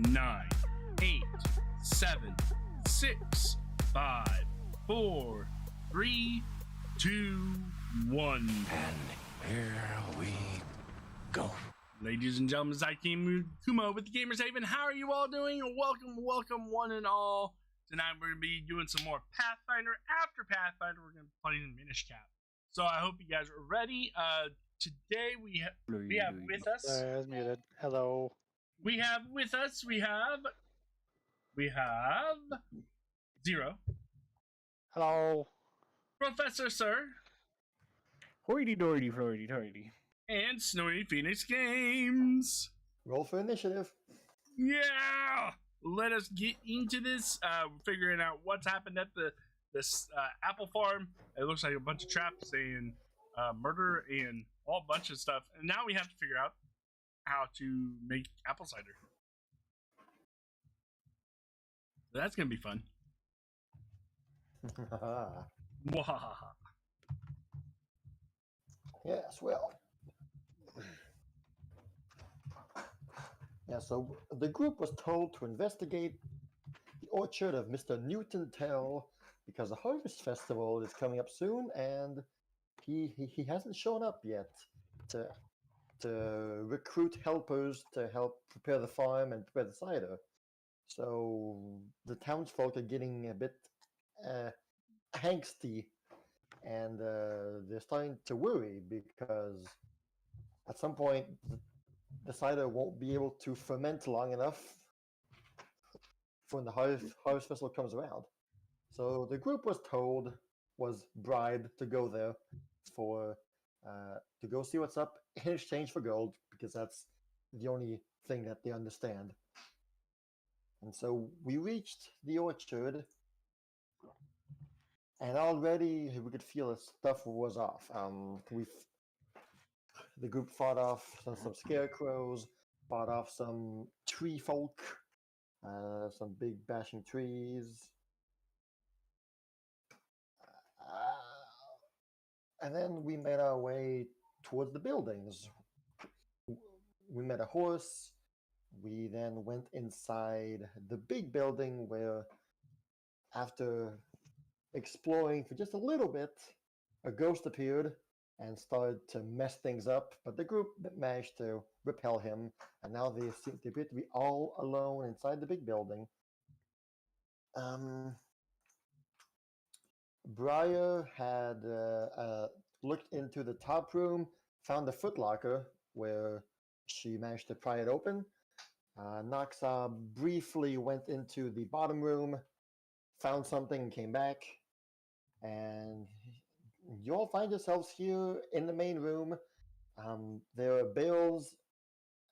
9, 8, 7, 6, 5, 4, 3, 2, 1. And here we go. Ladies and gentlemen, it's Kuma with the Gamerz Haven. How are you all doing? Welcome one and all. Tonight we're going to be doing some more Pathfinder. After Pathfinder, we're going to be playing Minish Cap. So I hope you guys are ready. Today we have with us. I was muted. Hello. We have Zero. Hello. Professor Sir. Hoity-doity, floity-toity. And Snowy Phoenix Games. Roll for initiative. Yeah! Let us get into this. Figuring out what's happened at this apple farm. It looks like a bunch of traps and murder and a bunch of stuff. And now we have to figure out how to make apple cider. So that's gonna be fun. Wahaha. Yes, well. Yeah, so the group was told to investigate the orchard of Mr. Newton Tell because the Harvest Festival is coming up soon and he hasn't shown up yet to recruit helpers to help prepare the farm and prepare the cider. So the townsfolk are getting a bit angsty and they're starting to worry because at some point the cider won't be able to ferment long enough for when the Harvest Festival comes around. So the group was bribed to go there to go see what's up in exchange for gold, because that's the only thing that they understand. And so we reached the orchard, and already we could feel that stuff was off. The group fought off some scarecrows, fought off some tree folk, some big bashing trees. And then we made our way towards the buildings. We met a horse. We then went inside the big building where, after exploring for just a little bit, a ghost appeared and started to mess things up, but the group managed to repel him, and now they appear to be all alone inside the big building. Briar had looked into the top room, found the footlocker where she managed to pry it open. Noxa briefly went into the bottom room, found something, and came back. And you all find yourselves here in the main room. There are bales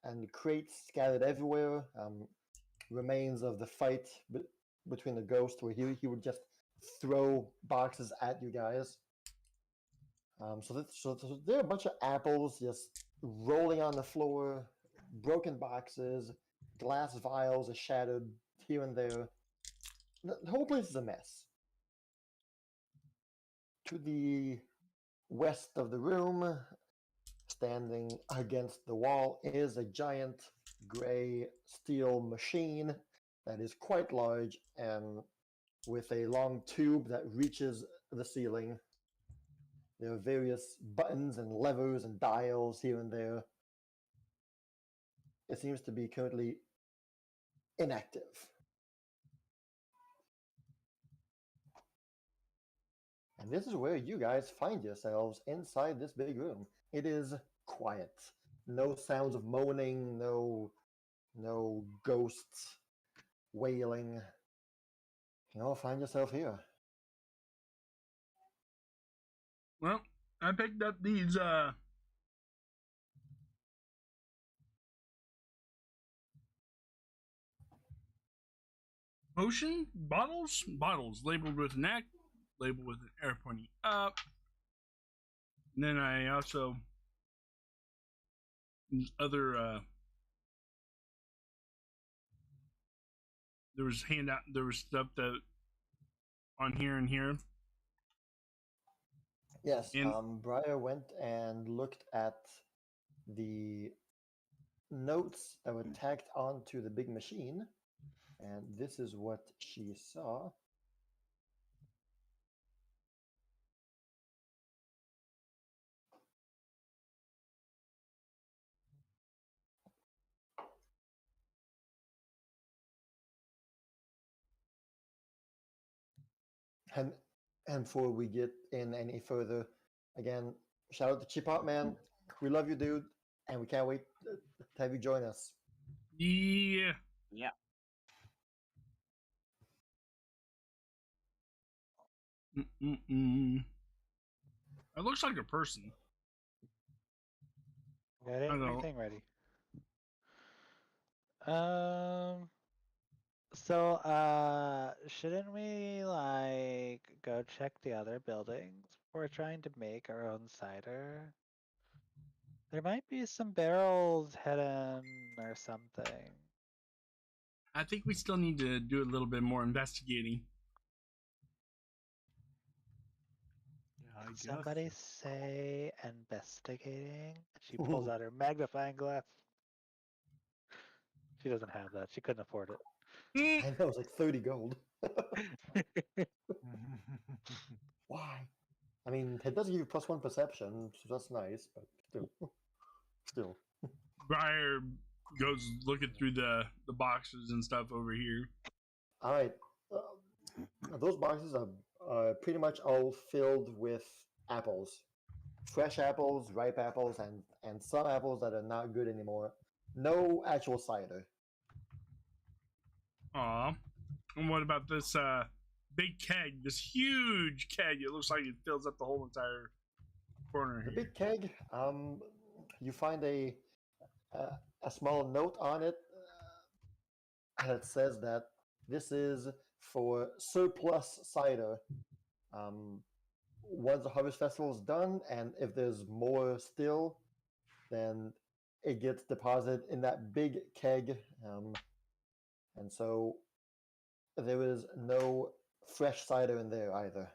and crates scattered everywhere. Remains of the fight between the ghost, where he would just throw boxes at you guys. So there are a bunch of apples just rolling on the floor, broken boxes, glass vials are shattered here and there. The whole place is a mess. To the west of the room, standing against the wall, is a giant gray steel machine that is quite large and with a long tube that reaches the ceiling. There are various buttons and levers and dials here and there. It seems to be currently inactive. And this is where you guys find yourselves, inside this big room. It is quiet. No sounds of moaning, no ghosts wailing. You all find yourself here. Well, I picked up these potion bottles labeled with an X, labeled with an arrow pointing up. And then I also other there was stuff that on here and here. Yes, Briar went and looked at the notes that were tacked onto the big machine, and this is what she saw. And before we get in any further, again, shout out to CheapPopMan. We love you, dude, and we can't wait to have you join us. Yeah. Yeah. Mm-mm-mm. It looks like a person. Got I don't know. everything ready. So, shouldn't we like go check the other buildings before trying to make our own cider? There might be some barrels hidden or something. I think we still need to do a little bit more investigating. Yeah, I guess. Somebody say investigating. She pulls out her magnifying glass. She doesn't have that. She couldn't afford Mm. I know, it's like 30 gold. it. Why? I mean, it does give you +1 perception, so that's nice, but still. Briar goes looking through the boxes and stuff over here. All right, those boxes are pretty much all filled with apples, fresh apples, ripe apples, and some apples that are not good anymore. No actual cider. Aw. And what about this big keg? This huge keg. It looks like it fills up the whole entire corner The here. big keg, you find a small note on it that says that this is for surplus cider. Once the harvest festival is done, and if there's more still, then it gets deposited in that big keg. And so there is no fresh cider in there either.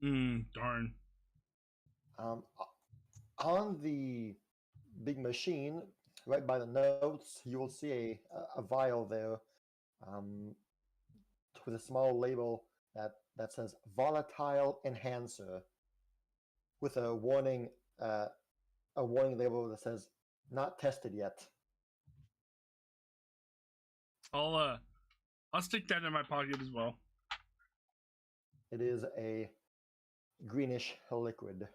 Darn. On the big machine, right by the notes, you will see a vial there with a small label that says volatile enhancer with a warning label that says not tested yet. I'll stick that in my pocket as well. It is a greenish liquid.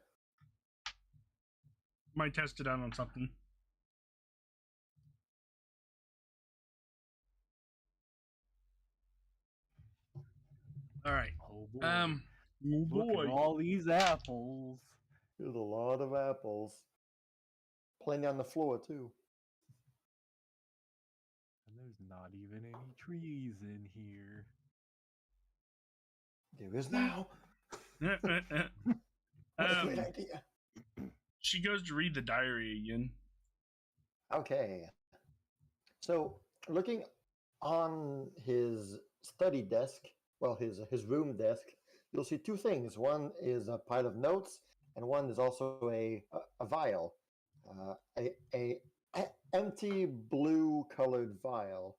Might test it out on something. All right. Oh boy. Oh Look boy. at all these apples. There's a lot of apples. Plenty on the floor too. And there's not even any trees in here. There is now. What a great idea. She goes to read the diary again. Okay. So, looking on his study desk, well, his room desk, you'll see two things. One is a pile of notes, and one is also a vial, a empty blue colored vial.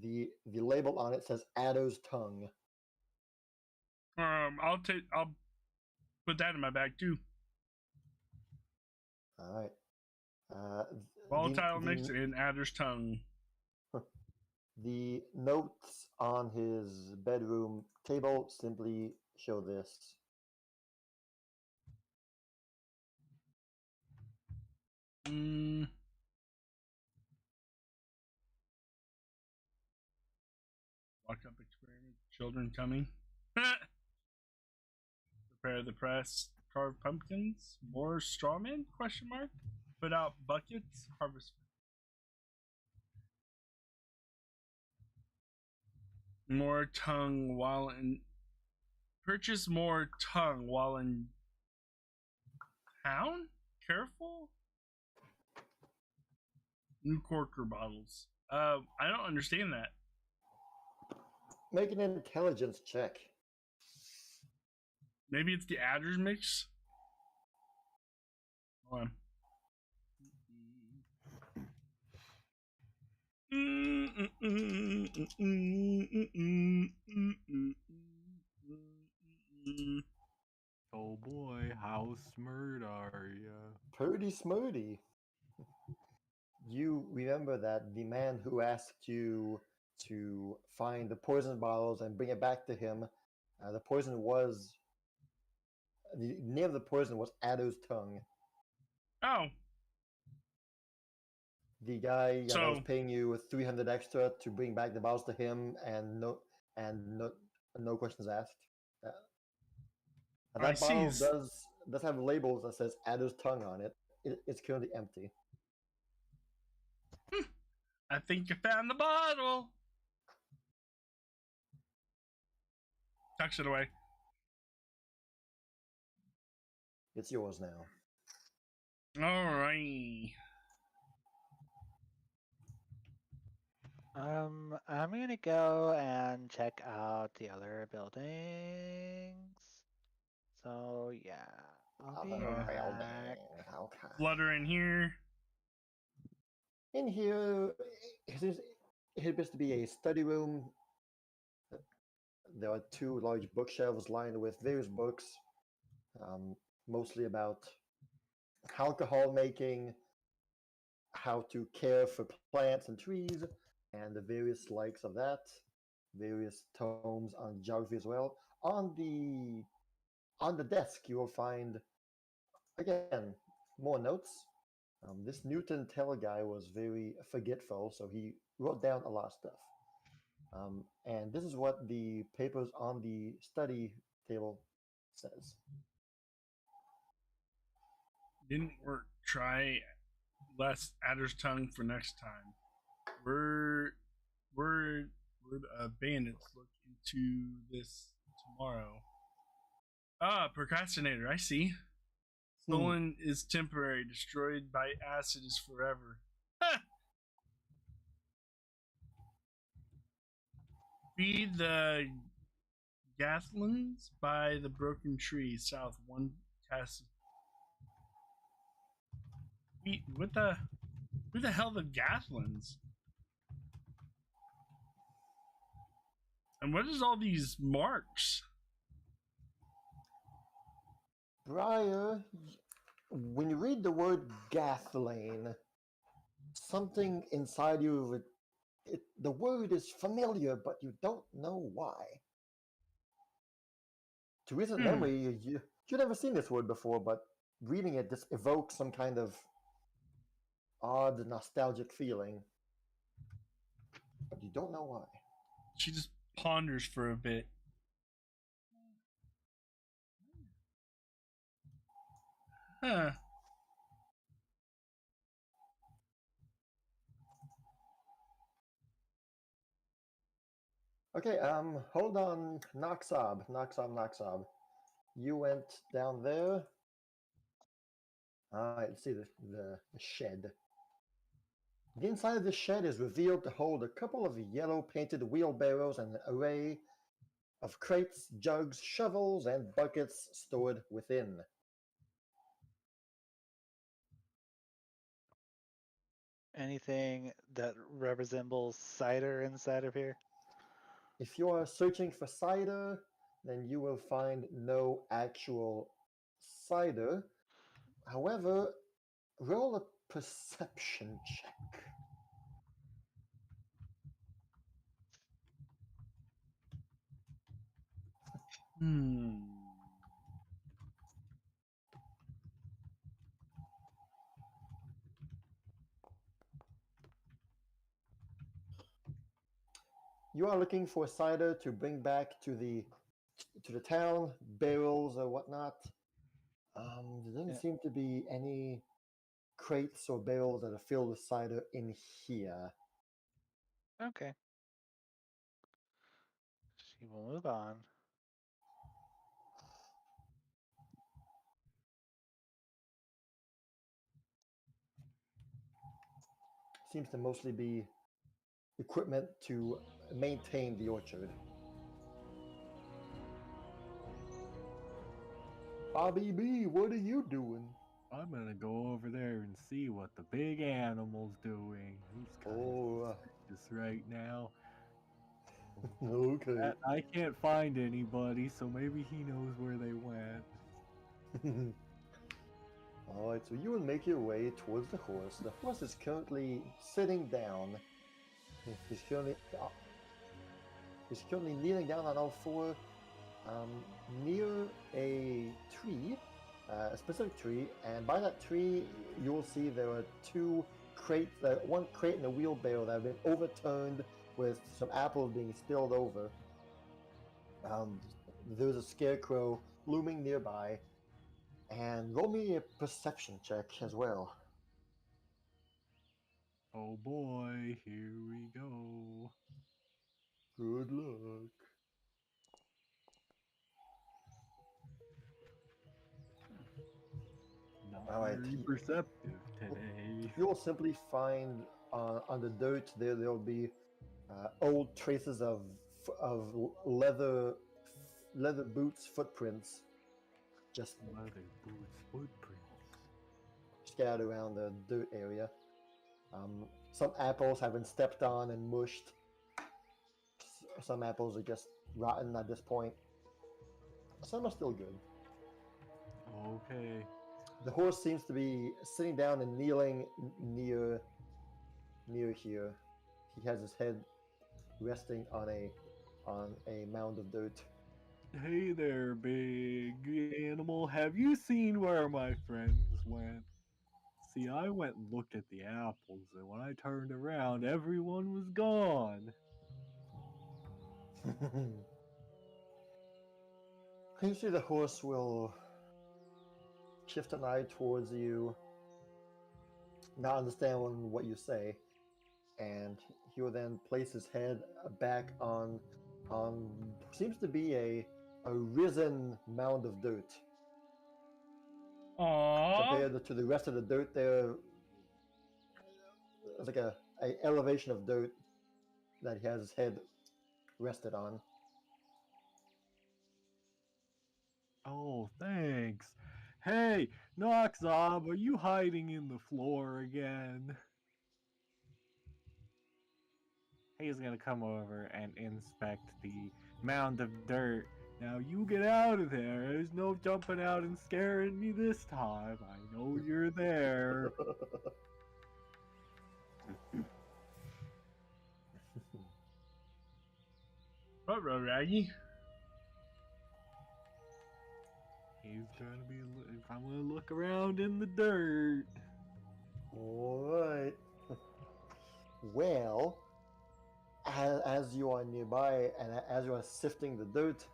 The label on it says Adder's tongue. I'll put that in my bag too. All right. Volatile mix and Adder's tongue. The notes on his bedroom table simply show this. Walk up experiment. Children coming. Prepare the press. Carve pumpkins. More strawmen? Question mark. Put out buckets. Harvest. More tongue while in. Purchase more tongue while in town? Careful? New corker bottles. I don't understand that. Make an intelligence check. Maybe it's the Adder's mix? Hold on. Oh boy, how smart are ya? Purdy Smurdy. You remember that the man who asked you to find the poison bottles and bring it back to him, the poison was. The name of the poison was Addo's tongue. Oh, The guy that was so paying you 300 extra to bring back the bottles to him, and no questions asked. And I that see. bottle does have labels that says Addo's tongue on it. It's currently empty. I think you found the bottle. Tucks it away. It's yours now. All right. I'm gonna go and check out the other buildings. So yeah, I'll be Other back. building. Okay. Flutter in here. In here, it appears to be a study room. There are two large bookshelves lined with various books, mostly about alcohol making, how to care for plants and trees, and the various likes of that. Various tomes on geography as well. On the desk, you will find again more notes. This Newton Tell guy was very forgetful, so he wrote down a lot of stuff. And this is what the papers on the study table says. Didn't work. Try less adder's tongue for next time. We're bandits look into this tomorrow. Ah, procrastinator. I see. Stolen is temporary. Destroyed by acid is forever. Ha! Feed the Gathlins by the broken tree south. One cast. What the? Who the hell are the Gathlins? And what is all these marks? Briar, when you read the word Gathling, something inside you, the word is familiar, but you don't know why. To recent memory, you've never seen this word before, but reading it just evokes some kind of odd, nostalgic feeling. But you don't know why. She just ponders for a bit. Huh. Okay, hold on, Noxob. You went down there. Let's see the shed. The inside of the shed is revealed to hold a couple of yellow painted wheelbarrows and an array of crates, jugs, shovels, and buckets stored within. Anything that resembles cider inside of here? If you are searching for cider, then you will find no actual cider. However, roll a perception check. You are looking for cider to bring back to the town, barrels or whatnot. There doesn't seem to be any crates or barrels that are filled with cider in here. Okay. She will move on. Seems to mostly be equipment to maintain the orchard. Bobby B, what are you doing? I'm gonna go over there and see what the big animal's doing. He's kind of suspicious right now. Okay. I can't find anybody, so maybe he knows where they went. Alright, so you will make your way towards the horse. The horse is currently sitting down. He's currently kneeling down on all four near a tree, a specific tree, and by that tree you'll see there are two crates, one crate and a wheelbarrow that have been overturned with some apples being spilled over. There's a scarecrow looming nearby, and roll me a perception check as well. Oh boy, here we go. Good luck. Not Alright, very perceptive today. you'll simply find on the dirt there'll be old traces of leather boots footprints just Leather boots footprints. scattered around the dirt area. Some apples have been stepped on and mushed. Some apples are just rotten at this point. Some are still good. Okay. The horse seems to be sitting down and kneeling near here. He has his head resting on a mound of dirt. Hey there, big animal. Have you seen where my friends went? See, I went and looked at the apples, and when I turned around, everyone was gone. You see the horse will shift an eye towards you, not understand what you say, and he will then place his head back on seems to be a risen mound of dirt. Aww. Compared to the rest of the dirt, there's like a elevation of dirt that he has his head rested on. Oh, thanks. Hey, Noxob, are you hiding in the floor again? He's gonna come over and inspect the mound of dirt. Now you get out of there. There's no jumping out and scaring me this time. I know you're there. Ruh-roh, Raggy. He's gonna be. I'm gonna look around in the dirt. Alright. Well, as you are nearby and as you are sifting the dirt,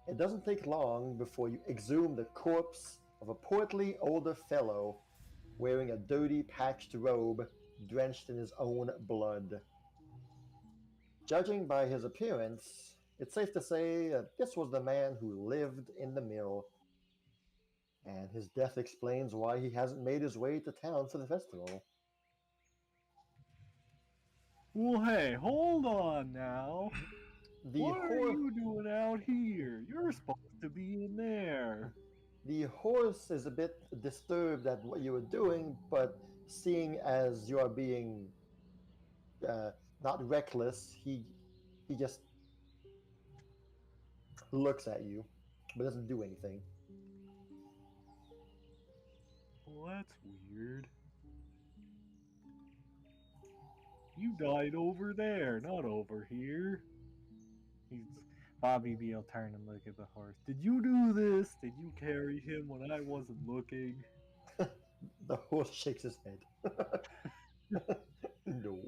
it doesn't take long before you exhume the corpse of a portly older fellow wearing a dirty patched robe drenched in his own blood. Judging by his appearance, it's safe to say that this was the man who lived in the mill, and his death explains why he hasn't made his way to town for the festival. Well, hey, hold on now. What are horse, you doing out here? You're supposed to be in there. the horse is a bit disturbed at what you are doing, but seeing as you are being not reckless, he just looks at you, but doesn't do anything. Well, that's weird. You died over there, not over here. Bobby B will turn and look at the horse. Did you do this? Did you carry him when I wasn't looking? The horse shakes his head. No.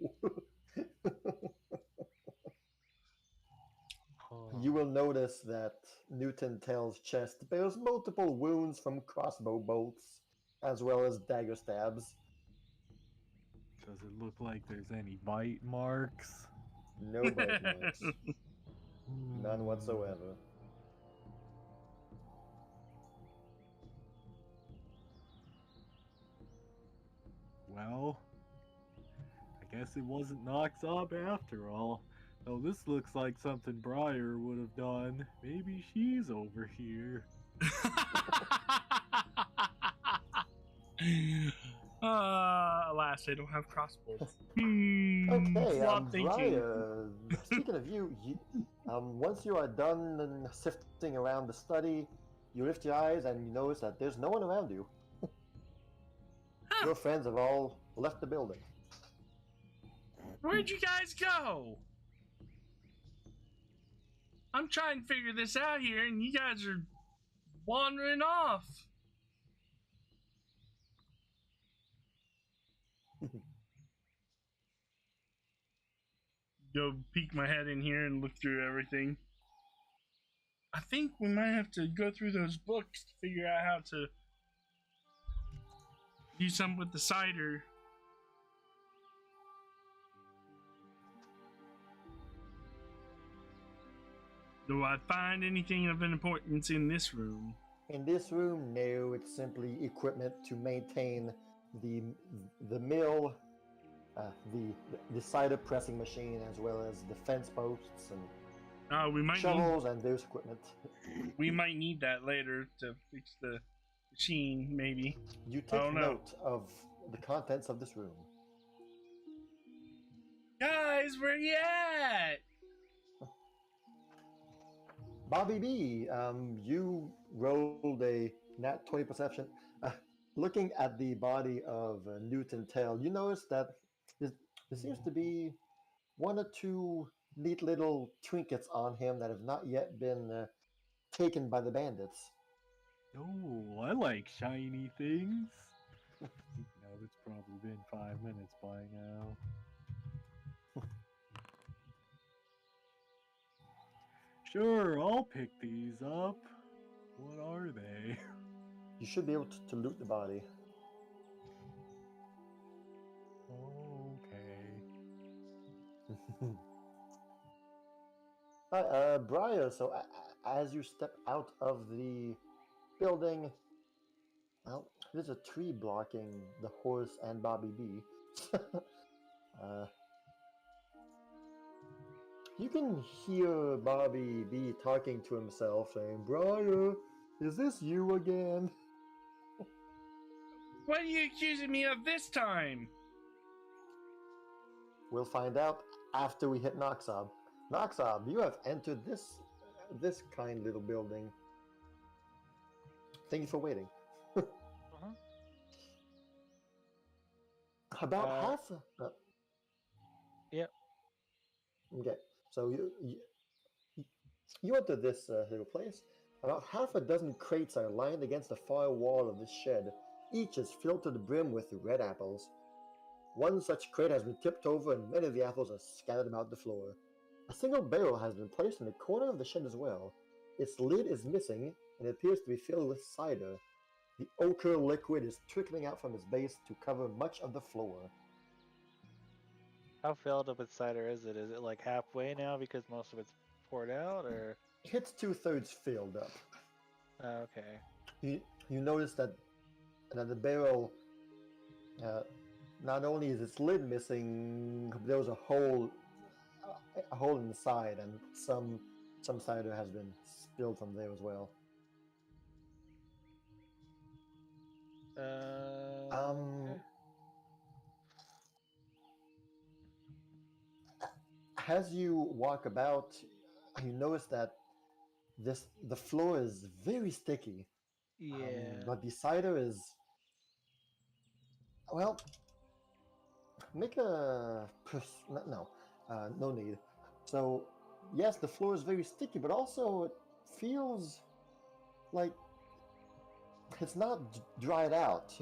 You will notice that Newton Tell's chest bears multiple wounds from crossbow bolts, as well as dagger stabs. Does it look like there's any bite marks? No bite marks. None whatsoever. Well, I guess it wasn't Noxob after all. Though this looks like something Briar would have done. Maybe she's over here. Alas, I don't have crossbows. Okay, Flop thinking. Briar, speaking of once you are done sifting around the study, you lift your eyes and you notice that there's no one around you. Huh, Your friends have all left the building. where'd you guys go? I'm trying to figure this out here, and you guys are wandering off. Go peek my head in here and look through everything. I think we might have to go through those books to figure out how to do something with the cider. Do I find anything of importance in this room? In this room, no, it's simply equipment to maintain the mill, the cider pressing machine, as well as the fence posts and We might shovels and those equipment. we might need that later to fix the machine, maybe. You I take don't know. note of the contents of this room. Guys, where you at? Bobby B, you rolled a nat 20 perception. Looking at the body of Newton Tell, you notice that there seems to be one or two neat little trinkets on him that have not yet been taken by the bandits. Oh, I like shiny things. Now it's probably been 5 minutes by now. Sure, I'll pick these up. What are they? You should be able to loot the body. Okay. Hi, Briar, so as you step out of the building, well, there's a tree blocking the horse and Bobby B. You can hear Bobby B talking to himself, saying, Briar, is this you again? What are you accusing me of this time? We'll find out after we hit Noxob. Noxob, you have entered this kind little building. Thank you for waiting. About half. Yep. Okay, so you enter this little place. About half a dozen crates are lined against the far wall of this shed. Each is filled to the brim with red apples. One such crate has been tipped over and many of the apples are scattered about the floor. A single barrel has been placed in the corner of the shed as well. Its lid is missing and it appears to be filled with cider. The ochre liquid is trickling out from its base to cover much of the floor. How filled up with cider is it? Is it like halfway now because most of it's poured out, or? It's 2/3 filled up. Oh, okay. You notice that the barrel, not only is its lid missing, there was a hole in the side, and some cider has been spilled from there as well. Okay. As you walk about, you notice that the floor is very sticky. Yeah. But the cider is, well, make a no need. So yes, the floor is very sticky, but also it feels like it's not dried out.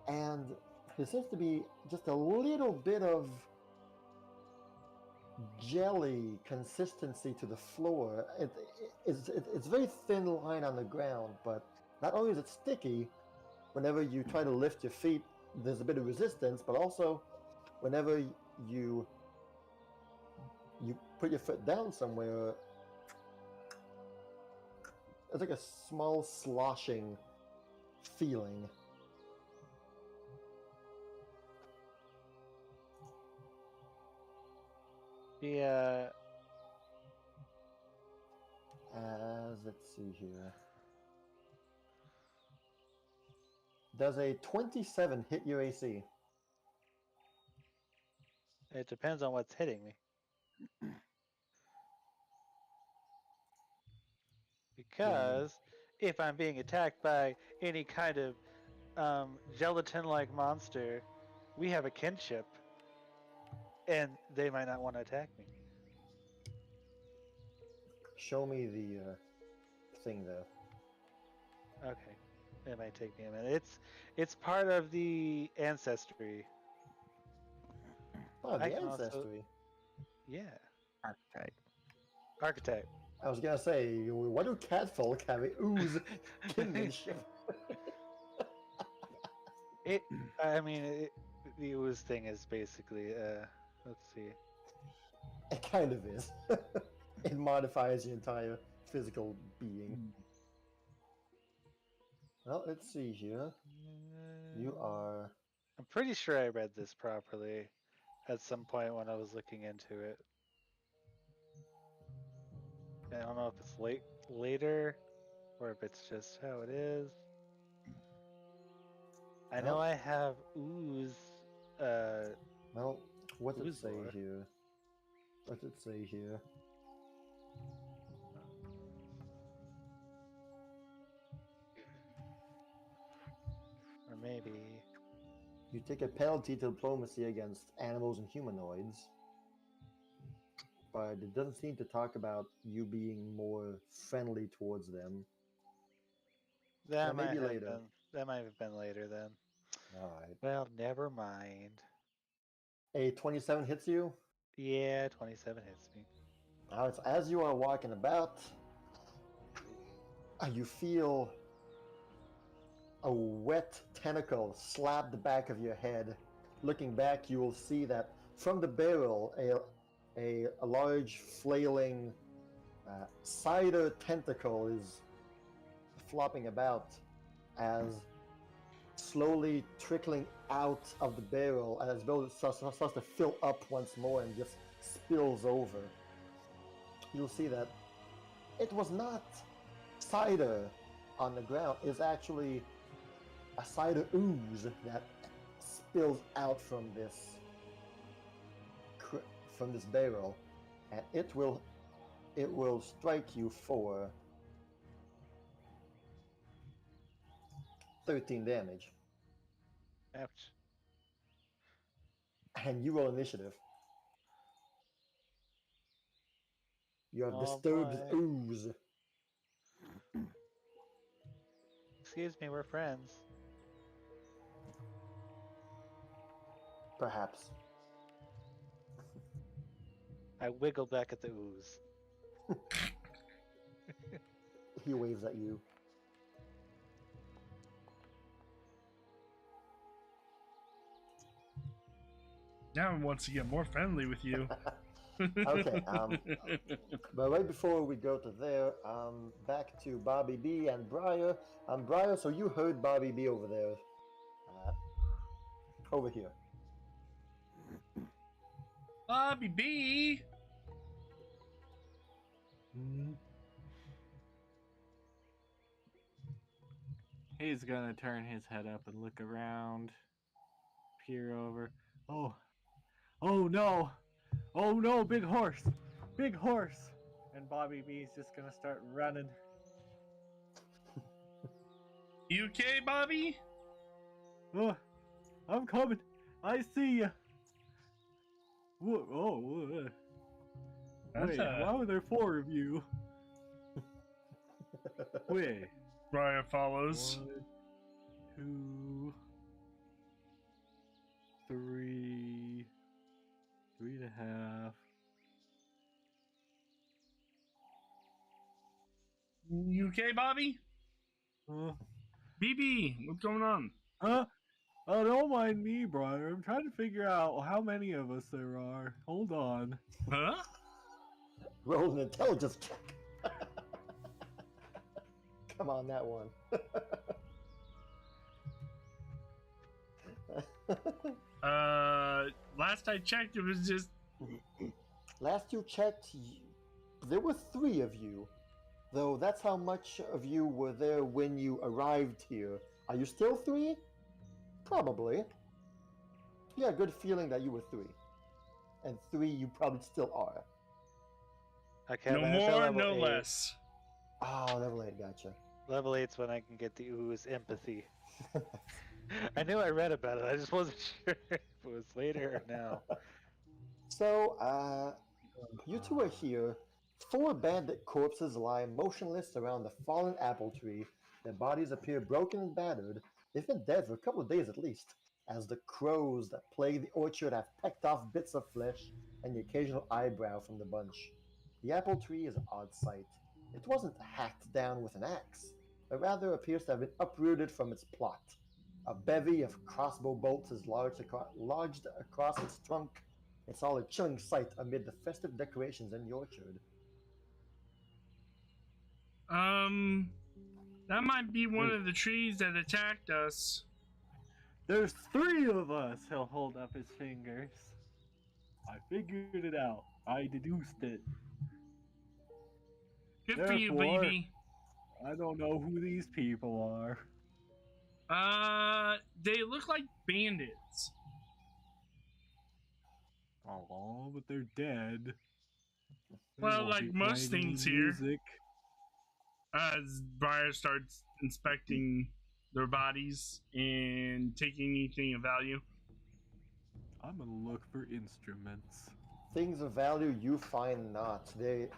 And there seems to be just a little bit of jelly consistency to the floor. It's very thin line on the ground, but not only is it sticky, whenever you try to lift your feet, there's a bit of resistance, but also whenever you put your foot down somewhere, it's like a small sloshing feeling. Yeah. Let's see here. Does a 27 hit your AC? It depends on what's hitting me. Because if I'm being attacked by any kind of gelatin-like monster, we have a kinship, and they might not want to attack me. Show me the thing there. Okay, it might take me a minute. It's part of the ancestry. Oh, I the can also- ancestry. Yeah, Archetype. archetype. I was gonna say, what do catfolk have? Ooze kinship. I mean, the ooze thing is basically. Let's see. It kind of is. It modifies your entire physical being. Well, let's see here. You are. I'm pretty sure I read this properly at some point when I was looking into it. I don't know if it's later or if it's just how it is. I know Well- I have ooze. Well, what's it Ooze say lore. here? What's it say here? Or maybe. You take a penalty to diplomacy against animals and humanoids. But it doesn't seem to talk about you being more friendly towards them. That maybe might have later. that might have been later then. Alright. Well, never mind. A 27 hits you. Yeah, 27 hits me. Now, it's as you are walking about, you feel a wet tentacle slap the back of your head. Looking back, you will see that from the barrel, a large flailing cider tentacle is flopping about as slowly trickling out of the barrel as though it starts to fill up once more and just spills over. You'll see that it was not cider on the ground. It's actually a cider ooze that spills out from this barrel, and it will strike you for 13 damage. Ouch. And you roll initiative. You have Oh, disturbed boy. ooze. Excuse me, we're friends. Perhaps. I wiggle back at the ooze. He waves at you. Now he wants to get more friendly with you. Okay, but right before we go to there, back to Bobby B and Briar. Briar, so you heard Bobby B over there. Over here. Bobby B. He's gonna turn his head up and look around, peer over. Oh no! Oh no! Big horse! Big horse! And Bobby B's just gonna start running. You okay, Bobby? Oh, I'm coming! I see ya! Whoa, oh, whoa. Wait, why are there 4 of you? Wait. Briar follows. 1, 2, 3, 3.5. You okay, Bobby? BB, what's going on? Huh? Oh, don't mind me, brother. I'm trying to figure out how many of us there are. Hold on. Huh? Roll an intelligence check. Come on, that one. Last I checked, it was just. Last you checked, there were 3 of you. Though that's how much of you were there when you arrived here. Are you still 3? Probably. You got a good feeling that you were 3. And 3 you probably still are. Okay, No but I feel more, level no 8. less. Oh, level 8, gotcha. Level 8's when I can get the ooze empathy. I knew I read about it. I just wasn't sure if it was later or now. So, you two are here. 4 bandit corpses lie motionless around the fallen apple tree. Their bodies appear broken and battered. They've been dead for a couple of days at least, as the crows that plague the orchard have pecked off bits of flesh and the occasional eyebrow from the bunch. The apple tree is an odd sight. It wasn't hacked down with an axe, but rather appears to have been uprooted from its plot. A bevy of crossbow bolts is lodged across its trunk. It's all a chilling sight amid the festive decorations in the orchard. That might be one of the trees that attacked us. There's 3 of us. He'll hold up his fingers. I figured it out. I deduced it. Good for you, Therefore, baby. I don't know who these people are. They look like bandits. Oh, but they're dead. They Well, won't like be most playing any things here. music. As Briar starts inspecting their bodies and taking anything of value. I'm gonna look for instruments. Things of value you find not. The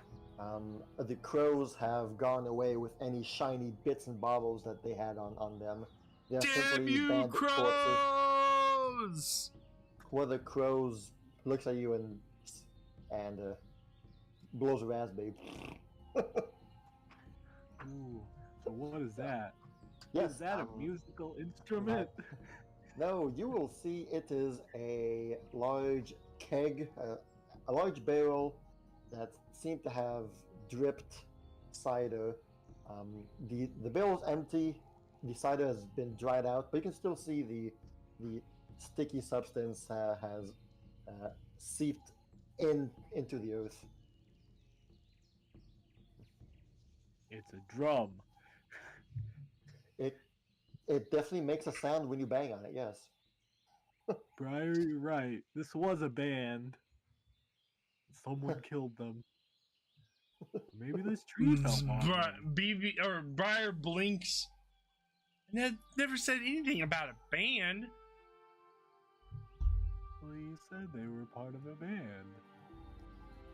crows have gone away with any shiny bits and baubles that they had on them. They are Damn simply you, bandit corpses. crows! One of the crows looks at you and blows a raspberry. Ooh, so what is that? Yes, Is that a musical instrument? No, you will see it is a large keg, a large barrel that seemed to have dripped cider. The barrel's empty. The cider has been dried out, but you can still see the sticky substance has seeped into the earth. It's a drum. It definitely makes a sound when you bang on it. Yes. Briar, you're right. This was a band. Someone killed them. Maybe this tree fell on them. Briar blinks. And it never said anything about a band. Well, you said they were part of a band.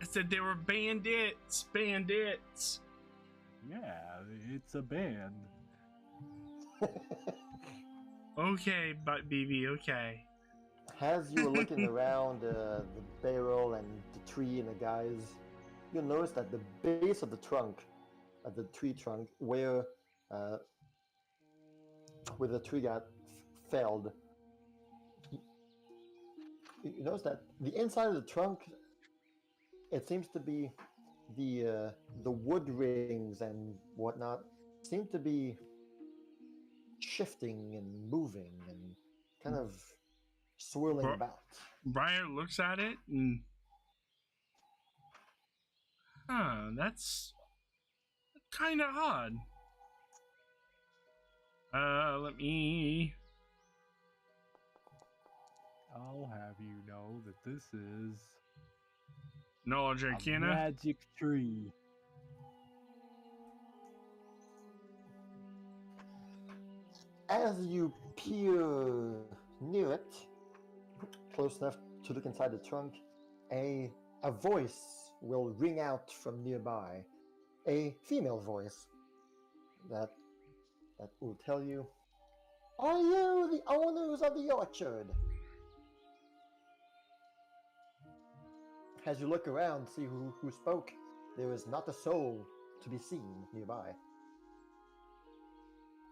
I said they were bandits. Bandits. Yeah, it's a band. Okay, but BB, okay. As you were looking around the barrel and the tree and the guys, you'll notice that the base of the trunk, of the tree trunk, where the tree got felled, you notice that the inside of the trunk, it seems to be the wood rings and whatnot seem to be shifting and moving and kind of swirling about. Briar looks at it and that's kind of odd. Let me. I'll have you know that this is Knowledge a Arcana. magic tree. As you peer near it, close enough to look inside the trunk, a voice will ring out from nearby. A female voice that will tell you, "Are you the owners of the orchard?" As you look around, see who spoke, there is not a soul to be seen nearby.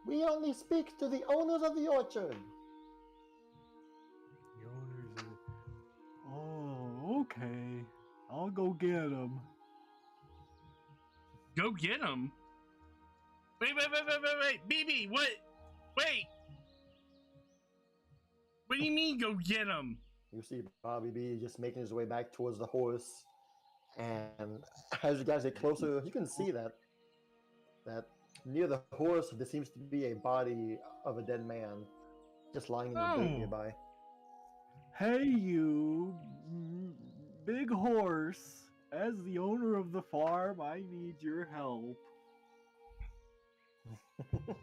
"We only speak to the owners of the orchard." The owners of it. Oh, okay. I'll go get them. Go get him. Wait. BB, what? Wait. What do you mean go get him? You see Bobby B just making his way back towards the horse, and as you guys get closer, you can see that Near the horse, there seems to be a body of a dead man just lying in the dirt Oh. nearby. Hey, you big horse. As the owner of the farm, I need your help.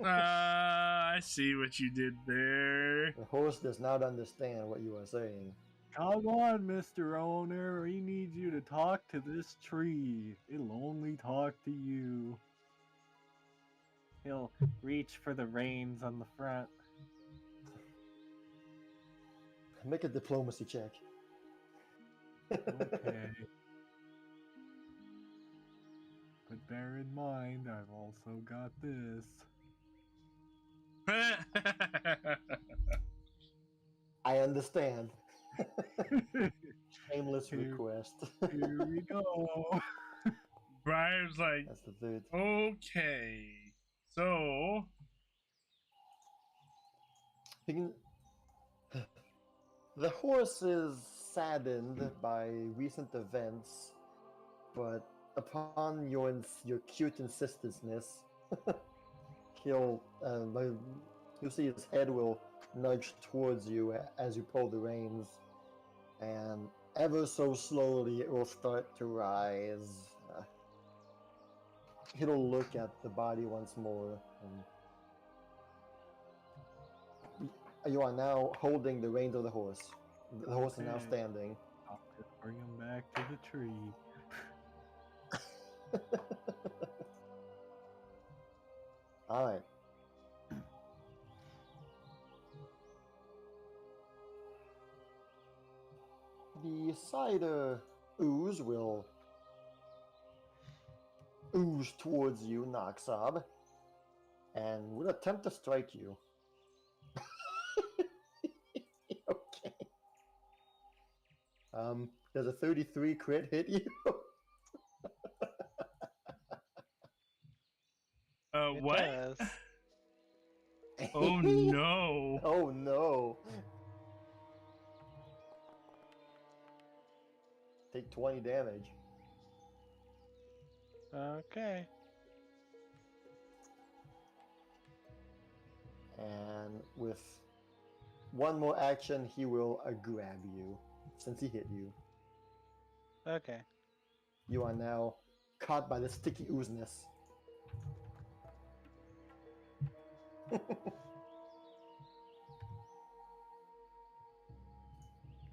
I see what you did there. The horse does not understand what you are saying. Come on, Mr. Owner. We need you to talk to this tree. It'll only talk to you. He'll reach for the reins on the front. Make a diplomacy check. Okay. But bear in mind, I've also got this. I understand. Shameless Here- request. Here we go. Briar's like, That's the third. okay. So, You can... The horse is saddened by recent events, but upon your cute insistency, you'll see his head will nudge towards you as you pull the reins, and ever so slowly it will start to rise. It'll look at the body once more, and you are now holding the reins of the horse. The horse is now Okay. standing. I'll just bring him back to the tree. All right. The cider ooze will ooze towards you, Noxob, and will attempt to strike you. Okay. Does a 33 crit hit you? It what? does. Oh no. Oh no. Take 20 damage. Okay. And with one more action, he will grab you since he hit you. Okay. You are now caught by the sticky oozeness.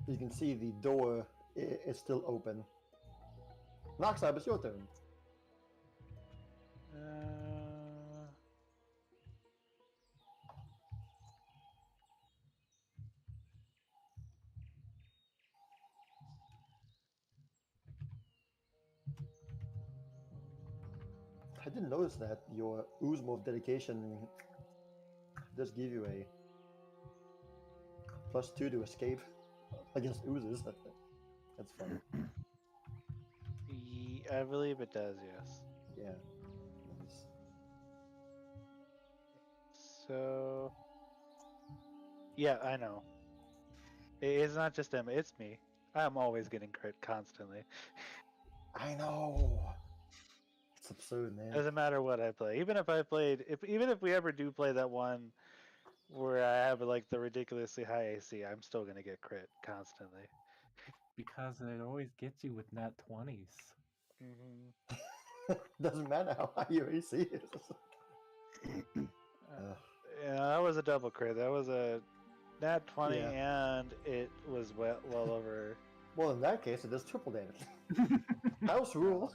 You can see the door is still open. Noxab, it's your turn. I didn't notice that your ooze move dedication does give you a +2 to escape against oozes. That's funny. I believe it does, yes. Yeah. Nice. So, yeah, I know. It's not just him, it's me. I'm always getting crit constantly. I know. It's absurd, man. Doesn't matter what I play. Even if we ever do play that one where I have like the ridiculously high AC, I'm still gonna get crit constantly. Because it always gets you with nat 20s. Doesn't matter how high your AC is. Yeah, that was a double crit. That was a nat 20, Yeah. and it was well over. Well, in that case, it does triple damage. House rule.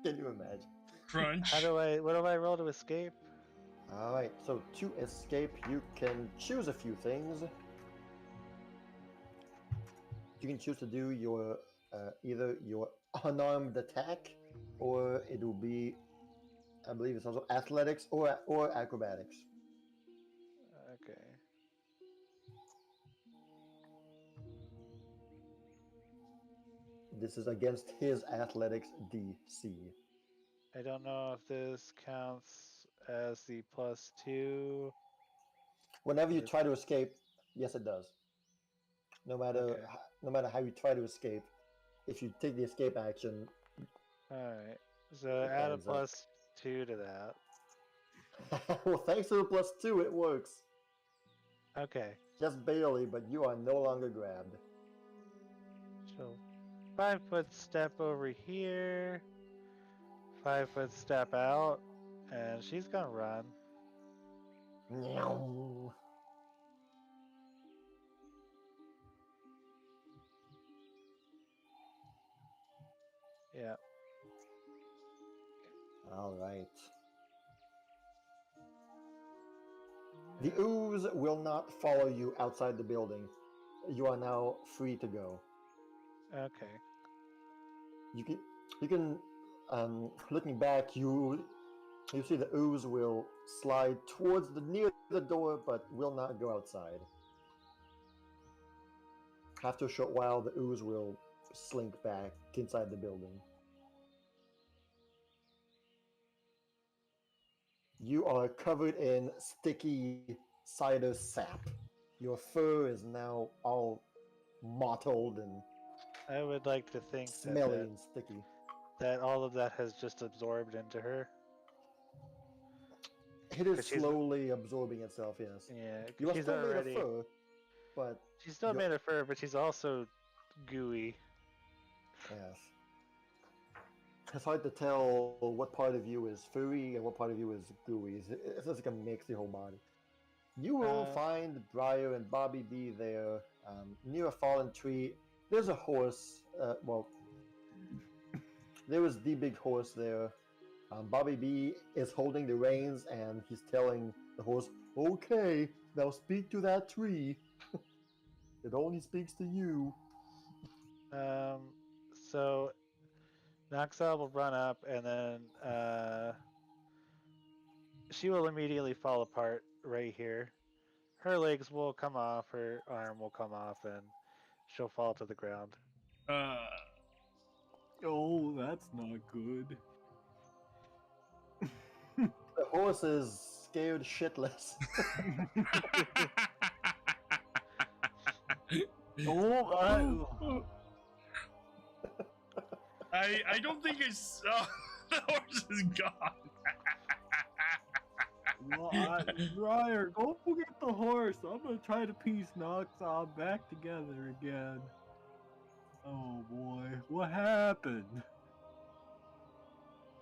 Can you imagine? Crunch. What do I roll to escape? Alright, so to escape, you can choose a few things. You can choose to do your either your unarmed attack, or it will be, I believe it's also athletics or acrobatics. Okay. This is against his athletics DC. I don't know if this counts as the +2. Whenever you try to escape, yes, it does. No matter Okay. no matter how you try to escape, if you take the escape action, Alright. So It add a adds up. +2 to that. Well, thanks to the +2, it works. Okay. Just barely, but you are no longer grabbed. So 5-foot step over here. 5-foot step out. And she's gonna run. Meow. Yeah. All right. The ooze will not follow you outside the building. You are now free to go. Okay. You can looking back, you see the ooze will slide towards near the door, but will not go outside. After a short while, the ooze will slink back inside the building. You are covered in sticky cider sap. Your fur is now all mottled and I would like to think smelly and sticky. that all of that has just absorbed into her. It is 'Cause she's- slowly absorbing itself, yes. Yeah, You are she's still made of already. fur, but She's still you're- made of fur, but she's also gooey. yes. It's hard to tell what part of you is furry and what part of you is gooey. It's just like a mix, the whole body. You will find Briar and Bobby B there, near a fallen tree. There's a horse. There was the big horse there. Bobby B is holding the reins and he's telling the horse, "Okay, now speak to that tree. It only speaks to you." So Noxel will run up and then she will immediately fall apart right here. Her legs will come off, her arm will come off, and she'll fall to the ground. Oh, that's not good. The horse is scared shitless. Oh, I don't think it's. Oh, the horse is gone. Briar, go get the horse. I'm gonna try to piece Noxon back together again. Oh boy, what happened?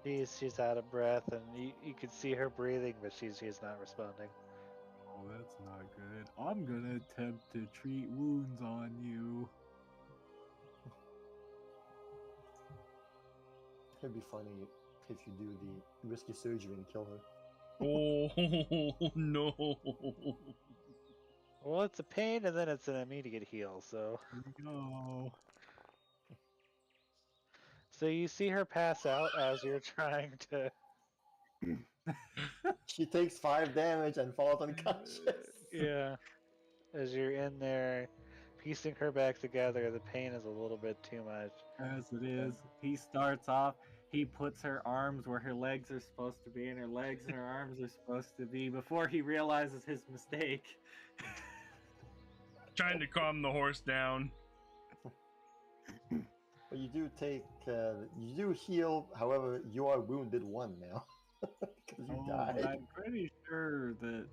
She's out of breath, and you can see her breathing, but she's not responding. Oh, that's not good. I'm gonna attempt to treat wounds on you. It'd be funny if you do the risky surgery and kill her. Oh no! Well, it's a pain, and then it's an immediate heal. So No. you see her pass out as you're trying to. She takes 5 damage and falls unconscious. Yeah, as you're in there piecing her back together, the pain is a little bit too much. As it is, he starts off, he puts her arms where her legs are supposed to be, and her legs and her arms are supposed to be, before he realizes his mistake. Trying to calm the horse down. But you do take, you do heal. However, you are wounded 1 now because you died. I'm pretty sure that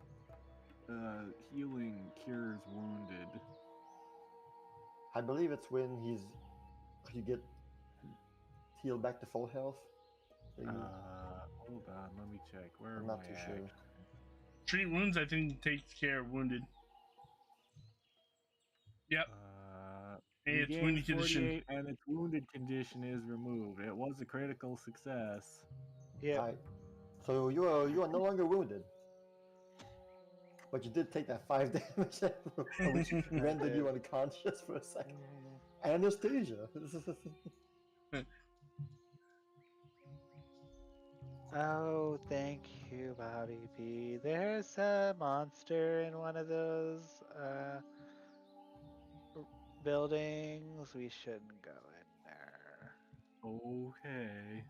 healing cures wounded. I believe it's when you get healed back to full health. Hold on, let me check. Where I'm am not I too at? sure. Treat wounds, I think, takes care of wounded. Yep. Hey, it's Regains wounded condition. 48 and its wounded condition is removed. It was a critical success. Yeah. Alright. So you are no longer wounded. But you did take that 5 damage, which rendered you unconscious for a second. Anesthesia. Oh, thank you, Bobby B. There's a monster in one of those buildings. We shouldn't go in there. Okay.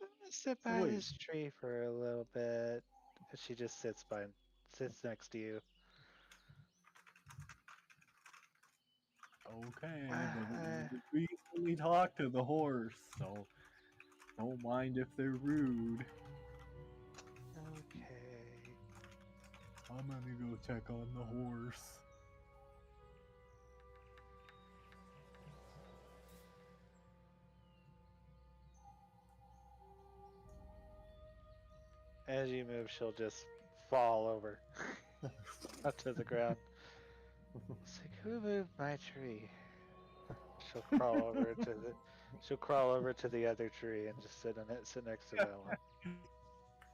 I'm gonna sit by Wait. this tree for a little bit. She just sits next to you. Okay, but we recently talked to the horse, so Don't mind if they're rude. Okay. I'm gonna go check on the horse. As you move, she'll just fall over onto the ground. It's like, who moved my tree? She'll crawl over to the. She'll crawl over to the other tree and just sit on it, sit next to that one.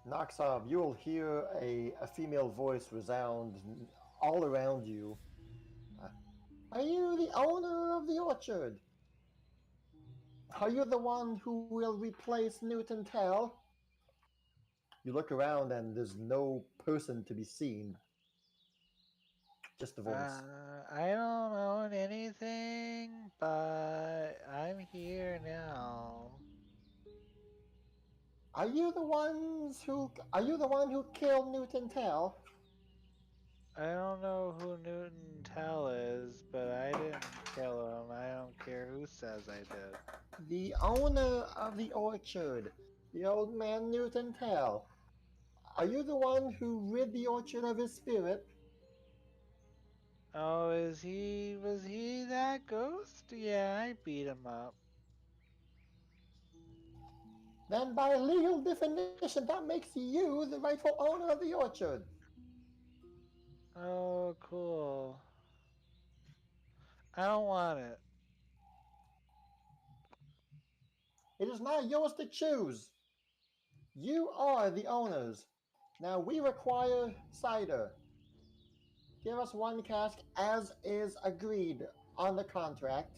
Noxob, you'll hear a female voice resound all around you. Are you the owner of the orchard? Are you the one who will replace Newton Tell? You look around and there's no person to be seen. Just the voice. I don't own anything, but I'm here now. Are you the one who killed Newton Tell? I don't know who Newton Tell is, but I didn't kill him. I don't care who says I did. The owner of the orchard, the old man Newton Tell. Are you the one who rid the orchard of his spirit? Oh, was he that ghost? Yeah, I beat him up. Then by legal definition, that makes you the rightful owner of the orchard. Oh, cool. I don't want it. It is now yours to choose. You are the owners. Now we require cider. Give us one cask as is agreed on the contract.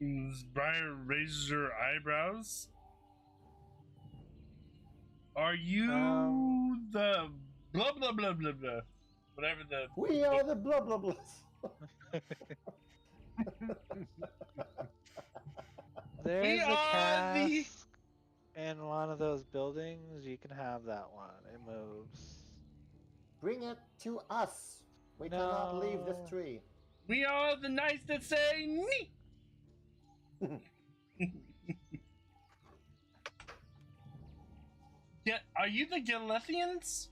Briar raises her eyebrows. Are you the blah blah blah blah blah? Whatever the. We are the blah blah blahs. There's a are the- cask in one of those buildings. You can have that one. It moves. Bring it to us. We cannot leave this No. tree. We are the knights that say nee. Yeah, are you the Galethians?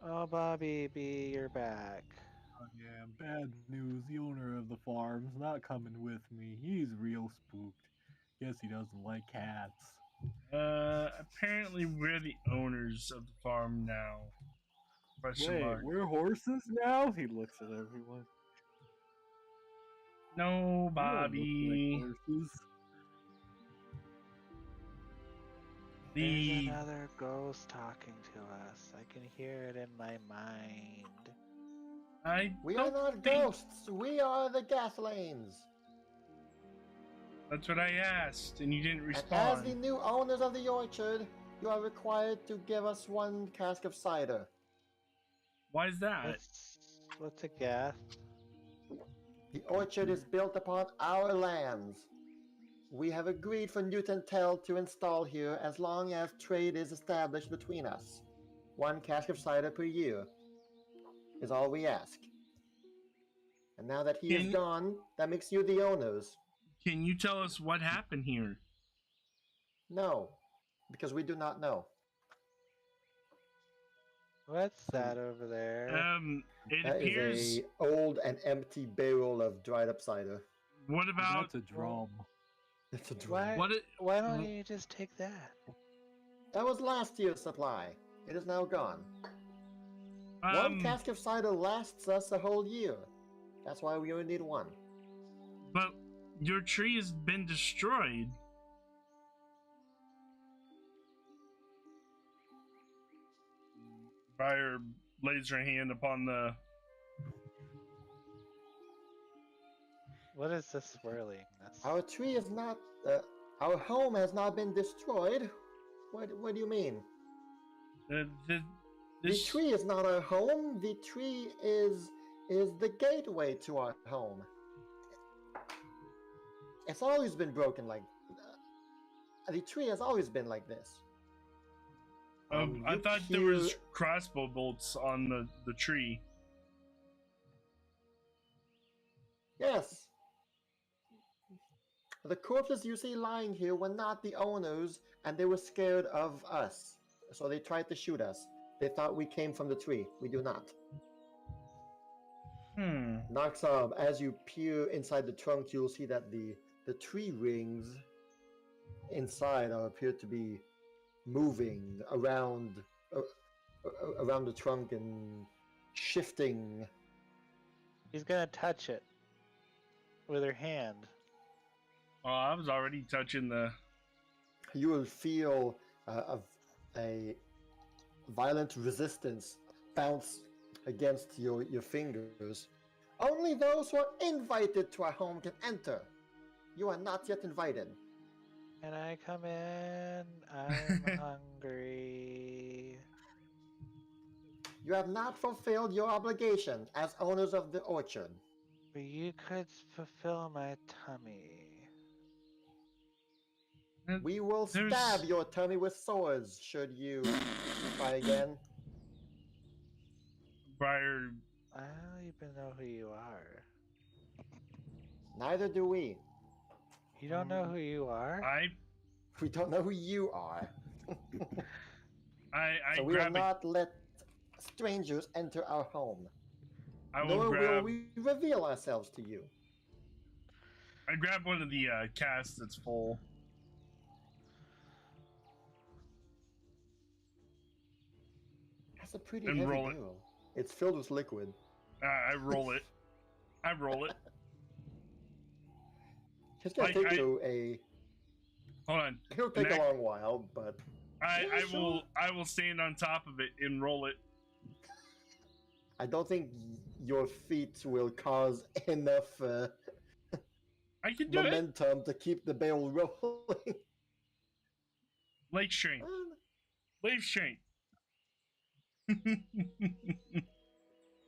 Oh, Bobby B, you're back. Oh, yeah, bad news. The owner of the farm's not coming with me. He's real spooked. Guess he doesn't like cats. Apparently we're the owners of the farm now. Question Wait, mark. we're horses now? He looks at everyone. No, We don't look Bobby. like horses. There's The another ghost talking to us. I can hear it in my mind. We don't are not think- ghosts. We are the Gathlanes. That's what I asked, and you didn't And as respond. the new owners of the orchard, you are required to give us one cask of cider. Why is that? What's a gath? The orchard is built upon our lands. We have agreed for Newton Tell to install here as long as trade is established between us. One cask of cider per year is all we ask. And now that he is Can- gone, that makes you the owners. Can you tell us what happened here? No, because we do not know. What's that over there? It That appears. is a old and empty barrel of dried up cider. What about That's a drum. It's a Why, drum. what? why don't you just take that? That was last year's supply. It is now gone. One Um, cask of cider lasts us a whole year. That's why we only need one. but your tree has been destroyed. Briar lays her hand upon the. What is this swirling? Our tree is not. Our home has not been destroyed. What do you mean? The The this tree is not our home. The tree is the gateway to our home. It's always been broken like. The tree has always been like this. I You thought there was hear- crossbow bolts on the tree. Yes. The corpses you see lying here were not the owners, and they were scared of us. So they tried to shoot us. They thought we came from the tree. We do not. Noxob, as you peer inside the trunk, you'll see that the tree rings inside appear to be moving around around the trunk and shifting. She's gonna touch it with her hand. Oh, I was already touching the. You will feel a violent resistance bounce against your fingers. Only those who are invited to our home can enter. You are not yet invited. Can I come in? I'm hungry. You have not fulfilled your obligation as owners of the orchard. But you could fulfill my tummy. We will stab your tummy with swords should you try again. Briar. I don't even know who you are. Neither do we. You don't know who you are? We don't know who you are. I So we will not let strangers enter our home. Nor will we reveal ourselves to you. I grab one of the casts that's full. That's a pretty And heavy roll it. barrel. It's filled with liquid. I roll it. I roll it. It's gonna take you a. Hold on. It'll take a long while, but I will stand on top of it and roll it. I don't think your feet will cause enough I can do momentum to keep the barrel rolling. Lake strength. Wave strength.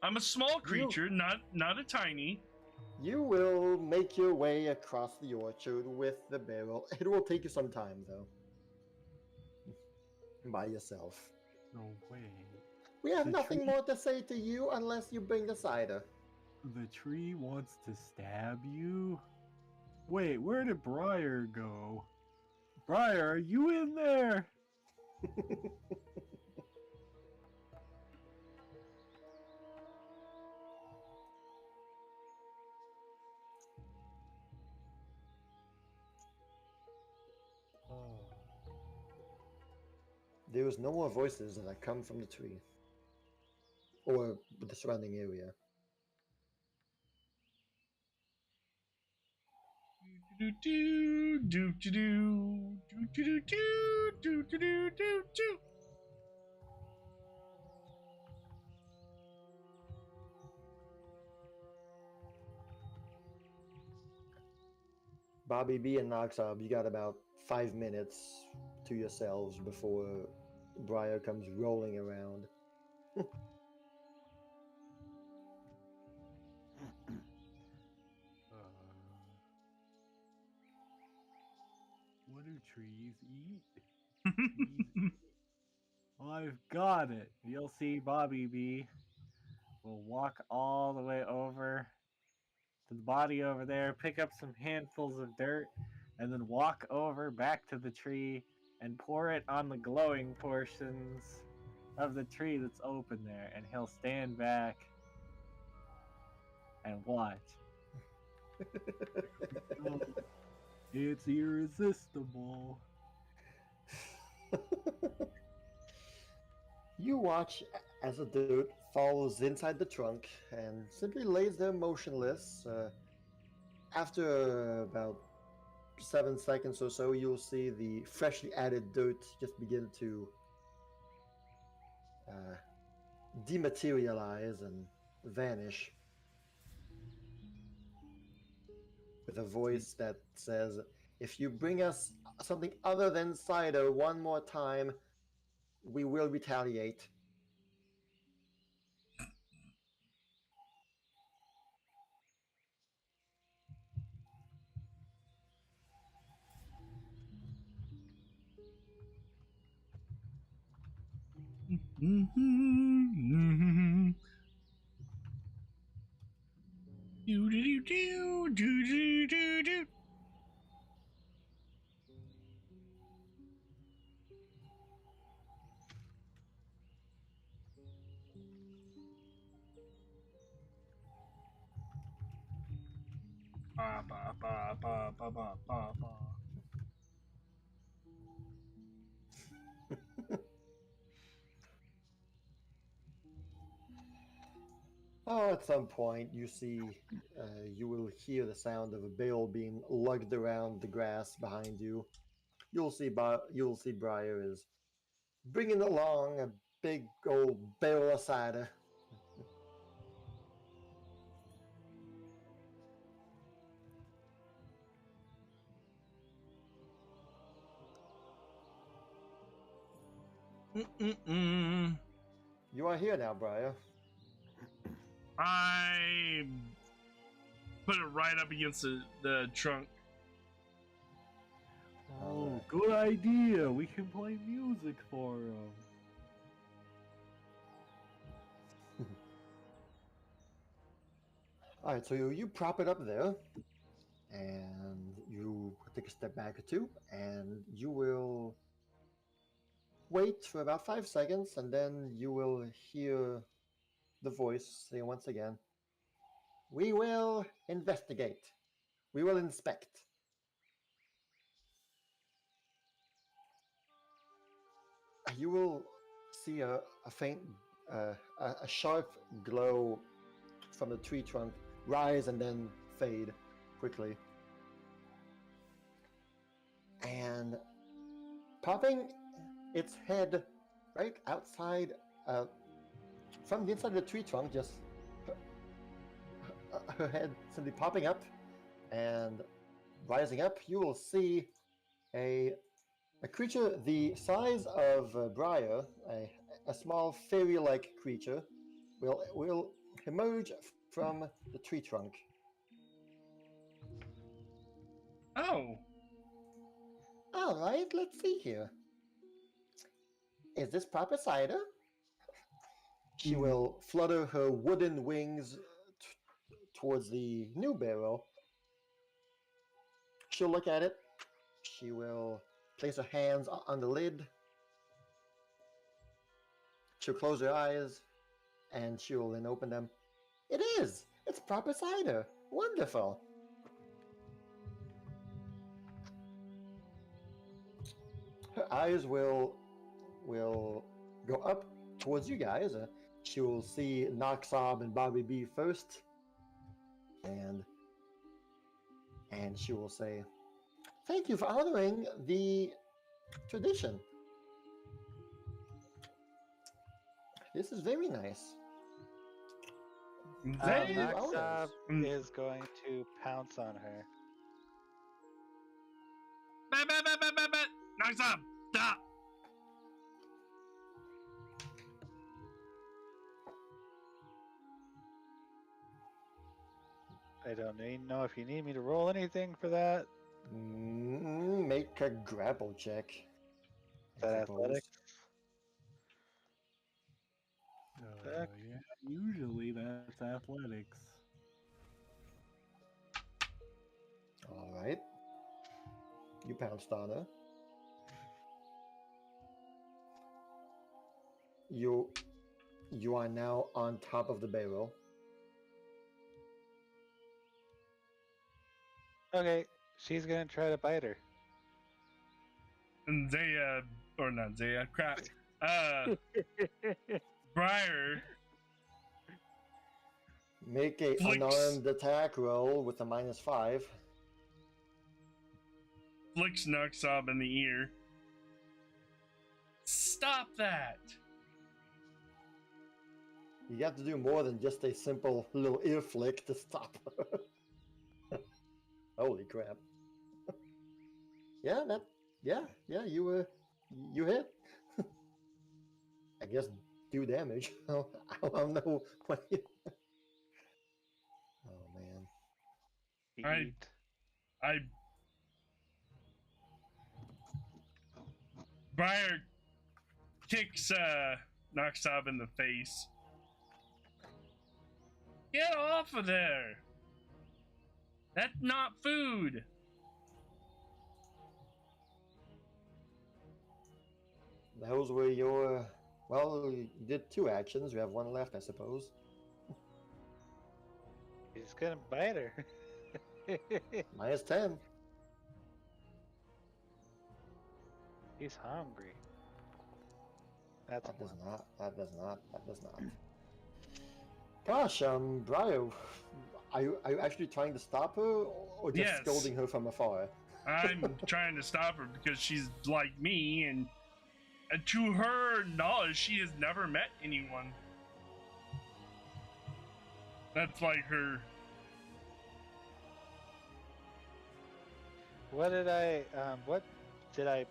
I'm a small creature, not a tiny. You will make your way across the orchard with the barrel. It will take you some time, though. By yourself. No way. We have The nothing tree- more to say to you unless you bring the cider. The tree wants to stab you? Wait, where did Briar go? Briar, are you in there? There is no more voices that come from the tree. Or the surrounding area. Do do do do do do do do do do do. Bobby B and Noxob, you got about 5 minutes to yourselves before Briar comes rolling around. What do trees eat? Well, I've got it. You'll see Bobby B will walk all the way over to the body over there, pick up some handfuls of dirt, and then walk over back to the tree and pour it on the glowing portions of the tree that's open there. And he'll stand back and watch. Oh, it's irresistible. You watch as the dirt falls inside the trunk and simply lays there motionless. After about 7 seconds or so, you'll see the freshly added dirt just begin to dematerialize and vanish. With a voice that says, "If you bring us something other than cider one more time, we will retaliate." Do do do do do do do. Ba, ba, ba, ba, ba, ba, ba, ba. Oh, at some point you see, you will hear the sound of a bale being lugged around the grass behind you. You'll see, Briar is bringing along a big old barrel of cider. Mm-mm-mm. You are here now, Briar. I put it right up against the trunk. Oh, good idea. We can play music for him. All right, so you prop it up there, and you take a step back or two, and you will wait for about 5 seconds, and then you will hear the voice say once again, "We will investigate. We will inspect." You will see a faint, a sharp glow from the tree trunk rise and then fade quickly. And popping its head right outside, from the inside of the tree trunk, just her head simply popping up and rising up, you will see a creature the size of Briar, a small fairy-like creature, will emerge from the tree trunk. Oh. All right, let's see here. Is this proper cider? She will flutter her wooden wings towards the new barrel. She'll look at it. She will place her hands on the lid. She'll close her eyes, and she will then open them. It is! It's proper cider! Wonderful! Her eyes will go up towards you guys. She will see Noxob and Bobby B first, and she will say, "Thank you for honoring the tradition. This is very nice." They- Noxob Mm. is going to pounce on her. Bat. Knocks up. Stop. I don't know if you need me to roll anything for that. Make a grapple check. Is that athletics? Check. Yeah, usually that's athletics. All right. You pounced on her. You are now on top of the barrel. Okay, she's gonna try to bite her. And Zaya, or not Zaya, crap. Briar Make a Flicks. unarmed attack roll with a -5. flicks Noxob in the ear. Stop that. You got to do more than just a simple little ear flick to stop her. Holy crap. Yeah, you hit. I guess do damage. I don't know what you... Oh man. I Briar kicks Noxob in the face. Get off of there. That's not food. Those were your... Well, you did 2 actions. We have 1 left, I suppose. He's gonna bite her. -10. He's hungry. That's That does one. not. That does not. That does not. Gosh, Briar, are you actually trying to stop her, or just Yes. scolding her from afar? I'm trying to stop her because she's like me, and to her knowledge, she has never met anyone that's like her. What did I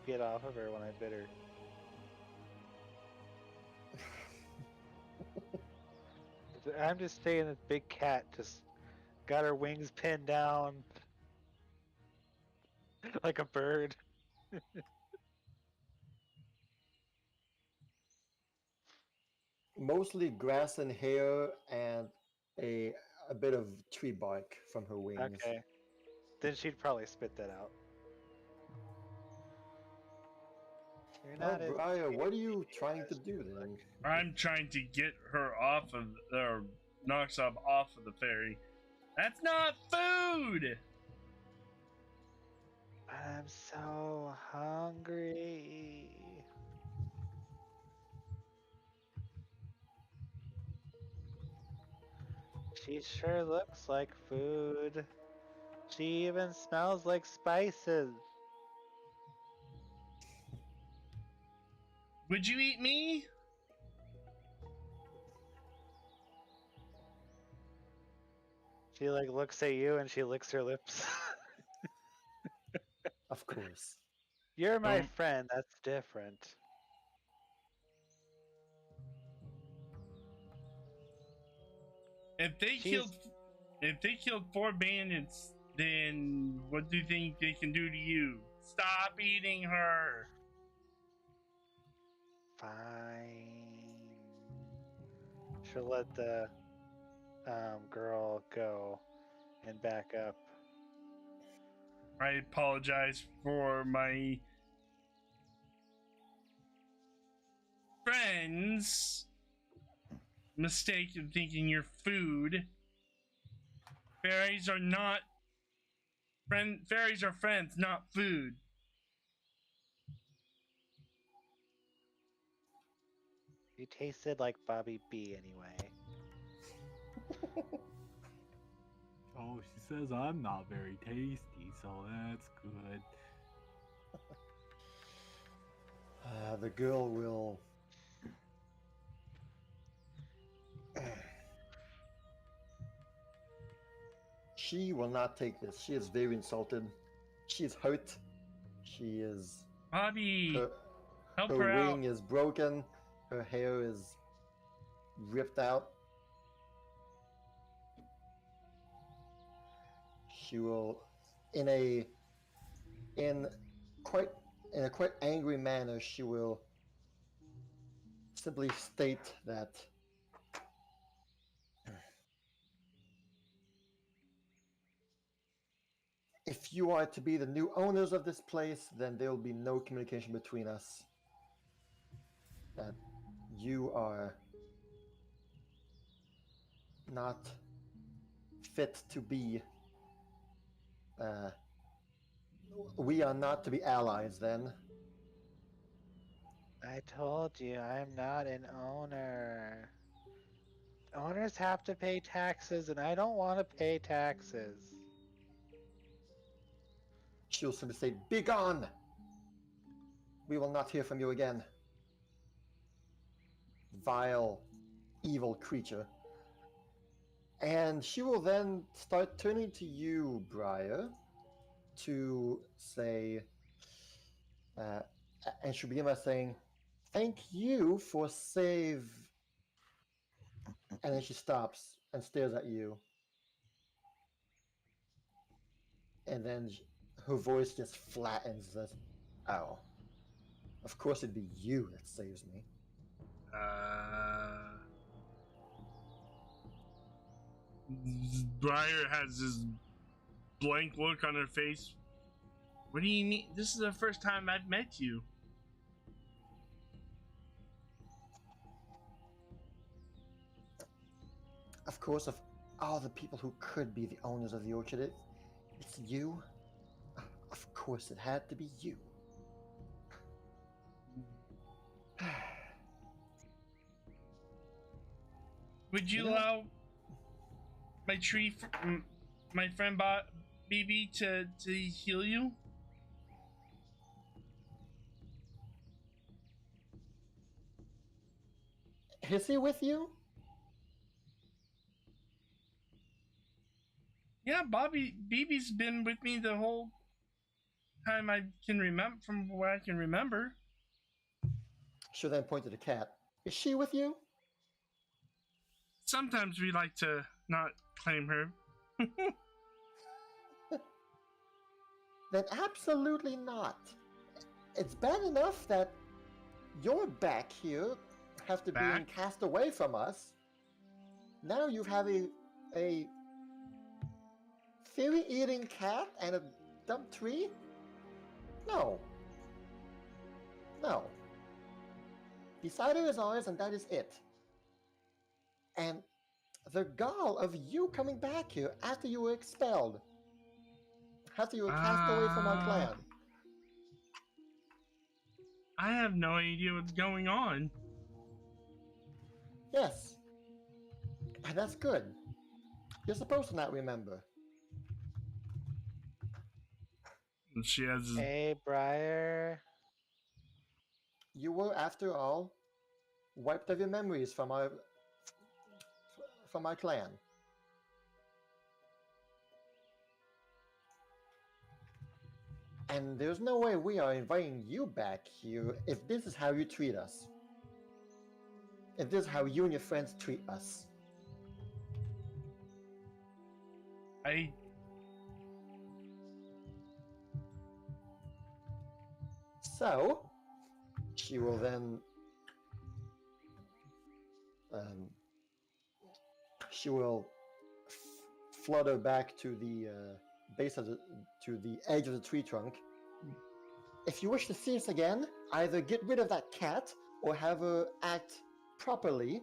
get off of her when I bit her? I'm just saying this big cat just got her wings pinned down like a bird. Mostly grass and hair, and a bit of tree bark from her wings. Okay. Then she'd probably spit that out. You're Now, not as Briar, what are you tasty trying to as do you then? look. I'm trying to get her off of, or Noxob off of the ferry. That's not food! I'm so hungry. She sure looks like food. She even smells like spices. Would you eat me? She like looks at you and she licks her lips. Of course. You're my Don't- friend, that's different. If they She's killed 4 bandits, then what do you think they can do to you? Stop eating her! fine. She'll let the girl go and back up. I apologize for my friends' mistake in thinking you're food. Fairies are not fairies are friends, not food. You tasted like Bobby B anyway. Oh, she says I'm not very tasty, so that's good. The girl will. She will not take this. She is very insulted. She is hurt. She is. Bobby, Her, help her her out. wing is broken. Her hair is ripped out. She will, in a quite angry manner, she will simply state that if you are to be the new owners of this place, then there will be no communication between us. That you are not fit to be. We are not to be allies then. I told you I'm not an owner. Owners have to pay taxes and I don't want to pay taxes. She'll simply say, "Begone! We will not hear from you again." Vile, evil creature. And she will then start turning to you, Briar, to say, and she'll begin by saying, "Thank you for save." And then she stops and stares at you. And then her voice just flattens. Says, "Oh, of course it'd be you that saves me." Briar has this blank look on her face. What do you mean? This is the first time I've met you. Of course, of all the people who could be the owners of the orchard, It's you? Of course it had to be you. Would you You know- allow my my friend BB to heal you? Is he with you? Yeah, BB's been with me the whole time I can remember, from what I can remember. She then pointed to the cat. Is she with you? Sometimes we like to not claim her. Then absolutely not. It's bad enough that you're back here after being Back? cast away from us. Now you have a fairy-eating cat and a dumb tree? No. No. The cider is ours and that is it. And the gall of you coming back here after you were expelled. After you were cast away from our clan. I have no idea what's going on. Yes. And that's good. You're supposed to not remember. She has. Hey, Briar. You were, after all, wiped of your memories from our clan. And there's no way we are inviting you back here if this is how you treat us. If this is how you and your friends treat us. So, she will then she will flutter back to the base of the edge of the tree trunk. If you wish to see us again, either get rid of that cat or have her act properly,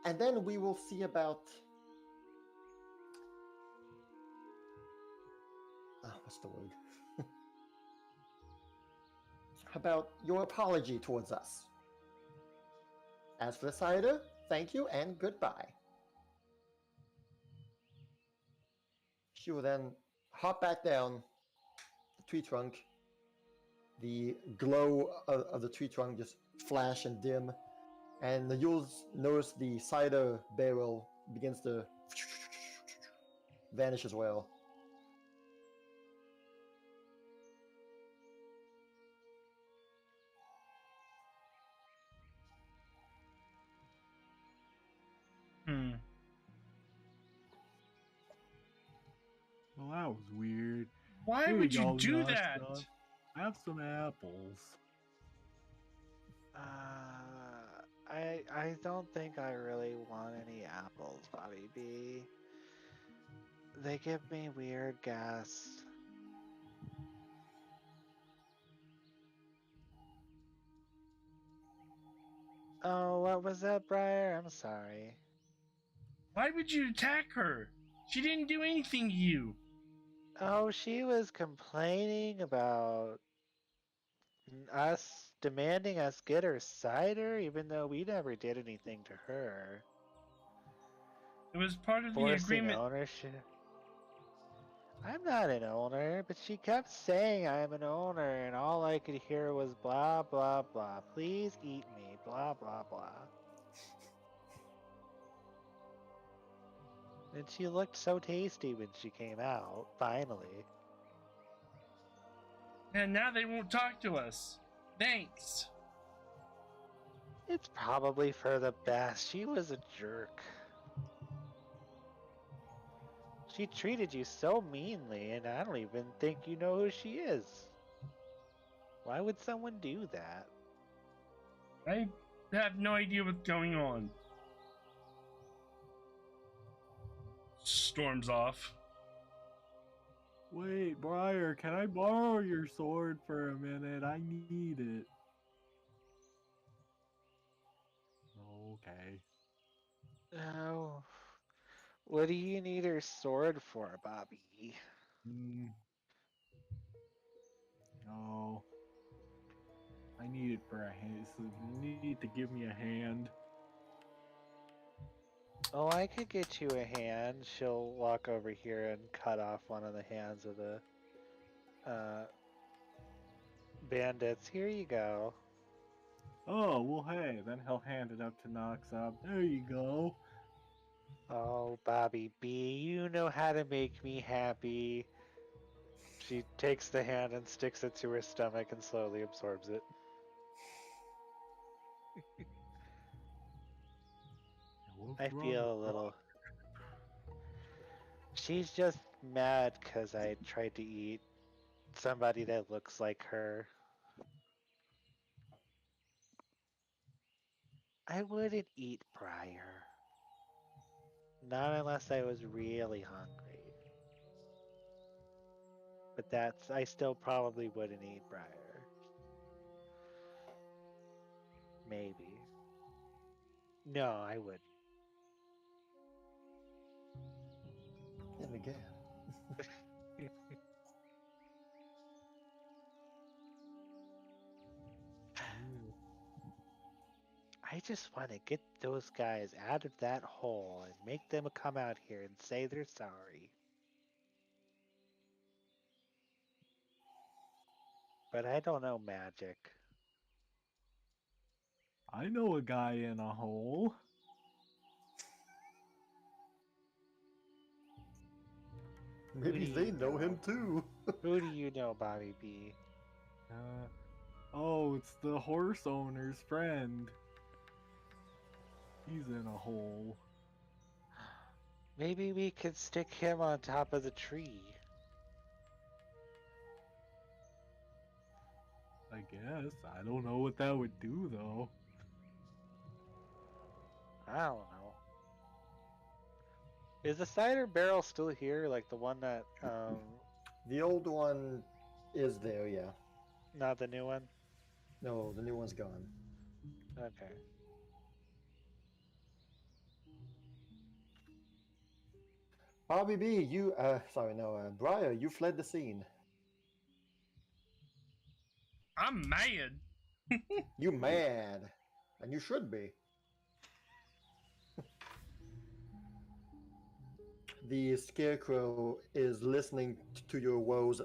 and then we will see about what's the word? About your apology towards us. As for the cider, thank you and goodbye. She will then hop back down the tree trunk. The glow of the tree trunk just flash and dim, and you'll notice the cider barrel begins to vanish as well. Well, that was weird. Why Here would you go, do Nasta. that? Have some apples. I don't think I really want any apples, Bobby B. They give me weird gas. Oh, what was that, Briar? I'm sorry. Why would you attack her? She didn't do anything to you. Oh, she was complaining about us demanding us get her cider, even though we never did anything to her. It was part of the Forcing agreement. ownership. I'm not an owner, but she kept saying I'm an owner, and all I could hear was blah blah blah. Please eat me, blah blah blah. And she looked so tasty when she came out, finally. And now they won't talk to us. Thanks. It's probably for the best. She was a jerk. She treated you so meanly, and I don't even think you know who she is. Why would someone do that? I have no idea what's going on. Storms off. Wait, Briar, can I borrow your sword for a minute? I need it. Okay. Oh. What do you need her sword for, Bobby? No. I need it for a hand. So you need to give me a hand. Oh, I could get you a hand. She'll walk over here and cut off one of the hands of the bandits. Here you go. Oh, well, hey, then he'll hand it up to Noxab. There you go. Oh, Bobby B, you know how to make me happy. She takes the hand and sticks it to her stomach and slowly absorbs it. What's I wrong feel a with little... She's just mad because I tried to eat somebody that looks like her. I wouldn't eat Briar. Not unless I was really hungry. But I still probably wouldn't eat Briar. Maybe. No, I wouldn't. And again. I just want to get those guys out of that hole and make them come out here and say they're sorry. But I don't know magic. I know a guy in a hole. Maybe do they you know him too. Who do you know, Bobby B? Oh, it's the horse owner's friend. He's in a hole. Maybe we could stick him on top of the tree. I guess. I don't know what that would do, though. I don't know. Is the cider barrel still here? Like the one that, The old one is there, yeah. not the new one? No, the new one's gone. Okay. Bobby B, Briar, you fled the scene. I'm mad. You mad. And you should be. The scarecrow is listening to your woes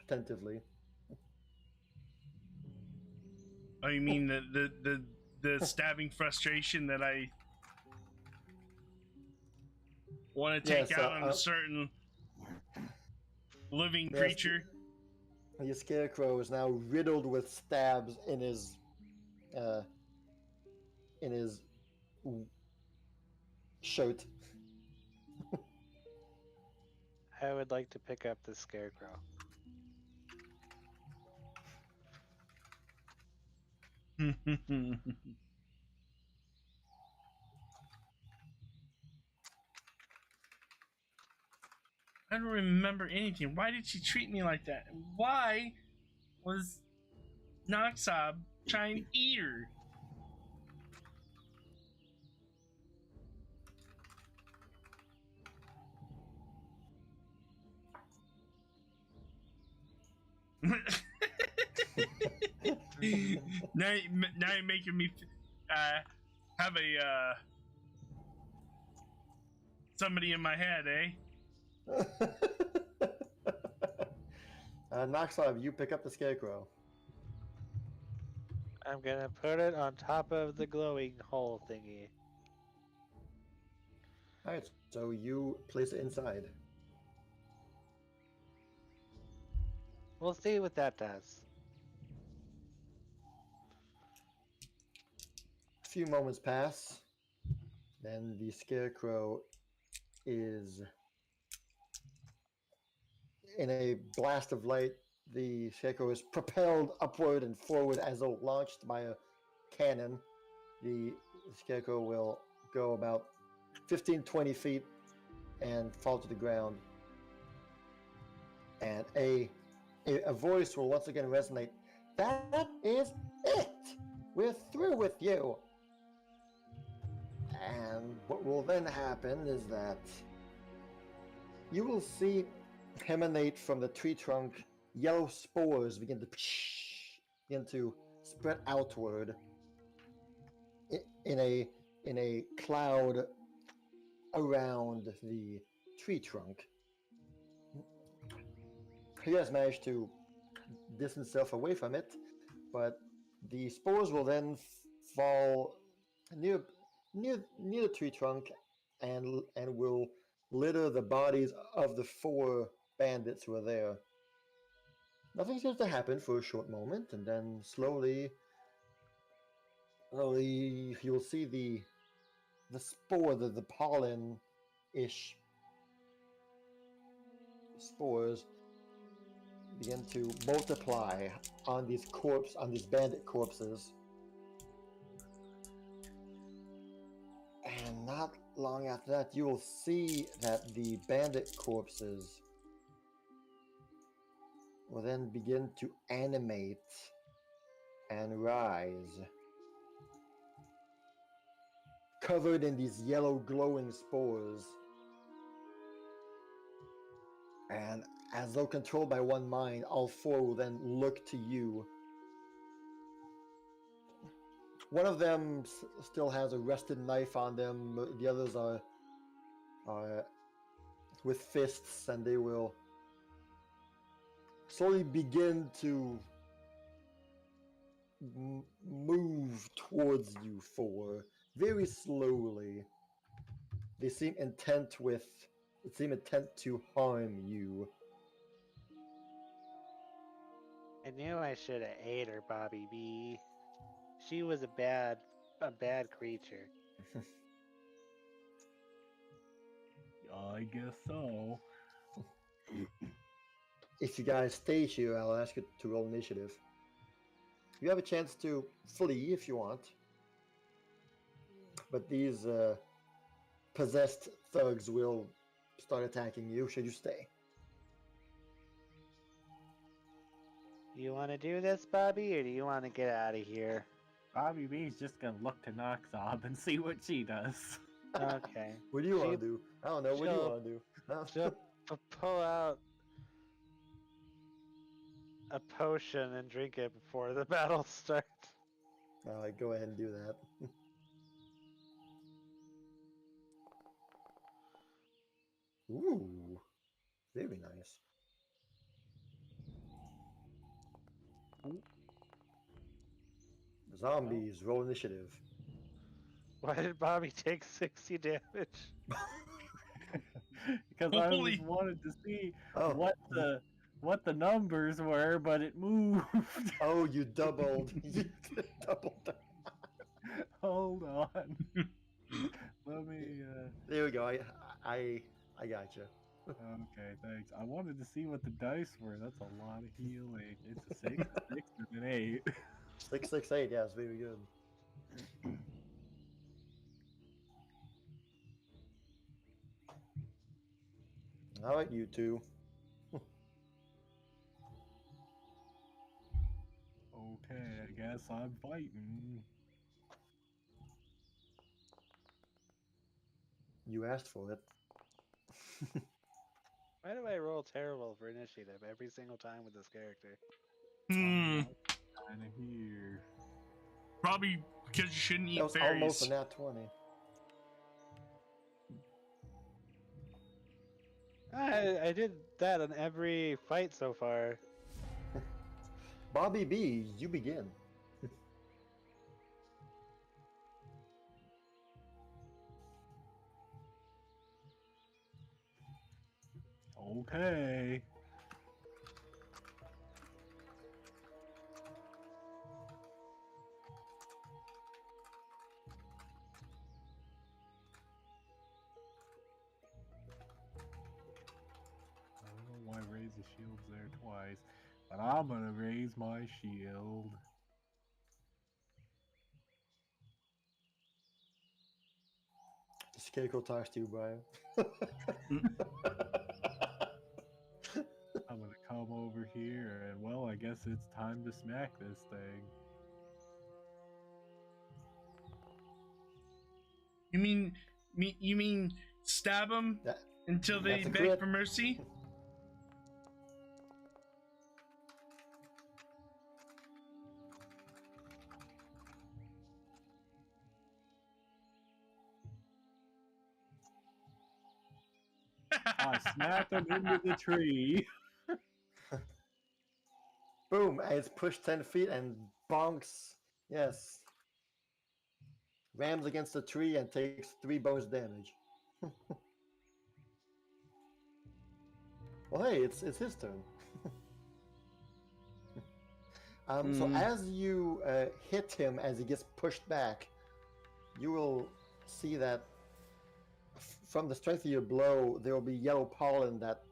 attentively. Oh, you mean the stabbing frustration that I want to take Yes, out on a certain living yes, creature? Your scarecrow is now riddled with stabs in his shirt. I would like to pick up the scarecrow. I don't remember anything. Why did she treat me like that? Why was Noxab trying to eat her? now you're making me have a somebody in my head, eh? Noxab, you pick up the scarecrow. I'm gonna put it on top of the glowing hole thingy. Alright, so you place it inside. We'll see what that does. A few moments pass. Then the scarecrow is in a blast of light. The scarecrow is propelled upward and forward as though launched by a cannon. The scarecrow will go about 15-20 feet and fall to the ground. And a voice will once again resonate. That is it! We're through with you! And what will then happen is that you will see emanate from the tree trunk yellow spores begin to spread outward in a cloud around the tree trunk. He has managed to distance himself away from it, but the spores will then fall near the tree trunk and will litter the bodies of the 4 bandits who are there. Nothing seems to happen for a short moment, and then slowly you'll see the spore, the pollen-ish spores begin to multiply on these bandit corpses. And not long after that, you will see that the bandit corpses will then begin to animate and rise, covered in these yellow glowing spores. And as though controlled by one mind, all 4 will then look to you. One of them still has a rusted knife on them. The others are with fists, and they will slowly begin to move towards you 4, very slowly. They seem intent to harm you. I knew I should have ate her, Bobby B. She was a bad creature. I guess so. If you guys stay here, I'll ask you to roll initiative. You have a chance to flee if you want, but these possessed thugs will start attacking you should you stay. You want to do this, Bobby, or do you want to get out of here? Bobby B's just gonna look to Noxob and see what she does. Okay. What do you want to do? I don't know. What do you she'll- want to do? She'll pull out a potion and drink it before the battle starts. Alright, go ahead and do that. Ooh, very nice. Zombies, roll initiative. Why did Bobby take 60 damage? Because I Holy- just wanted to see Oh. what the numbers were, but it moved. Oh, you doubled. You doubled. Hold on. Let me. There we go. I got you. Okay, thanks. I wanted to see what the dice were. That's a lot of healing. It's a 6, a 6, and an 8. 668. Yes, very good. All right, you two. Okay, I guess I'm fighting. You asked for it. Why do I roll terrible for initiative every single time with this character? Hmm. Kind of here. Probably because you shouldn't eat That was berries. almost a nat 20. I did that on every fight so far. Bobby B, you begin. Okay. I don't know why raise the shield's there twice, but I'm gonna raise my shield. Scarecrow talks to you, Brian. I'm gonna come over here, and well, I guess it's time to smack this thing. You mean stab them That, until they that's a beg crit. for mercy? I smack him into the tree. Boom! And it's pushed 10 feet and bonks. Yes. Rams against the tree and takes 3 bonus damage. Well, hey, it's his turn. So as you hit him as he gets pushed back, you will see that from the strength of your blow, there will be yellow pollen that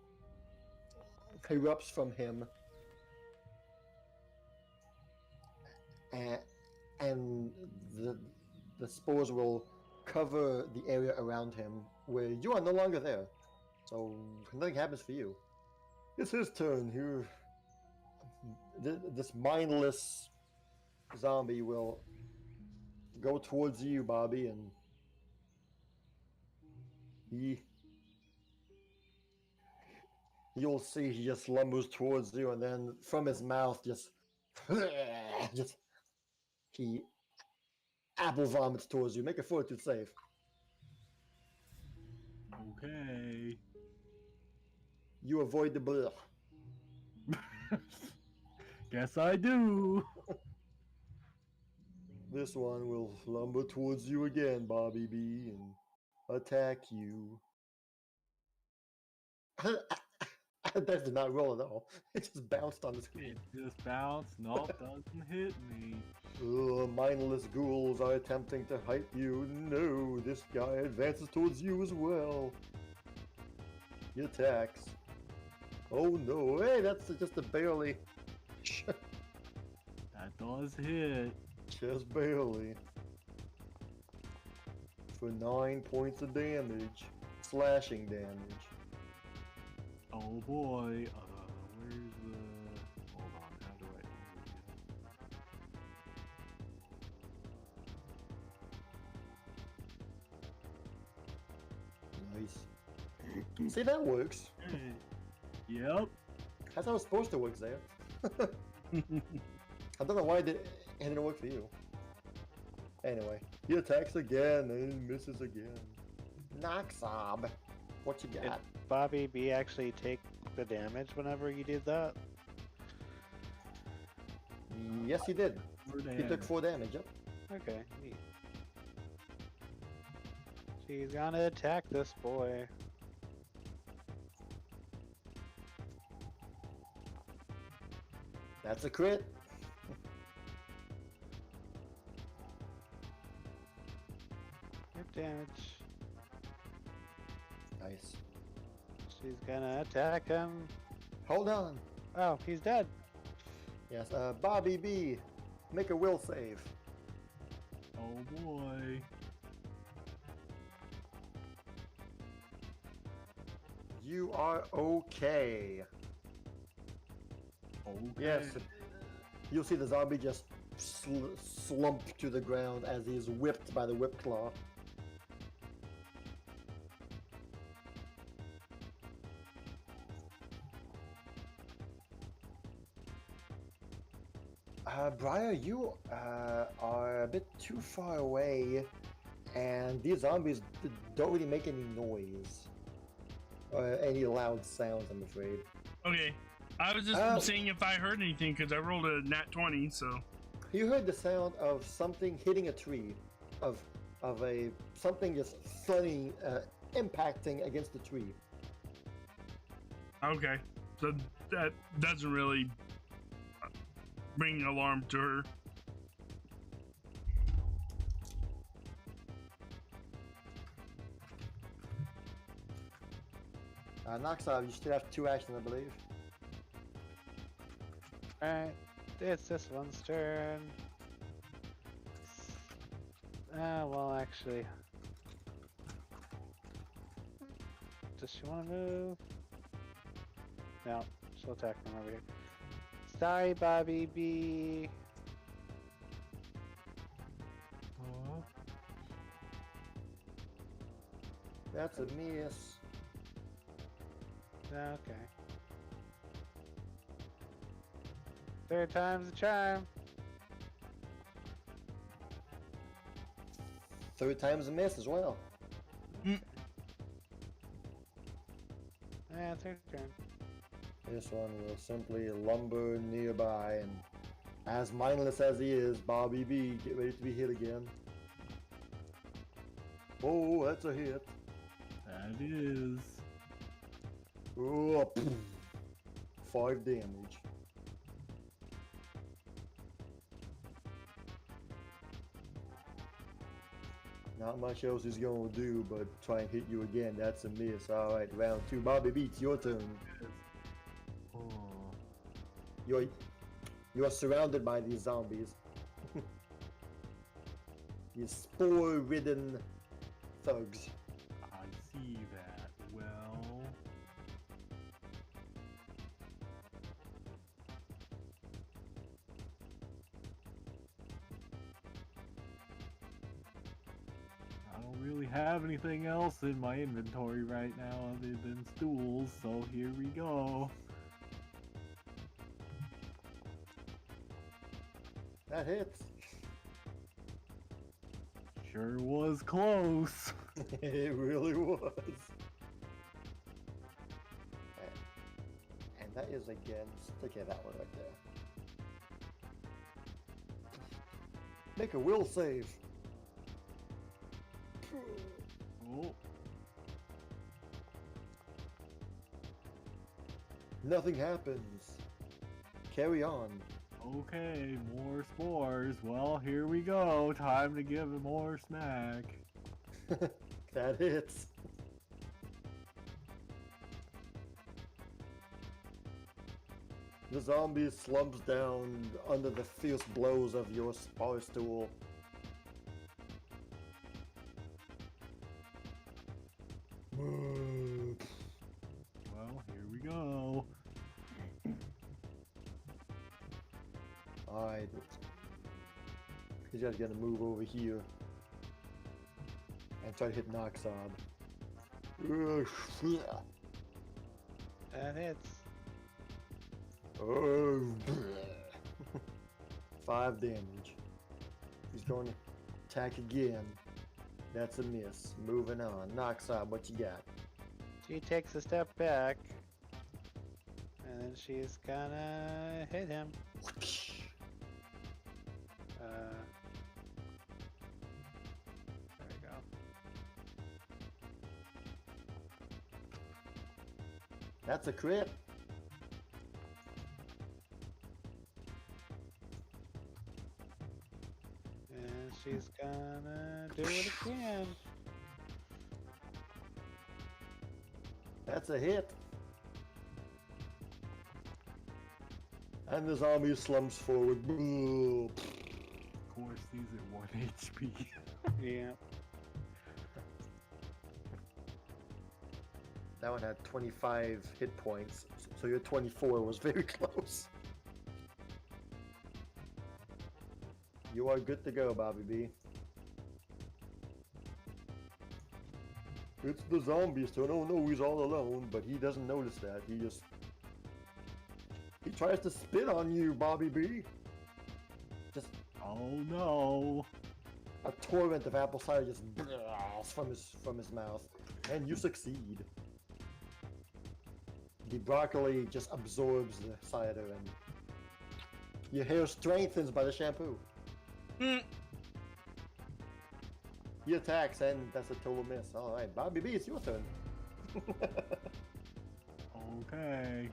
erupts from him. And the spores will cover the area around him where you are no longer there. So nothing happens for you. It's his turn. This mindless zombie will go towards you, Bobby, and you'll see he just lumbers towards you, and then from his mouth just he apple vomits towards you. Make a fortitude save. Okay. You avoid the bleh. Guess I do. This one will lumber towards you again, Bobby B, and attack you. That did not roll at all. It just bounced on the screen. It just bounced. Nope, doesn't hit me. Mindless ghouls are attempting to hype you. No, this guy advances towards you as well. He attacks. Oh no, hey, that's just a barely. That does hit. Just barely. For 9 points of damage. Slashing damage. Oh boy. Where's the... Hold on, how do I... Nice. See, that works. Yep. That's how it's supposed to work, Zaya. I don't know why it didn't work for you. Anyway, he attacks again and misses again. Noxob. What you Did got? Bobby B actually take the damage whenever you did that? Yes, he did. He took Damage. 4 damage, yep. Okay, neat. She's gonna attack this boy. That's a crit. Good damage. Nice. She's gonna attack him. Hold on. Oh, he's dead. Yes, Bobby B, make a will save. Oh boy. You are okay. Okay. Yes. You'll see the zombie just slump to the ground as he is whipped by the whip claw. Briar, you are a bit too far away, and these zombies don't really make any noise. Any loud sounds, I'm afraid. Okay. I was just seeing if I heard anything because I rolled a nat 20, so. You heard the sound of something hitting a tree, of something just thudding, impacting against the tree. Okay. So that doesn't really bring an alarm to her. Noxob, you still have 2 actions, I believe. Alright, it's this one's turn. Well, actually. Does she want to move? No, she'll attack from over here. Sorry, Bobby B. That's a miss. Okay. Third time's the charm. Third time's a miss as well. That's her turn. This one will simply lumber nearby, and as mindless as he is, Bobby B, get ready to be hit again. Oh, that's a hit. That is. Oh, 5 damage. Not much else he's gonna do but try and hit you again. That's a miss. Alright, round 2. Bobby B, it's your turn. Oh. You're surrounded by these zombies. These spore-ridden thugs. I see that. Well. I don't really have anything else in my inventory right now other than stools, so here we go. That hits. Sure was close. It really was. And that is against. Okay, that one right there. Make a will save. Oh, Nothing happens. Carry on. okay, more spores. Well, here we go. Time to give him more smack. That hits. The zombie slumps down under the fierce blows of your spar stool. Well, here we go. Alright. He's just gonna move over here and try to hit Noxob. That hits. 5 damage. He's going to attack again. That's a miss. Moving on. Noxob, what you got? She takes a step back. And then she's gonna hit him. There we go. That's a crit. And she's gonna do it again. That's a hit. And the zombie slumps forward. Of course, these are 1 HP. Yeah. That one had 25 hit points, so your 24 was very close. You are good to go, Bobby B. It's the zombie's turn. Oh no, he's all alone, but he doesn't notice that. He tries to spit on you, Bobby B. Just Oh no. a torrent of apple cider just from his mouth, and you succeed. The broccoli just absorbs the cider, and your hair strengthens by the shampoo. He attacks, and that's a total miss. All right, Bobby B, it's your turn. Okay.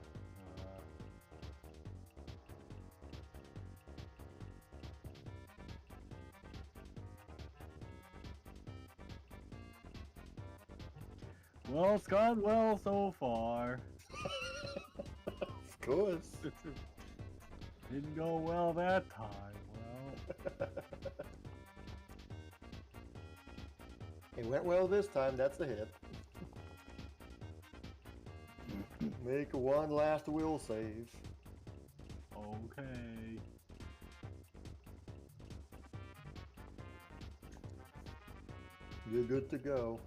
Well, it's gone well so far. Of course. Didn't go well that time. Well, It went well this time. That's a hit. Make one last will save. okay. You're good to go.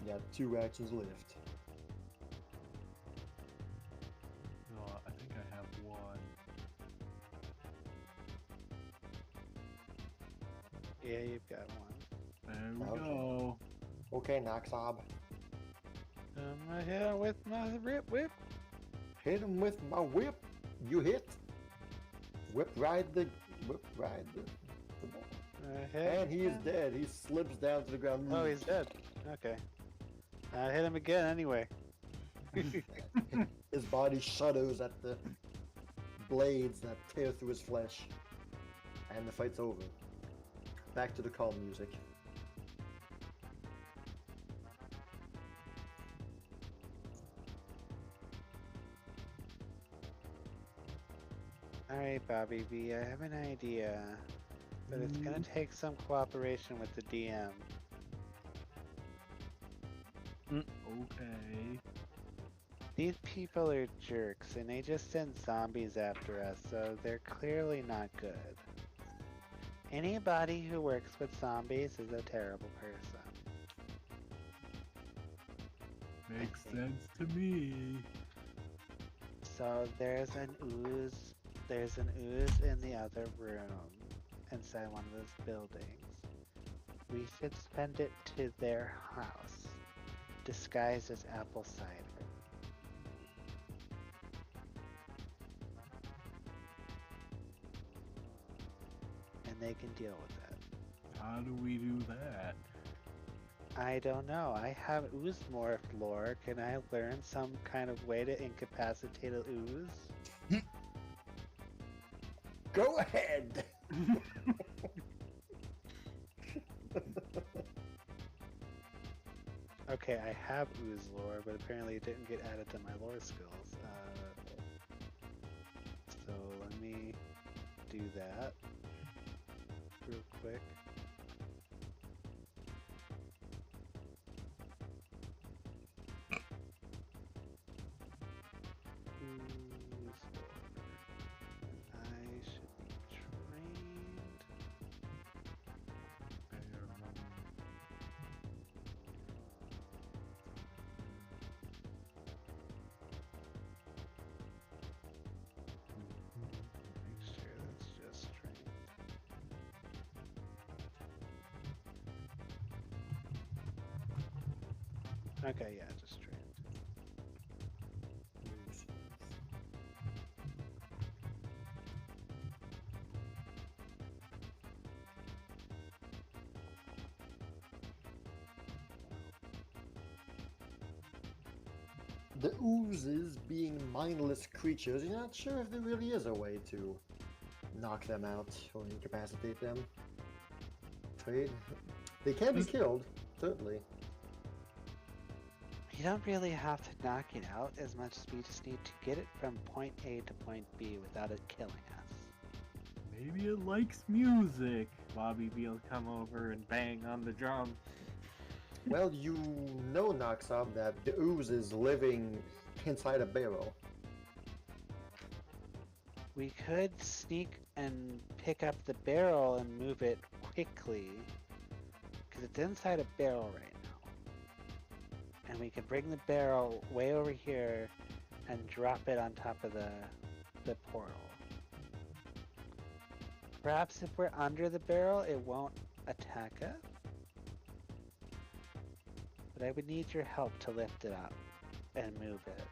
You got 2 actions left. Oh, I think I have one. Yeah, you've got one. There we Okay. go. Okay, Noxob. I'm gonna hit him with my whip. Hit him with my whip. You hit. Whip ride the ball. And he is dead. He slips down to the ground. Oh, he's dead. Okay. I hit him again anyway. His body shudders at the blades that tear through his flesh. And the fight's over. Back to the calm music. Alright, Bobby B, I have an idea. But it's gonna take some cooperation with the DM. Okay. These people are jerks, and they just send zombies after us, so they're clearly not good. Anybody who works with zombies is a terrible person. Makes sense to me. So there's an ooze in the other room, inside one of those buildings. We should send it to their house, disguised as apple cider. And they can deal with it. How do we do that? I don't know. I have ooze morph lore. Can I learn some kind of way to incapacitate a ooze? Go ahead! Okay, I have ooze lore, but apparently it didn't get added to my lore skills. So let me do that real quick. Ooze lore. I should be trained. Make sure that's just trained. Okay, yeah, just trained. The oozes being mindless creatures, you're not sure if there really is a way to knock them out or incapacitate them. Right? They can be killed, certainly. You don't really have to knock it out as much as we just need to get it from point A to point B without it killing us. Maybe it likes music. Bobby B will come over and bang on the drum. Well, you know, Noxob, that the ooze is living inside a barrel. We could sneak and pick up the barrel and move it quickly, because it's inside a barrel right now. And we could bring the barrel way over here and drop it on top of the portal. Perhaps if we're under the barrel, it won't attack us. But I would need your help to lift it up and move it.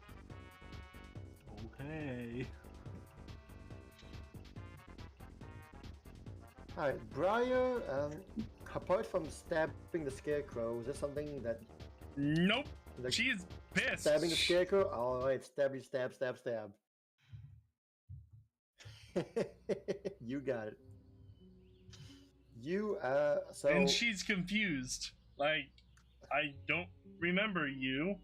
Okay. Alright, Briar, apart from stabbing the scarecrow, is there something that... Nope. Like, She is pissed. stabbing the scarecrow? Alright, stabby, stab, stab, stab. You got it. You, so... And she's confused. Like, I don't remember you.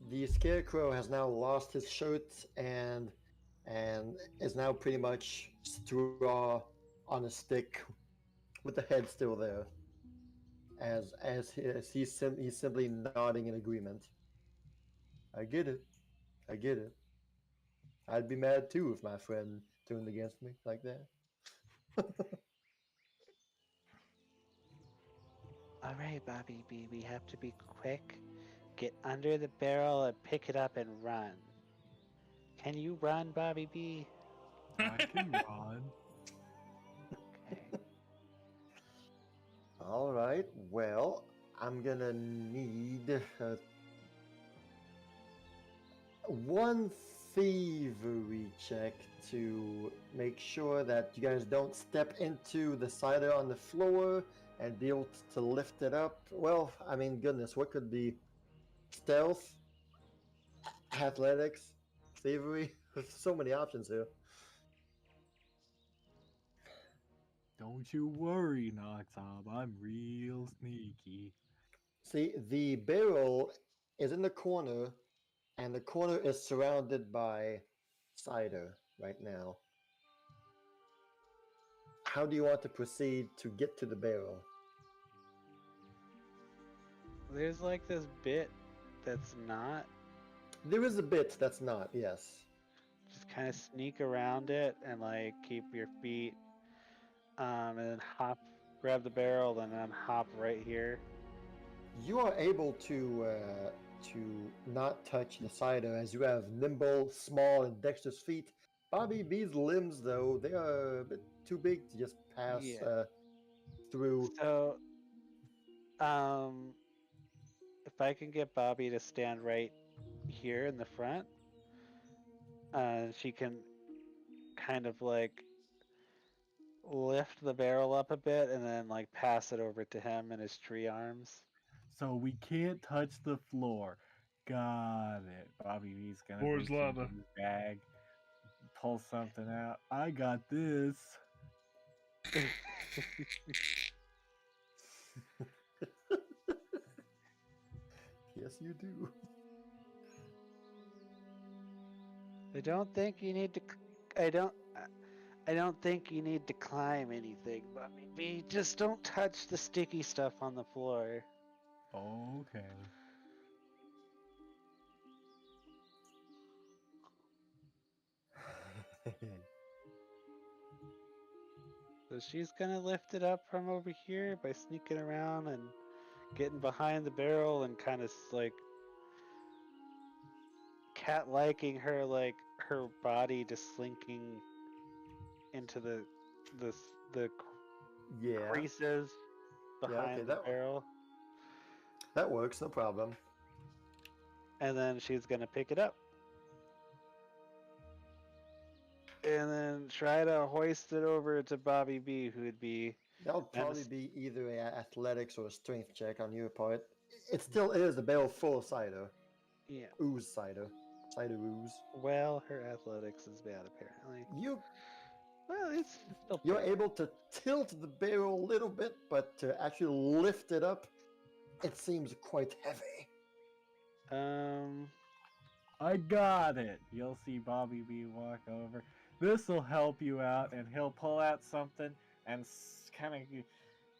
The scarecrow has now lost his shirt and is now pretty much straw on a stick with the head still there. He's simply nodding in agreement. I get it. I get it. I'd be mad too if my friend turned against me like that. Okay, Bobby B, we have to be quick. Get under the barrel and pick it up and run. Can you run, Bobby B? I can run. Okay. All right. Well, I'm gonna need one thievery check to make sure that you guys don't step into the cider on the floor and be able to lift it up. Well, I mean, goodness, what could be stealth, athletics, thievery? There's so many options here. Don't you worry, Noxob. I'm real sneaky. See, the barrel is in the corner, and the corner is surrounded by cider right now. How do you want to proceed to get to the barrel? There's like this bit that's not. There is a bit that's not, yes. Just kind of sneak around it and like keep your feet, and then grab the barrel, and then hop right here. You are able to not touch the cider as you have nimble, small, and dexterous feet. Bobby B's limbs, though, they are a bit too big to just pass Yeah. through. So, if I can get Bobby to stand right here in the front, she can kind of like lift the barrel up a bit and then like pass it over to him in his tree arms. So we can't touch the floor. Got it. Bobby V's gonna Floor's reach into lava. his bag, pull something out. I got this. Yes, you do. I don't think you need to. I don't think you need to climb anything, Bobby B. Just don't touch the sticky stuff on the floor. Okay. So she's gonna lift it up from over here by sneaking around and getting behind the barrel and kind of like cat liking her, like her body just slinking into the Yeah. creases Yeah, okay, behind the barrel, that works, no problem. and then she's gonna pick it up and then try to hoist it over to Bobby B, who would be That would probably Menacing. be either a athletics or a strength check on your part. It still is a barrel full of cider. Yeah. Ooze cider. Cider ooze. Well, her athletics is bad apparently. Well, it's still You're pretty. able to tilt the barrel a little bit, but to actually lift it up, it seems quite heavy. I got it. You'll see Bobby B walk over. This'll help you out, and he'll pull out something and kind of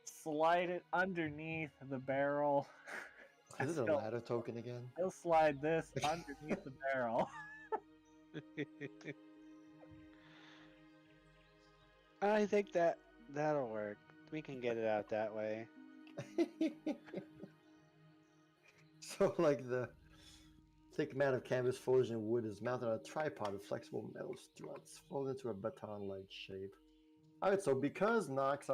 slide it underneath the barrel. Is it a ladder token again? He'll slide this underneath the barrel. I think that'll work. We can get it out that way. So, like the thick mat of canvas, foliage, and wood is mounted on a tripod of flexible metal struts, folded into a baton-like shape. Alright, so because Nox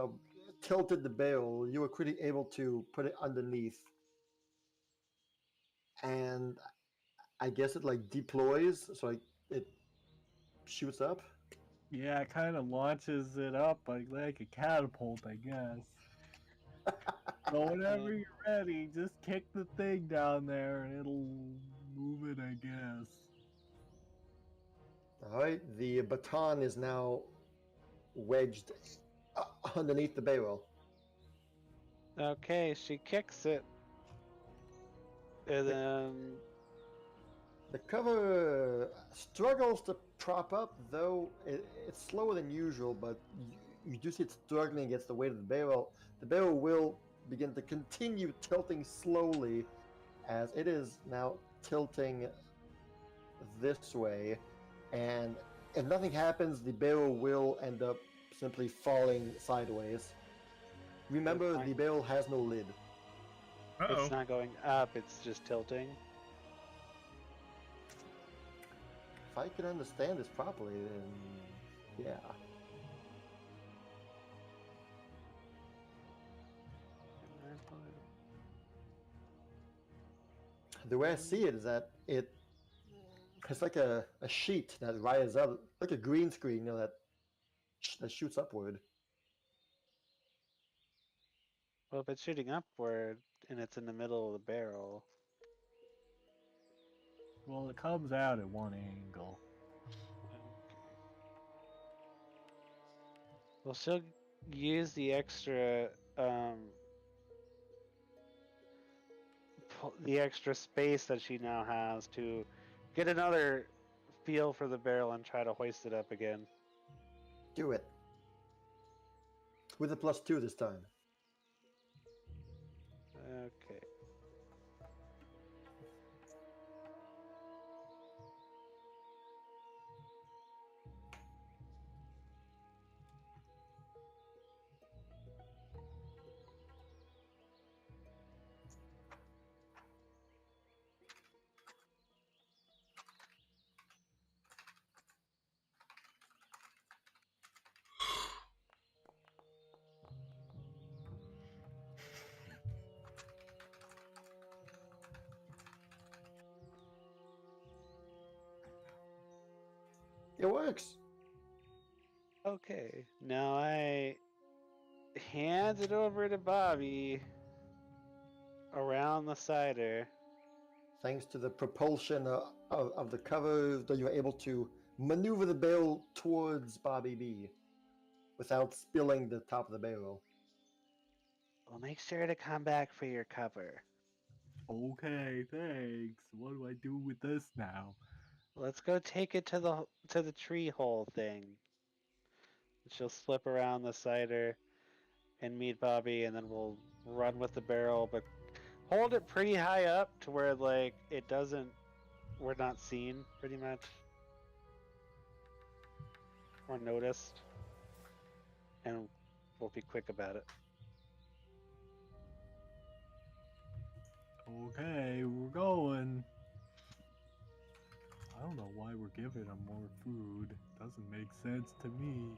tilted the barrel, you were quickly able to put it underneath. And I guess it like deploys, so like it shoots up. Yeah, it kind of launches it up like a catapult, I guess. So whenever you're ready, just kick the thing down there and it'll move it, I guess. Alright, the baton is now wedged underneath the barrel. Okay, she kicks it. And then The cover struggles to prop up, though it's slower than usual, but you do see it struggling against the weight of the barrel. The barrel will begin to continue tilting slowly as it is now tilting this way. And if nothing happens, the barrel will end up simply falling sideways. Remember, the barrel has no lid. Uh-oh. It's not going up, it's just tilting. If I can understand this properly, then yeah. The way I see it is that it's like a sheet that rises up, like a green screen, you know, that shoots upward. Well, if it's shooting upward and it's in the middle of the barrel, Well, it comes out at one angle. we'll still use the extra the extra space that she now has to get another feel for the barrel and try to hoist it up again. Do it. With a +2 this time. Okay. It works. Okay. Now I hand it over to Bobby around the cider. Thanks to the propulsion of the cover, that you're able to maneuver the barrel towards Bobby B without spilling the top of the barrel. Well, make sure to come back for your cover. Okay, thanks. What do I do with this now? Let's go take it to the tree hole thing. She'll slip around the cider and meet Bobby, and then we'll run with the barrel, but hold it pretty high up to where like we're not seen pretty much or noticed, and we'll be quick about it. Okay, we're going. I don't know why we're giving them more food. Doesn't make sense to me.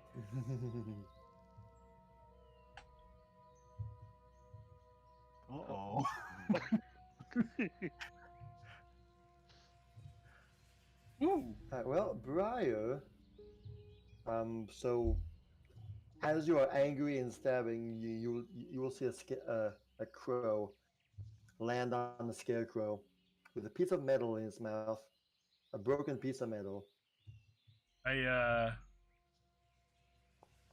Uh-oh. Ooh. Well, Briar, so as you are angry and stabbing, you will see a crow land on the scarecrow with a piece of metal in its mouth, a broken piece of metal. I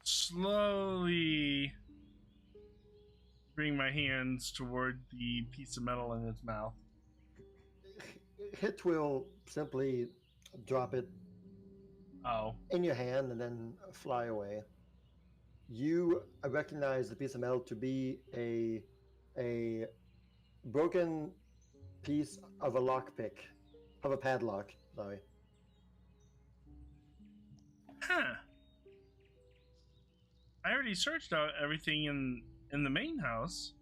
slowly bring my hands toward the piece of metal in its mouth. Hit will simply drop it Oh. in your hand and then fly away. You recognize the piece of metal to be a broken piece of a lockpick, of a padlock. Sorry. Huh. I already searched out everything in the main house.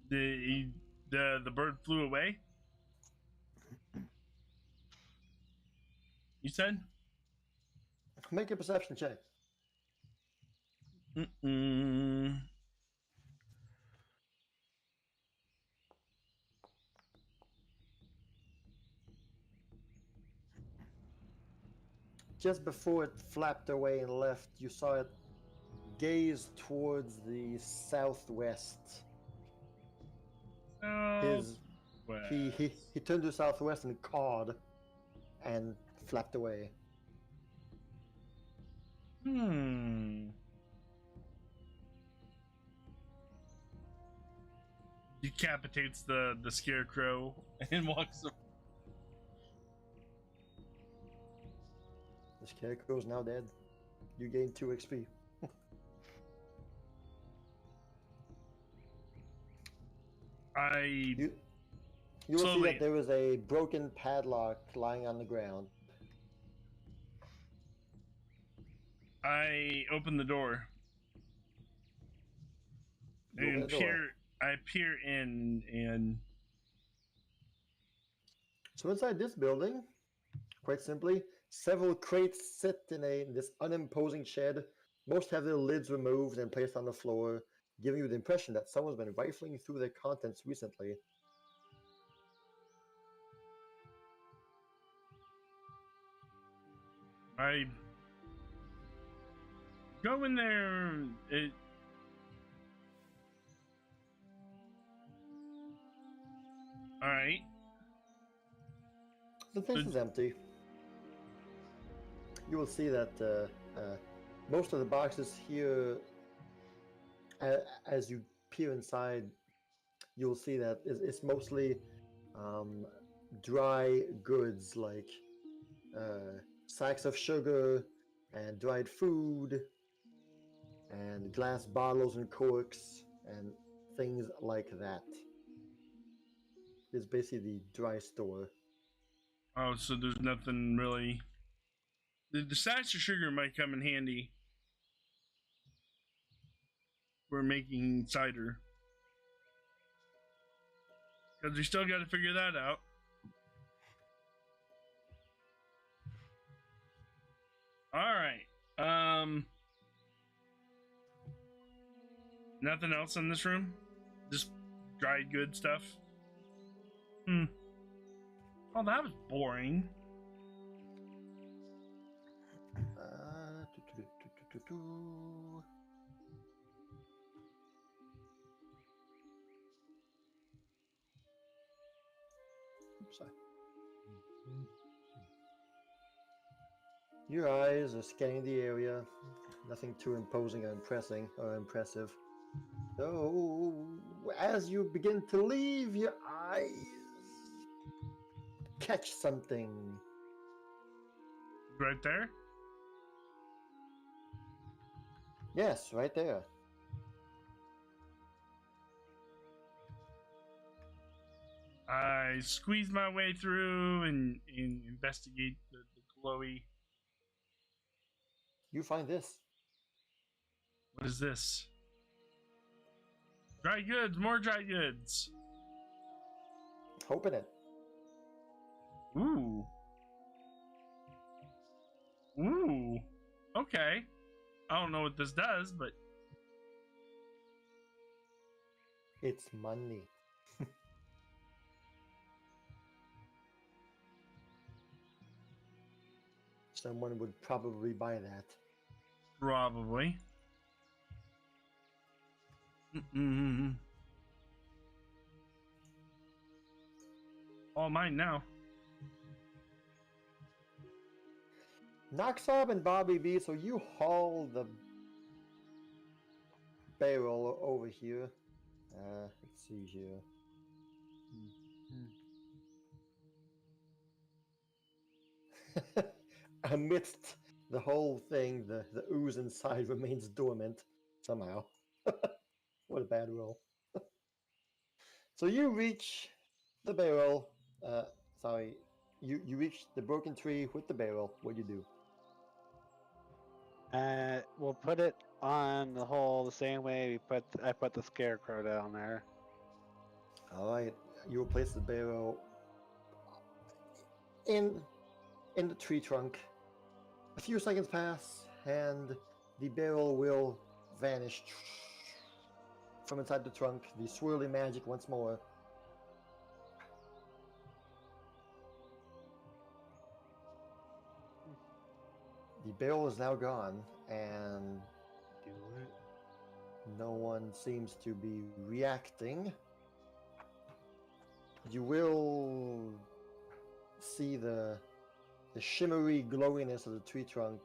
The bird flew away. You said? Make a perception check. Mm-mm. Just before it flapped away and left, you saw it gaze towards the southwest. He turned to the southwest and cawed and flapped away. Decapitates the scarecrow and walks away. The scarecrow is now dead. You gained 2 XP. You will see that there was a broken padlock lying on the ground. I open the door. You open the door. I peer in and So inside this building, quite simply, several crates sit in this unimposing shed. Most have their lids removed and placed on the floor, giving you the impression that someone's been rifling through their contents recently. I go in there. All right. The place is empty. You will see that most of the boxes here, as you peer inside, you'll see that it's mostly dry goods like sacks of sugar and dried food and glass bottles and corks and things like that. It's basically the dry store. Oh, so there's nothing really. The sacks of sugar might come in handy. We're making cider. Because we still got to figure that out. Alright. Nothing else in this room? Just dried good stuff? Oh, that was boring. Sorry. Your eyes are scanning the area. Nothing too imposing or impressive. So, as you begin to leave, your eyes catch something. Right there? Yes, right there. I squeeze my way through and investigate the glowy. You find this. What is this? Dry goods, more dry goods. Open it. Ooh. Ooh. Okay. I don't know what this does, but It's money. Someone would probably buy that. probably. All mine now. Noxob and Bobby B, so you haul the barrel over here. Let's see here. Amidst the whole thing, the ooze inside remains dormant somehow. What a bad roll. So you reach the barrel. Sorry, you reach the broken tree with the barrel. What do you do? We'll put it on the hole the same way I put the scarecrow down there. All right, you will place the barrel in the tree trunk. A few seconds pass, and the barrel will vanish from inside the trunk. The swirly magic once more. The barrel is now gone, and Do it. no one seems to be reacting. You will see the shimmery glowiness of the tree trunk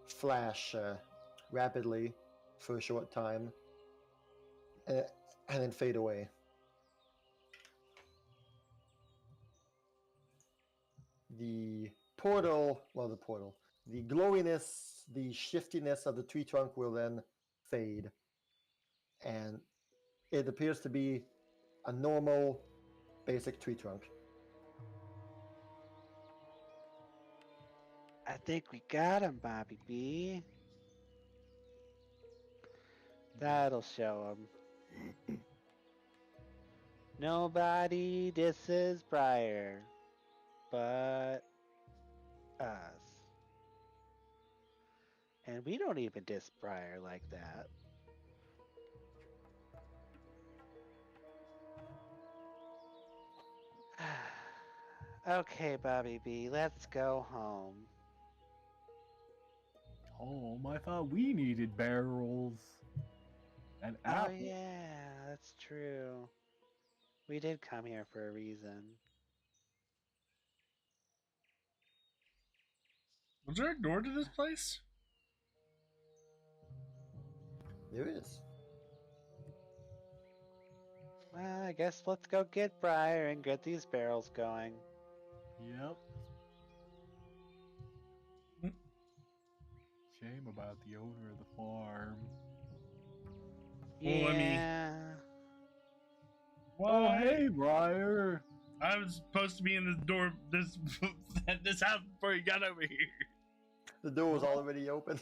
flash rapidly for a short time, and then fade away. The glowiness, the shiftiness of the tree trunk will then fade, and it appears to be a normal, basic tree trunk. I think we got him, Bobby B. That'll show him. Nobody disses Briar but us. And we don't even diss Briar like that. Okay, Bobby B, let's go home. Home? I thought we needed barrels. And Oh apples. yeah, that's true. We did come here for a reason. Was there a door to this place? There is. Well, I guess let's go get Briar and get these barrels going. Yep. Shame about the owner of the farm. Well, let me- Yeah. Oh, hey, Briar. I was supposed to be in this door, this this house before you got over here. The door was already open.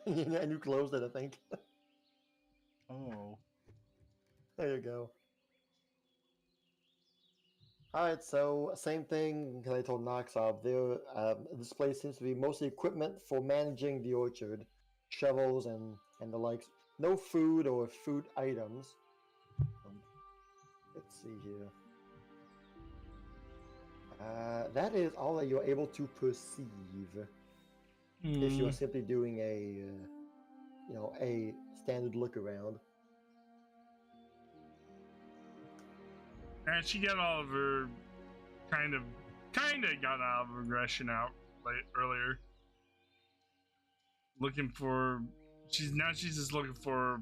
And you closed it, I think. Oh. There you go. Alright, so same thing I told Noxob. There, this place seems to be mostly equipment for managing the orchard. Shovels and the likes. No food or food items. Let's see here. That is all that you're able to perceive. If you are simply doing a, a standard look around. And she got all of her kind of got all of her aggression out earlier. Looking for, she's just looking for.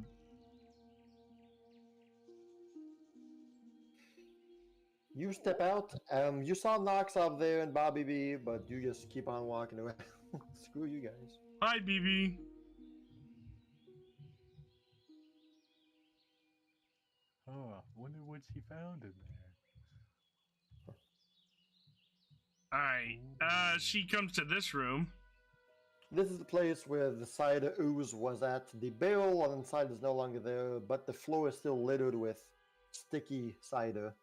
You step out. You saw Nox up there and Bobby B, but you just keep on walking around. Screw you guys. Hi, BB. Oh, wonder what she found in there. Alright. She comes to this room. This is the place where the cider ooze was at. The barrel on the side is no longer there, but the floor is still littered with sticky cider.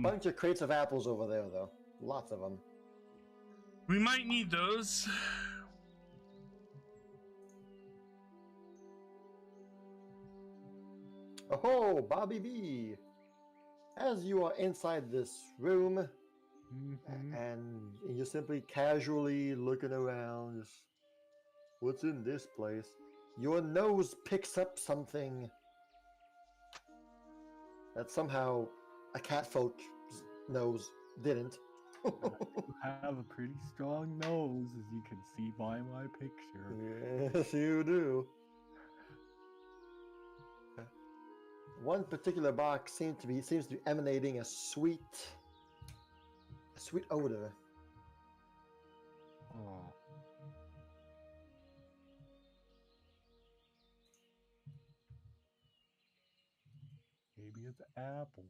Bunch of crates of apples over there, though. Lots of them. We might need those. Oh, Bobby B! As you are inside this room, and you're simply casually looking around, just, what's in this place? Your nose picks up something that somehow a catfolk's nose didn't. You have a pretty strong nose, as you can see by my picture. Yes, you do. One particular box seems to be emanating a sweet odor. Oh. Maybe it's apple.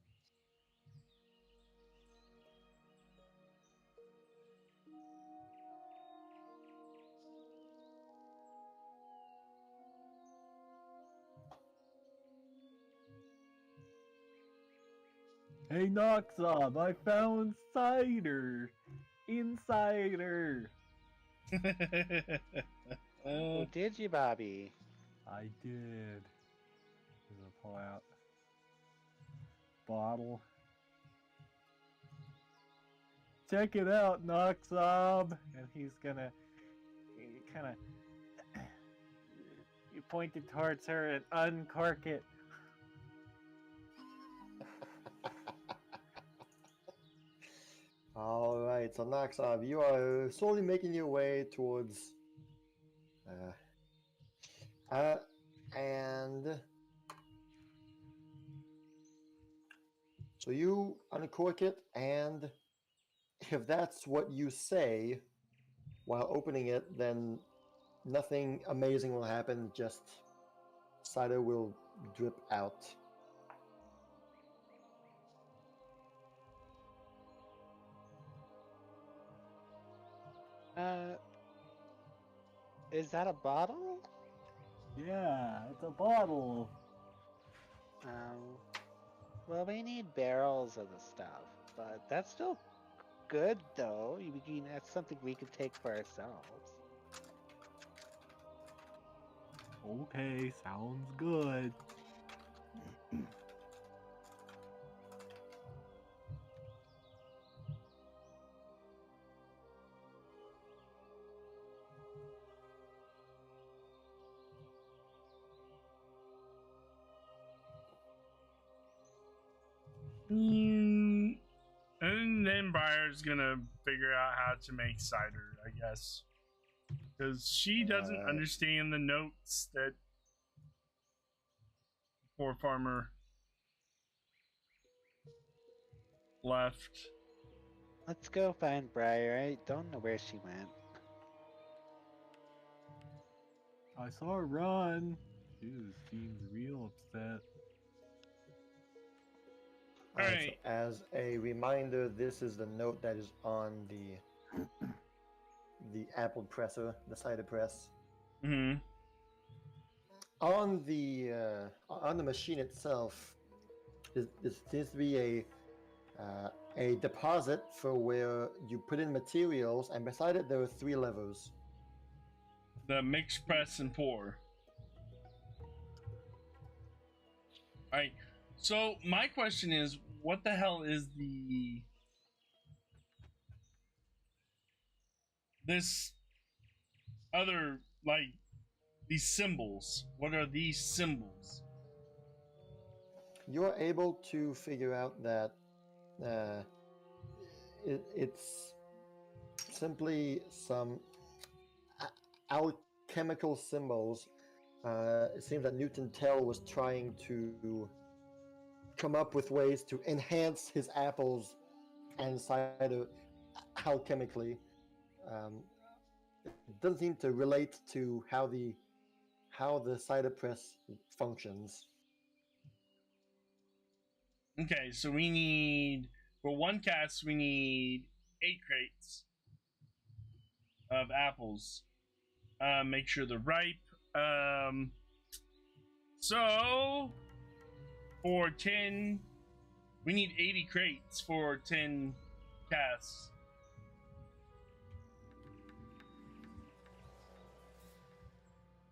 Hey Noxob, I found cider! Insider! Oh, did you, Bobby? I did. I'm gonna pull out bottle. Check it out, Noxob! And he's gonna kind of you point it towards her and uncork it. Alright, so Noxob, you are slowly making your way towards and so you uncork it, and if that's what you say while opening it, then nothing amazing will happen, just cider will drip out. Is that a bottle? Yeah, it's a bottle. Um, well, we need barrels of the stuff, but that's still good, though. That's something we can take for ourselves. Okay, sounds good. And then Briar's gonna figure out how to make cider, I guess. Because she doesn't Alright. understand the notes that poor farmer left. Let's go find Briar. I don't know where she went. I saw her run. She seems real upset. Alright. So as a reminder, this is the note that is on the apple presser, the cider press. Mm-hmm. On the machine itself, there seems to be a deposit for where you put in materials, and beside it there are 3 levers. The mix, press, and pour. Alright. So my question is, what the hell is this other, like, these symbols? What are these symbols? You're able to figure out that it's simply some alchemical symbols. It seems that Newton Tell was trying to come up with ways to enhance his apples and cider alchemically. It doesn't seem to relate to how the cider press functions. Okay, so we need, for one cast, we need 8 crates of apples. Make sure they're ripe. So for 10, we need 80 crates for 10 casts.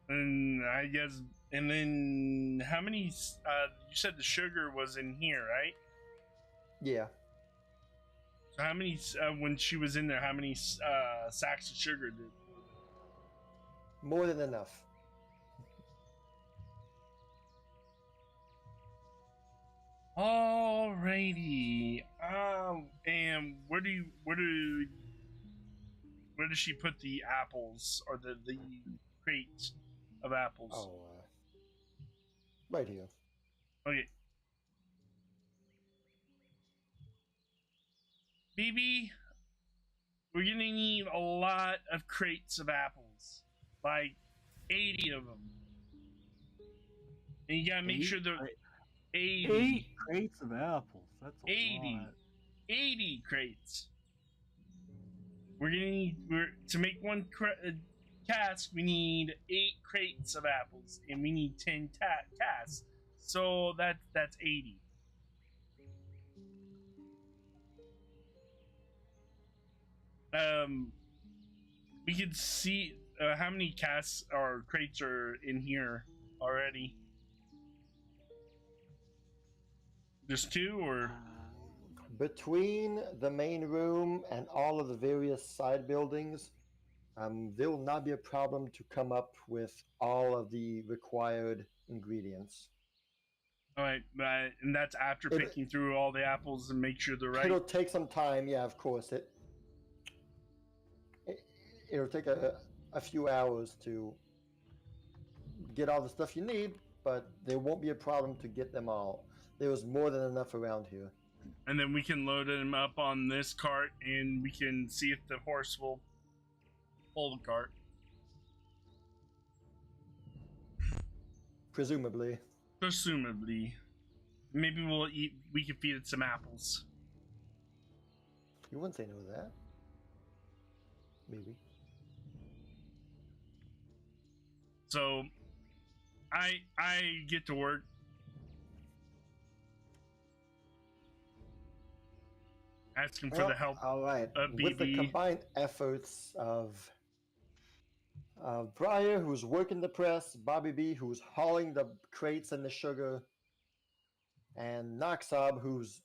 And I guess, and then how many? You said the sugar was in here, right? Yeah. So how many? When she was in there, how many sacks of sugar did? More than enough. Alrighty. And where does she put the apples or the crate of apples? Oh, right here. Okay. BB, we're gonna need a lot of crates of apples, like 80 of them, and you gotta make sure they're 80. 8 crates of apples. That's a 80. lot. 80 crates. We're gonna need, to make one cask, we need 8 crates of apples, and we need 10 casks. So that's 80. We can see how many casks or crates are in here already. Just 2, or Between the main room and all of the various side buildings, there will not be a problem to come up with all of the required ingredients. all right, and that's after picking through all the apples and make sure they're right. It'll take some time, yeah, of course. It'll take a few hours to get all the stuff you need, but there won't be a problem to get them all. There was more than enough around here. And then we can load them up on this cart, and we can see if the horse will pull the cart. Presumably. Presumably. Maybe we can feed it some apples. You wouldn't say no to that. Maybe. So I get to work asking for the help all right. of With the BB. combined efforts of Briar, who's working the press, Bobby B, who's hauling the crates and the sugar, and Noxob, who's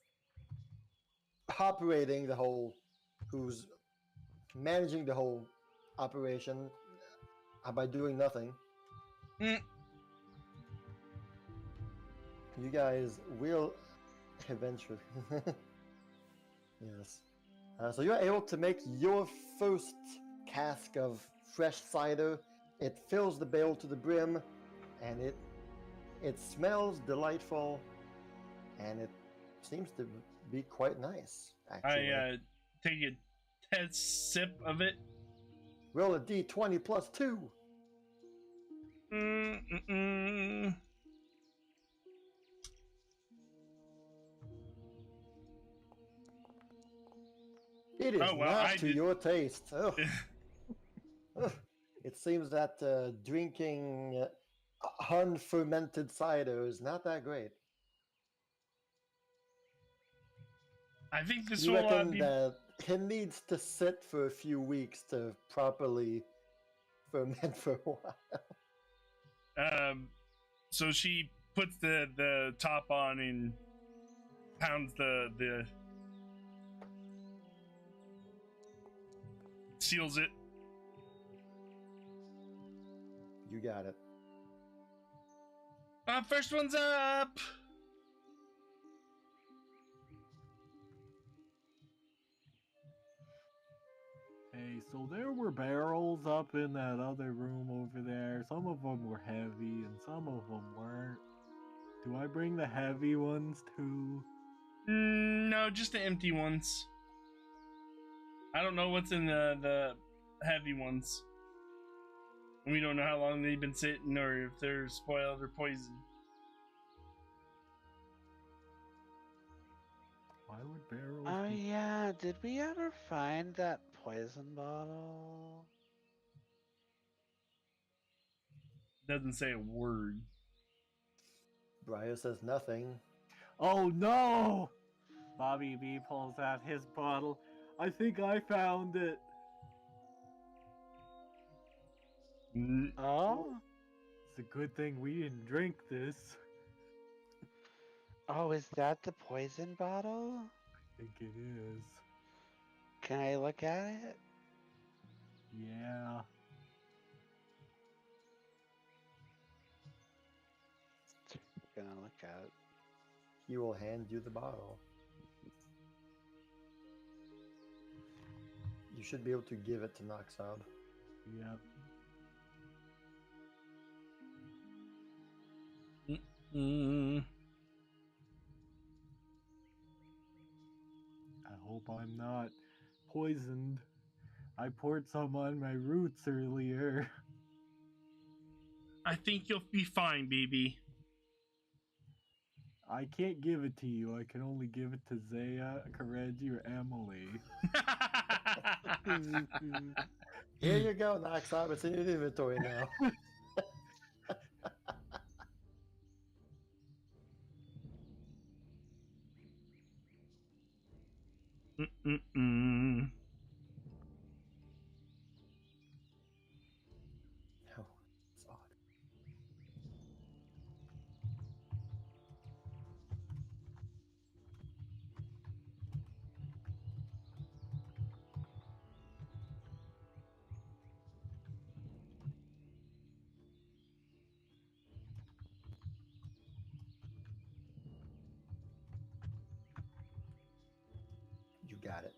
operating the whole, who's managing the whole operation by doing nothing. Mm. You guys will eventually. Yes. So you're able to make your first cask of fresh cider. It fills the barrel to the brim, and it smells delightful, and it seems to be quite nice. Actually, I take a test sip of it. roll a d20 plus 2. Mm-mm-mm. It is Oh, well, not I to did- your taste. Ugh. Ugh. It seems that drinking unfermented cider is not that great. I think this You will reckon be. that it needs to sit for a few weeks to properly ferment for a while. So she puts the top on and pounds the seals it. You got it. First one's up. Hey, so there were barrels up in that other room over there. Some of them were heavy and some of them weren't. Do I bring the heavy ones too? No, just the empty ones. I don't know what's in the heavy ones. We don't know how long they've been sitting or if they're spoiled or poisoned. Why would barrels Oh be... yeah, did we ever find that poison bottle? Doesn't say a word. Briar says nothing. Oh no! Bobby B pulls out his bottle. I think I found it. Oh? It's a good thing we didn't drink this. Oh, is that the poison bottle? I think it is. Can I look at it? Yeah. Gonna look at it. He will hand you the bottle. You should be able to give it to Noxob. Yep. Mm. I hope I'm not poisoned. I poured some on my roots earlier. I think you'll be fine, baby. I can't give it to you. I can only give it to Zaya, Kireji, or Emily. Here you go, Noxob. It's in your inventory now. Mm-mm-mm. Oh, it's odd. You got it.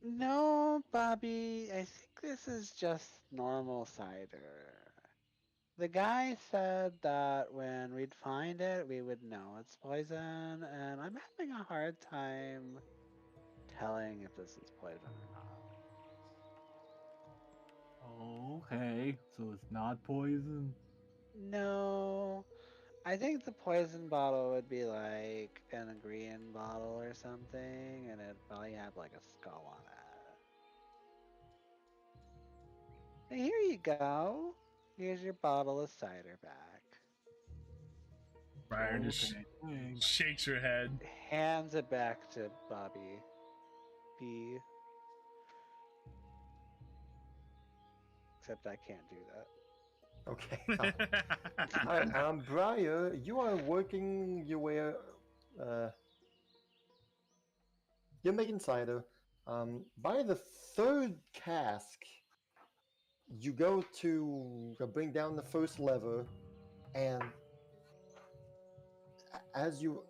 No, Bobby. I think this is just normal cider. The guy said that when we'd find it, we would know it's poison, and I'm having a hard time telling if this is poison or not. Okay, so it's not poison. No, I think the poison bottle would be like an green bottle or something, and it'd probably have like a skull on it. Here you go. Here's your bottle of cider back. Briar just Okay, thanks. shakes her head. Hands it back to Bobby. B. Except I can't do that. Okay. All right, Briar, you are working your way. You're making cider. By the third cask, you go to bring down the first lever, and as you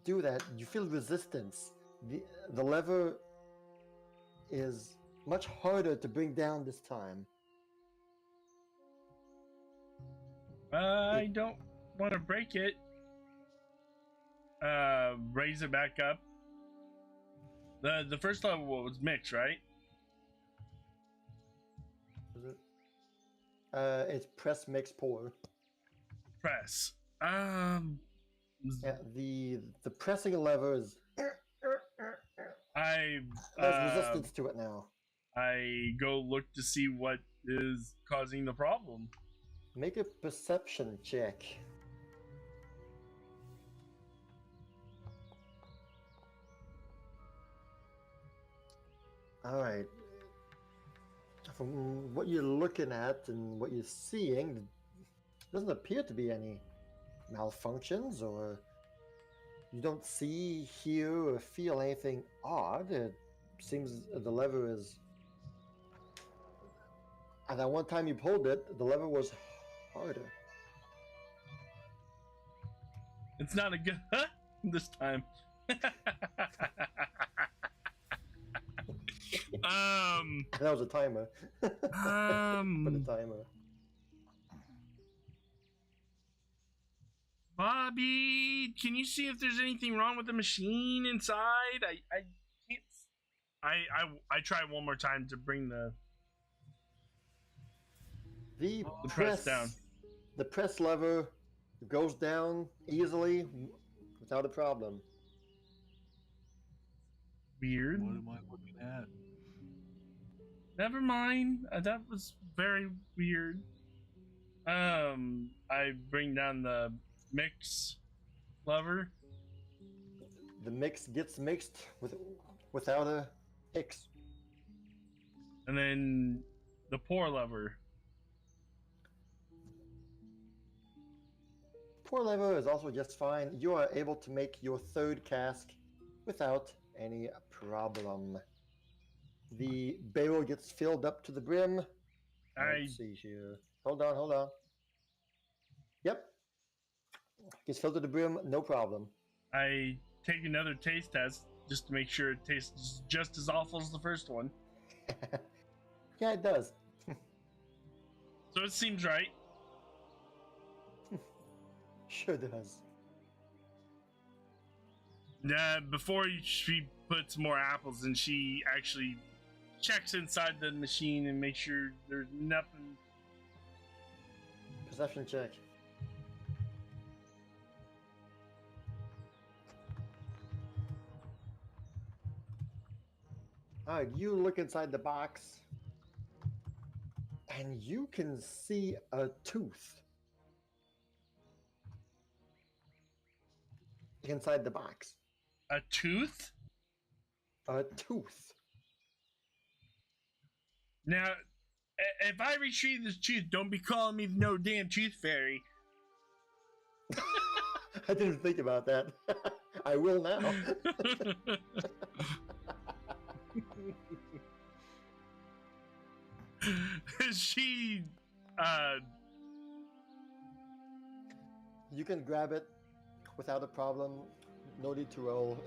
do that, you feel resistance. The lever is much harder to bring down this time. I don't want to break it. Raise it back up. The first level was mixed, right? Is it? It's press, mix, pour. Press. Yeah, the pressing lever is. I There's resistance to it now. I go look to see what is causing the problem. Make a perception check. All right. From what you're looking at and what you're seeing, there doesn't appear to be any malfunctions, or you don't see, hear, or feel anything odd. It seems the lever is. At that one time you pulled it, the lever was harder. It's not a good this time. That was a timer. Put a timer. Bobby, can you see if there's anything wrong with the machine inside? I can't. I try one more time to bring the press down. The press lever goes down easily without a problem. Weird. What am I looking at? Never mind. That was very weird. I bring down the mix lever. The mix gets mixed without a X. And then the pour lever. Pour lever is also just fine. You are able to make your third cask without any problem. The barrel gets filled up to the brim. Let's see here. Hold on. Yep. Gets filled to the brim, no problem. I take another taste test just to make sure it tastes just as awful as the first one. Yeah, it does. So it seems right. Sure does. Before she puts more apples in, she actually checks inside the machine and makes sure there's nothing. Perception check. Alright, you look inside the box and you can see a tooth inside the box. A tooth? A tooth. Now, if I retrieve this tooth, don't be calling me no damn tooth fairy. I didn't think about that. I will now. She, You can grab it without a problem. No need to roll.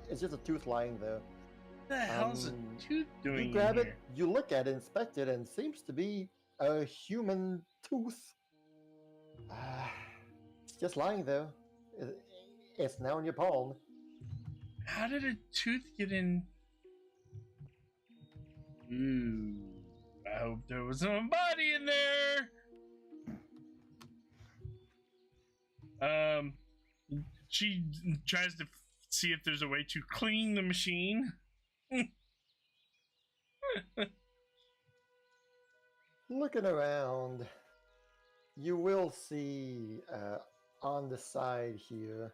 It's just a tooth lying there. what the hell's a tooth doing? You grab in it, here? you look at it, inspect it, and it seems to be a human tooth. It's just lying there. It's now in your palm. How did a tooth get in? Ooh, I hope there was somebody in there. She tries to see if there's a way to clean the machine. Looking around, you will see on the side here,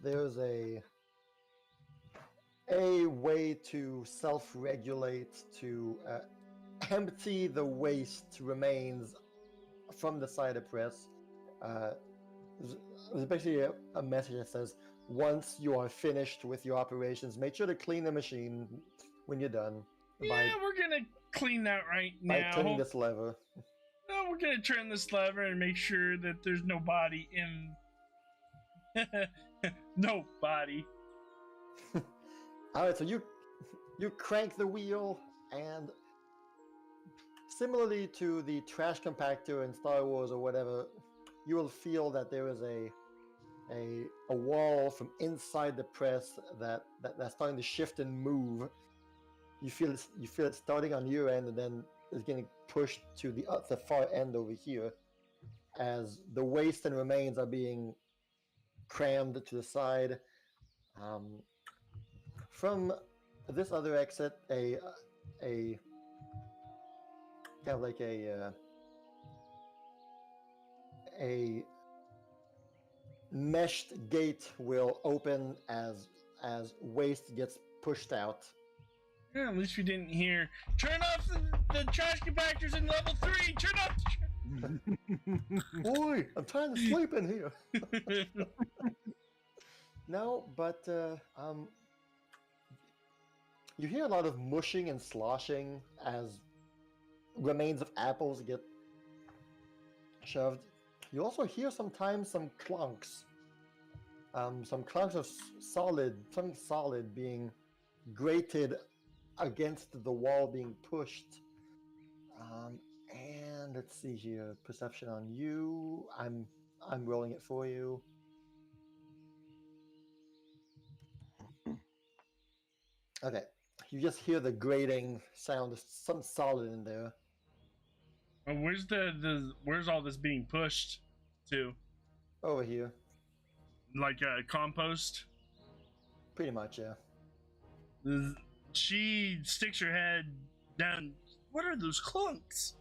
there's a way to self-regulate to empty the waste remains from the cider press. There's basically a message that says, once you are finished with your operations, make sure to clean the machine when you're done. Yeah, we're gonna clean that right by now. turning this lever. No, we're gonna turn this lever and make sure that there's no body in. No body. All right, so you crank the wheel, and similarly to the trash compactor in Star Wars or whatever, you will feel that there is a wall from inside the press that's starting to shift and move. You feel it starting on your end, and then it's getting pushed to the far end over here, as the waste and remains are being crammed to the side. From this other exit, a kind of like a meshed gate will open as waste gets pushed out. Yeah, at least we didn't hear. Turn off the trash compactors in level 3. Turn off the. Boy, I'm trying to sleep in here. No, but you hear a lot of mushing and sloshing as remains of apples get shoved. You also hear sometimes some clunks. Some clunks of something solid being grated against the wall being pushed. And let's see here. Perception on you. I'm rolling it for you. Okay. You just hear the grating sound of some solid in there. Where's where's all this being pushed to? Over here. Like compost? Pretty much, yeah. She sticks her head down. What are those clunks?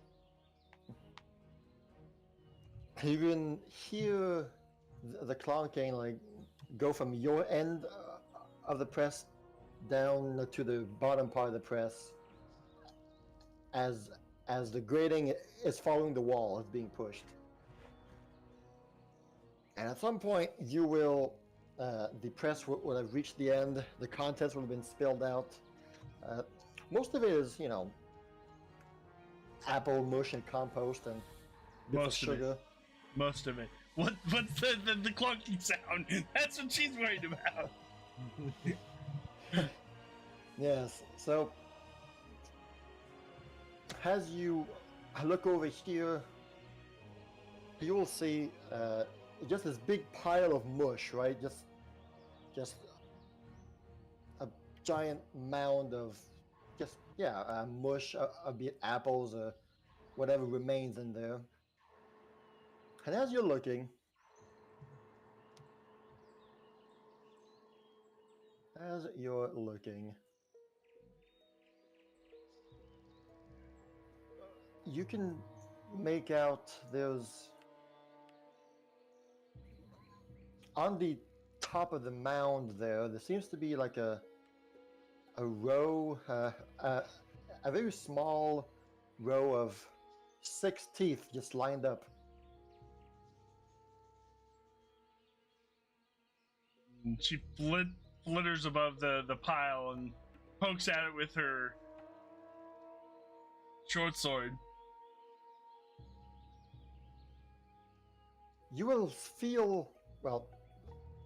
You can hear the clonking like go from your end of the press down to the bottom part of the press as the grating is following the wall, it's being pushed. And at some point, you will, the press will have reached the end, the contents will have been spilled out. Most of it is, apple mush and compost and bits of sugar. Most of it. What's the clunky sound? That's what she's worried about. Yes, so as you look over here, you will see just this big pile of mush, right? Just a giant mound of mush, be it apples or whatever remains in there. And as you're looking, you can make out there's on the top of the mound there seems to be like a row, a very small row of 6 teeth just lined up. She flitters above the pile and pokes at it with her short sword. You will feel,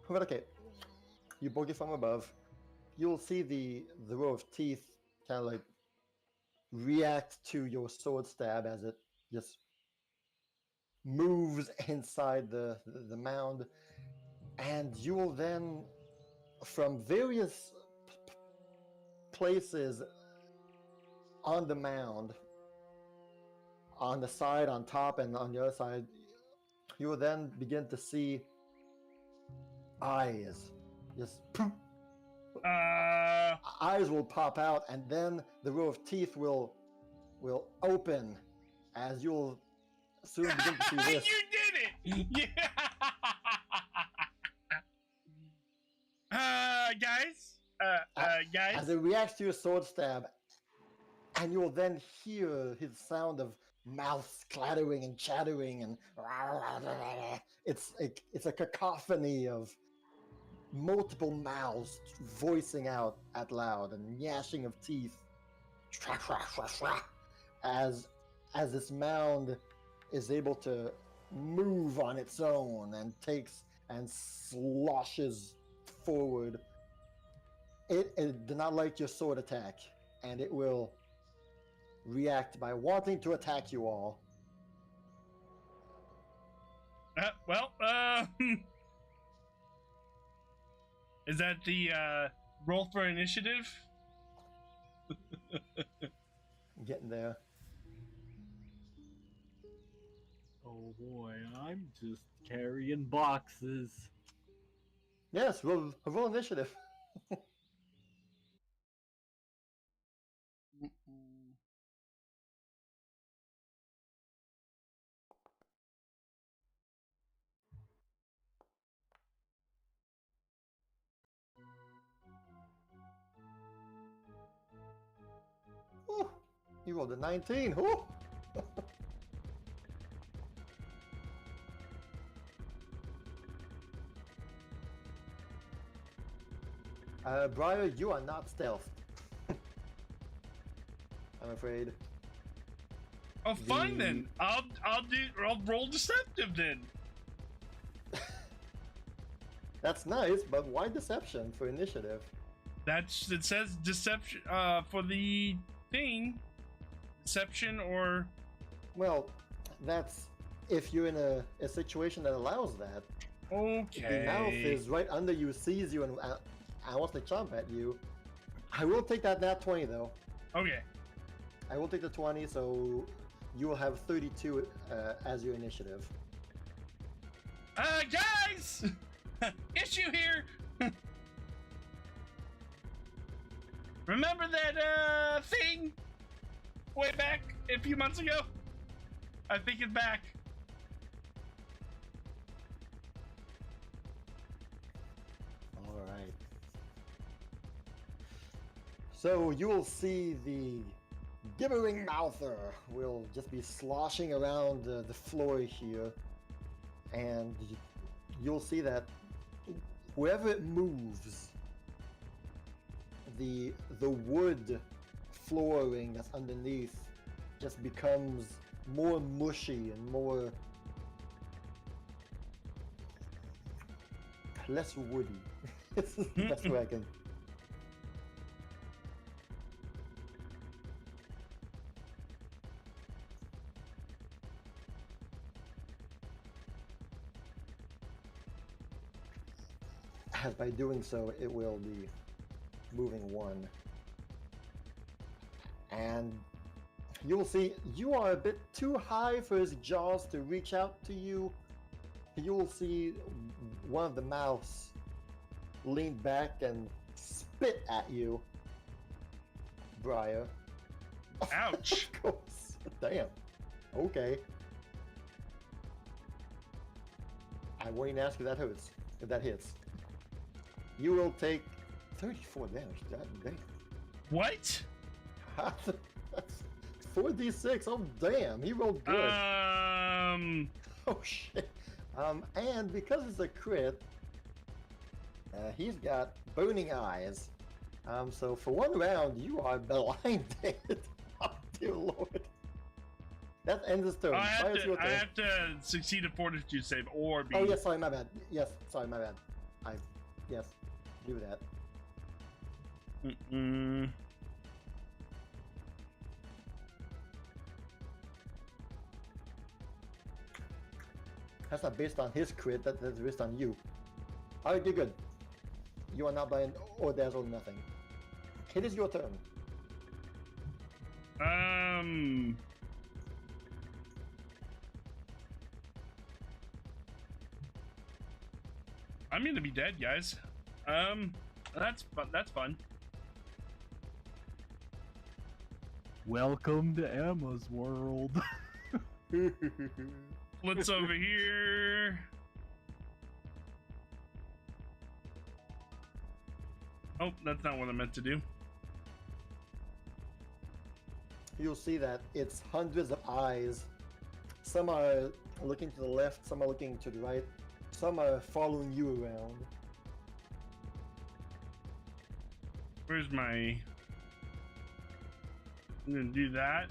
okay, you poke it from above, you'll see the row of teeth kind of like react to your sword stab as it just moves inside the mound. And you will then, from various places on the mound, on the side, on top, and on the other side, you will then begin to see eyes. Just eyes will pop out, and then the row of teeth will open as you'll soon begin to see this. You did it! Yeah. Guys. As it reacts to your sword stab, and you will then hear his sound of mouths clattering and chattering, and it's a cacophony of multiple mouths voicing out at loud and gnashing of teeth as this mound is able to move on its own and takes and sloshes forward. It did not like your sword attack, and it will react by wanting to attack you all. Is that the roll for initiative? Getting there. Oh boy, I'm just carrying boxes. Yes, roll initiative. Ooh, you rolled a 19. Ooh. Briar, you are not stealthed. I'm afraid. Oh, fine then. I'll roll deceptive then. That's nice, but why deception for initiative? It says deception for the thing. Deception or Well, that's if you're in a situation that allows that. okay. The mouth is right under you, sees you, and wants to chomp at you. I will take that nat 20 though. Okay. I will take the 20, so you will have 32 as your initiative. Guys! Issue here! Remember that thing way back a few months ago? I think it's back. All right. So you will see the gibbering mouther will just be sloshing around the floor here, and you'll see that wherever it moves, the wood flooring that's underneath just becomes more mushy and more less woody. It's the best way I can. As by doing so, it will be moving one. And you'll see you are a bit too high for his jaws to reach out to you. You'll see one of the mouths lean back and spit at you, Briar. Ouch. Of course. Damn. Okay. I won't even ask if that hurts. If that hits. You will take 34 damage. God damn. What? That's 4d6. Oh damn, he rolled good. Oh shit. And because it's a crit, he's got burning eyes. So for one round, you are blinded. Oh dear lord. That ends his turn. I have to succeed a fortitude save or be. Oh yes, sorry, my bad. Yes, sorry, my bad. Yes, do that. That's not based on his crit, that's based on you. Alright, you're good. You are not blind or dazzled, nothing. It is your turn. I'm gonna be dead, guys. That's fun. Welcome to Emma's world. What's over here? Oh, that's not what I meant to do. You'll see that it's hundreds of eyes. Some are looking to the left, some are looking to the right, some are following you around. Where's my... I'm gonna do that.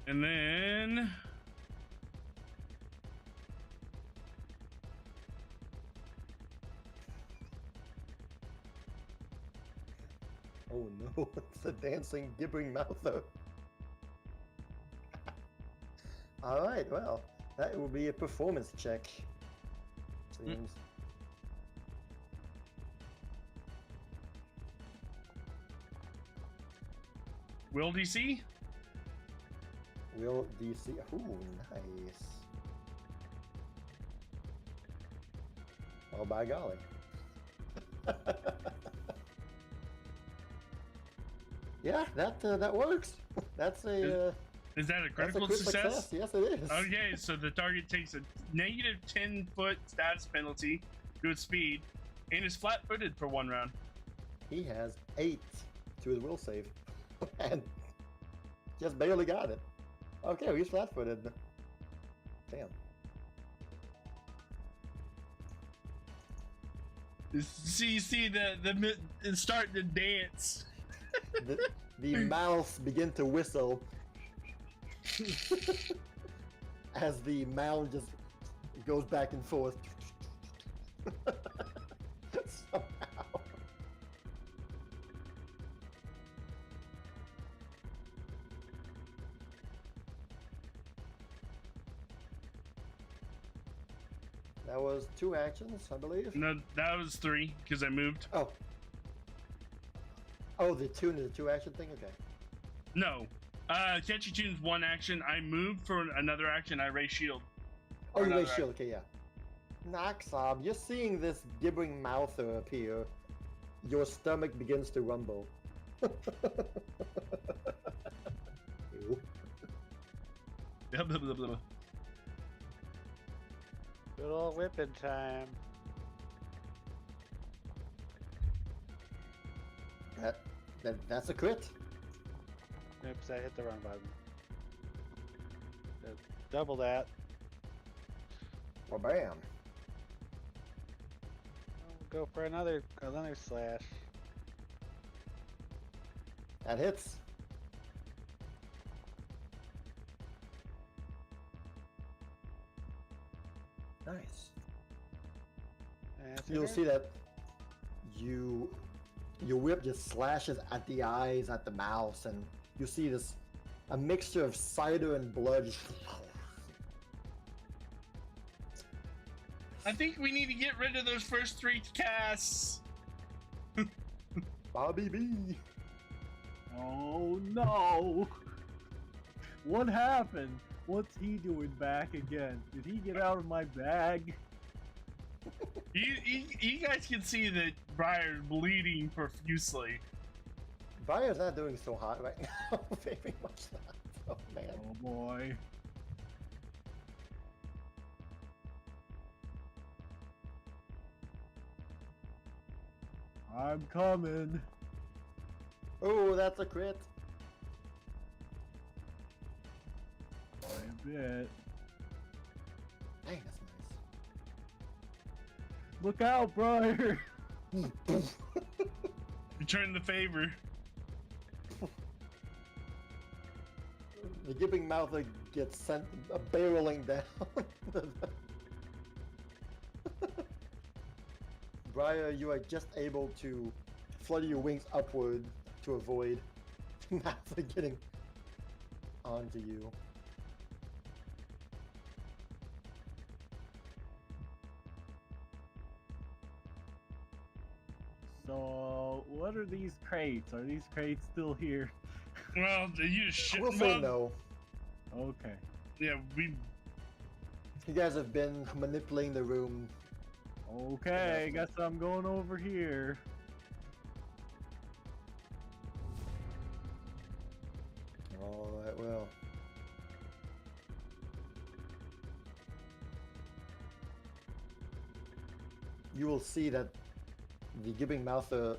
And then... Oh no, it's a dancing, gibbering mouther. Alright, well, that will be a performance check. Seems. Will DC? Will DC? Ooh, nice. Oh, by golly. Yeah, that works. That's a Is that a that's a critical crit success? Yes, it is. Okay, so the target takes a negative 10-foot status penalty to its speed and is flat-footed for 1 round. He has 8 to his will save, and just barely got it. Okay, well, he's flat-footed. Damn. See the start to dance. The mouths begin to whistle as the mound just goes back and forth. Somehow. That was 2 actions, I believe. No, that was 3 because I moved. Oh. Oh, the 2 action thing? Okay. No. Catchy Tune's 1 action. I moved for another action. I raised shield. Oh, you another raised shield. Okay, yeah. Noxob, you're seeing this gibbering mouther appear. Your stomach begins to rumble. Ew. Blah, blah, blah, blah. Good old whipping time. That's a crit. Oops, I hit the wrong button. Double that. Well, bam. I'll go for another slash. That hits. Nice. That's You'll okay. see that your whip just slashes at the eyes, at the mouth, and you see this a mixture of cider and blood. Just... I think we need to get rid of those first 3 casts. Bobby B. Oh no! What happened? What's he doing back again? Did he get out of my bag? You guys can see that Briar's bleeding profusely. Briar's not doing so hot right now. Very much not. Oh man. Oh boy. I'm coming. Oh, that's a crit. By a bit. Dang, that's Look out, Briar! nice. Return the favor. The gibbering mouther gets sent barreling down. Briar, you are just able to flutter your wings upward to avoid Mouther getting onto you. So, what are these crates? Are these crates still here? Well, you just shit. We'll say no. Okay. Yeah, we. You guys have been manipulating the room. Okay, guess I'm going over here. Alright, well. You will see that the gibing mouther,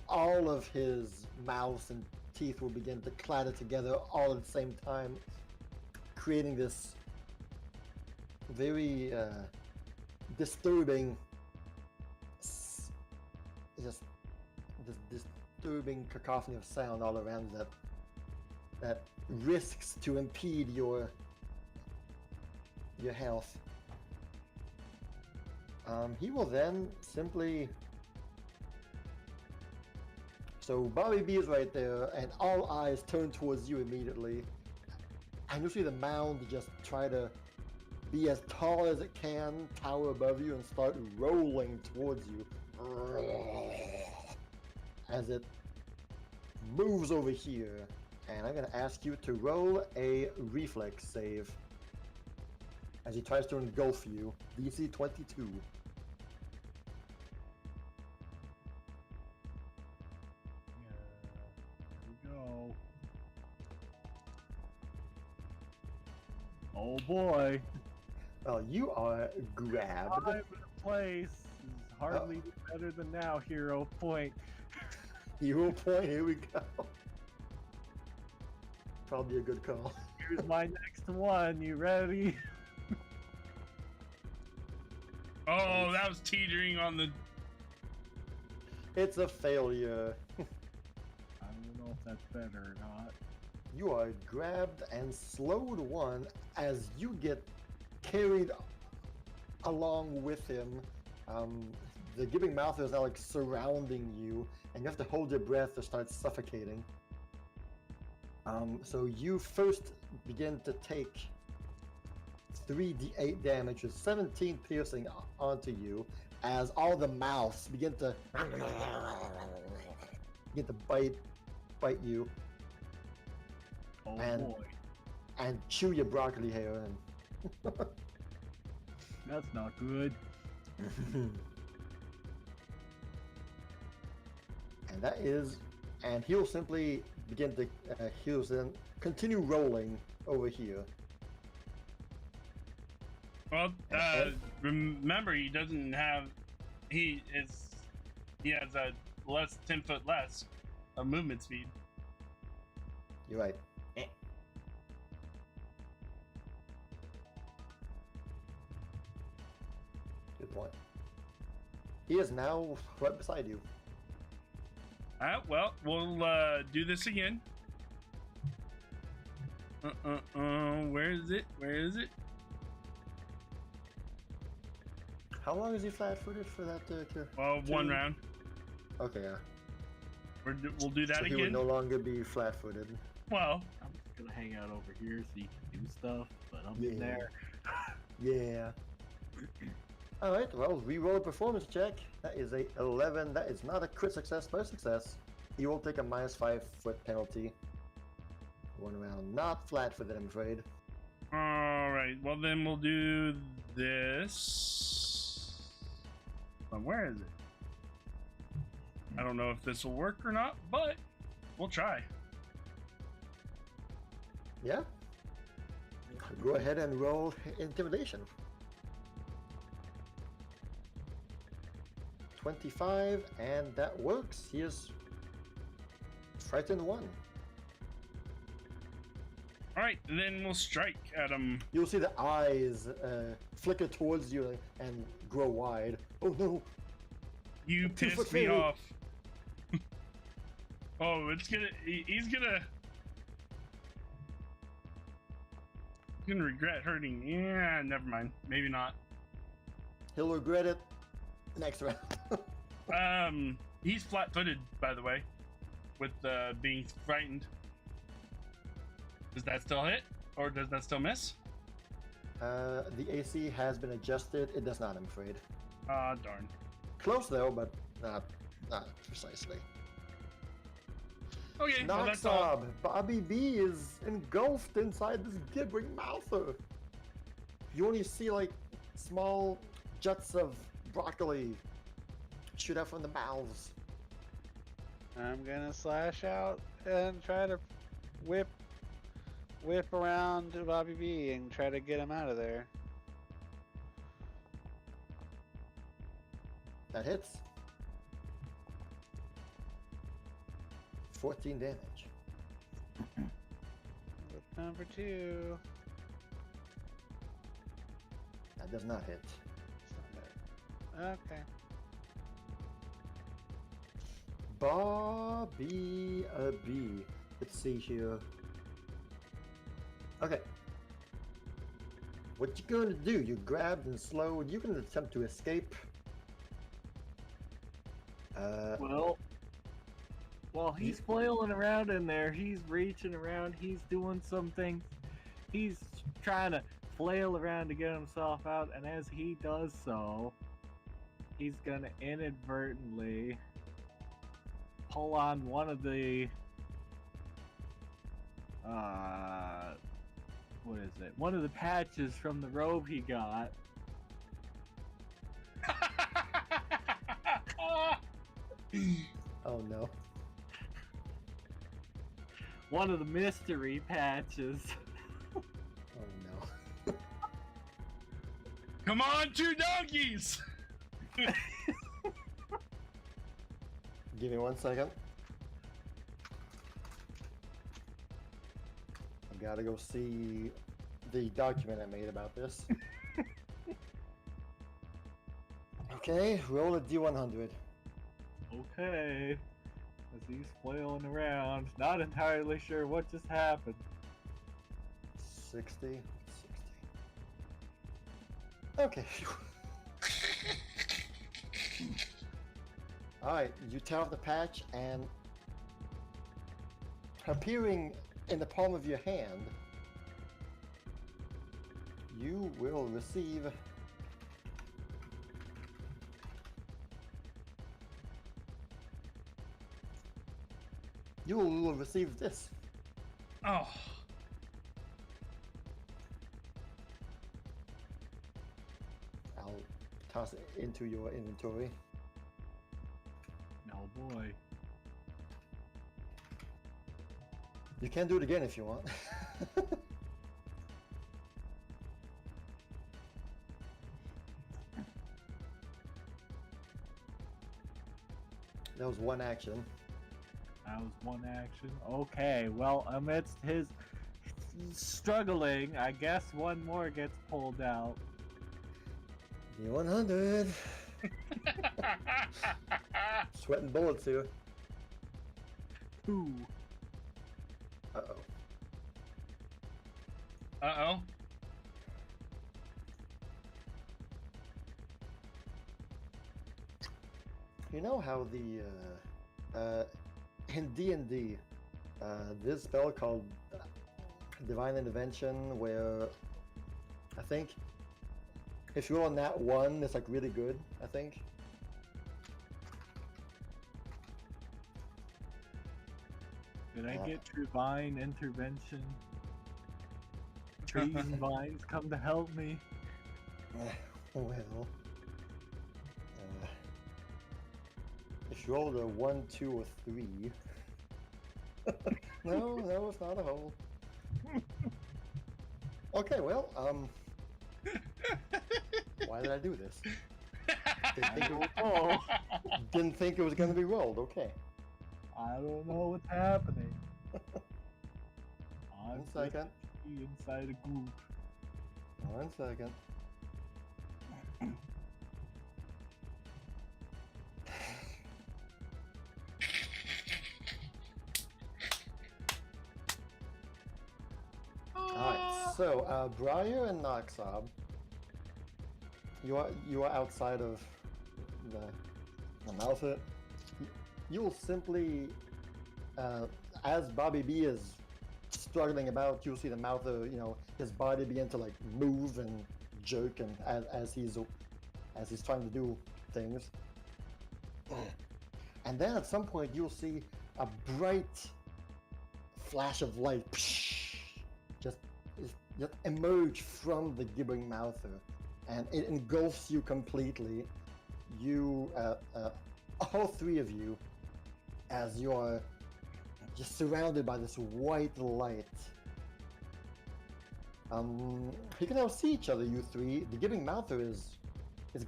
all of his mouths and teeth will begin to clatter together all at the same time, creating this very disturbing, just this disturbing cacophony of sound all around that risks to impede your health. He will then simply. So Bobby B is right there, and all eyes turn towards you immediately. And you'll see the mound just try to be as tall as it can, tower above you, and start rolling towards you. As it moves over here. And I'm going to ask you to roll a reflex save. As he tries to engulf you. DC 22. Go. Oh boy. Well, you are grabbed. Time and place is hardly better than now, hero point. Hero point, here we go. Probably a good call. Here's my next one. You ready? Oh, that was teetering on the. It's a failure. I don't know if that's better or not. You are grabbed and slowed one as you get carried along with him. The gibing mouth is now like surrounding you, and you have to hold your breath to start suffocating. So you first begin to take 3d8 damage with 17 piercing onto you as all the mouths begin to bite you Oh And- boy. and chew your broccoli hair. That's not good. And that is, and he'll simply begin to he'll then continue rolling over here. Well, remember he doesn't have. He has a 10 foot less of movement speed. You're right. Good point. He is now right beside you. Well, we'll do this again. Where is it? Where is it? How long is he flat-footed for that? Well, one round. Okay, yeah. We'll do that So he again. would no longer be flat-footed. Well, I'm just gonna hang out over here so you can do stuff, but I'm Yeah. there. Yeah. All right. Well, re-roll a performance check. That is a 11. That is not a crit success, but a success. You will take a -5 foot penalty. One round, not flat-footed, I'm afraid. all right. Well, then we'll do this. Where is it? I don't know if this will work or not, but we'll try. Yeah. Go ahead and roll intimidation. 25, and that works. He is frightened one. All right, and then we'll strike at him. You'll see the eyes flicker towards you and grow wide. Oh no! You Two foot pissed me fairy. off. Oh, he's gonna regret hurting. Yeah, never mind. Maybe not. He'll regret it next round. He's flat-footed, by the way, with being frightened. Does that still hit, or does that still miss? The AC has been adjusted. It does not, I'm afraid. Ah, darn. Close though, but not precisely. Okay, well, that's all. Noxob, Bobby B is engulfed inside this gibbering mouther. You only see like small juts of broccoli shoot out from the mouths. I'm gonna slash out and try to whip around to Bobby B and try to get him out of there. That hits. 14 damage. Whip number 2. That does not hit. Okay. Bobby B. Let's see here. Okay. What you gonna do? You grabbed and slowed. You can attempt to escape. Well, while he's flailing around in there, he's reaching around, he's doing some things. He's trying to flail around to get himself out, and as he does so, he's gonna inadvertently pull on one of the what is it? One of the patches from the robe he got. Oh no. One of the mystery patches. Oh no. Come on, 2 donkeys! Give me 1 second. I gotta go see the document I made about this. Okay, roll a D100. Okay. As he's flailing around, not entirely sure what just happened. 60. Okay. Alright, you tear off the patch, and appearing in the palm of your hand, you will receive this. Oh. I'll toss it into your inventory. Oh boy. You can do it again if you want. That was one action. That was one action. Okay, well, amidst his struggling, I guess one more gets pulled out. D100. Sweating bullets here. 2. Uh-oh. Uh-oh. You know how in D&D, this spell called Divine Intervention, where I think if you roll on that 1, it's like really good, I think. Did I get divine intervention? Trees and vines come to help me. Well, if you rolled a 1, 2, or 3. No, it's not a hole. Okay, well, why did I do this? Didn't think it was going to be rolled. Okay. I don't know what's happening. 1 second. Inside a group. 1 second. Alright, so Briar and Noxob, you are outside of the mouth. You will simply, as Bobby B is struggling about, you'll see the mouth of, his body begin to like move and jerk, and as he's trying to do things. And then at some point you'll see a bright flash of light just emerge from the gibbering mouther, and it engulfs you completely. You, all 3 of you, as you are just surrounded by this white light. You can now see each other, you three. The giving mouther is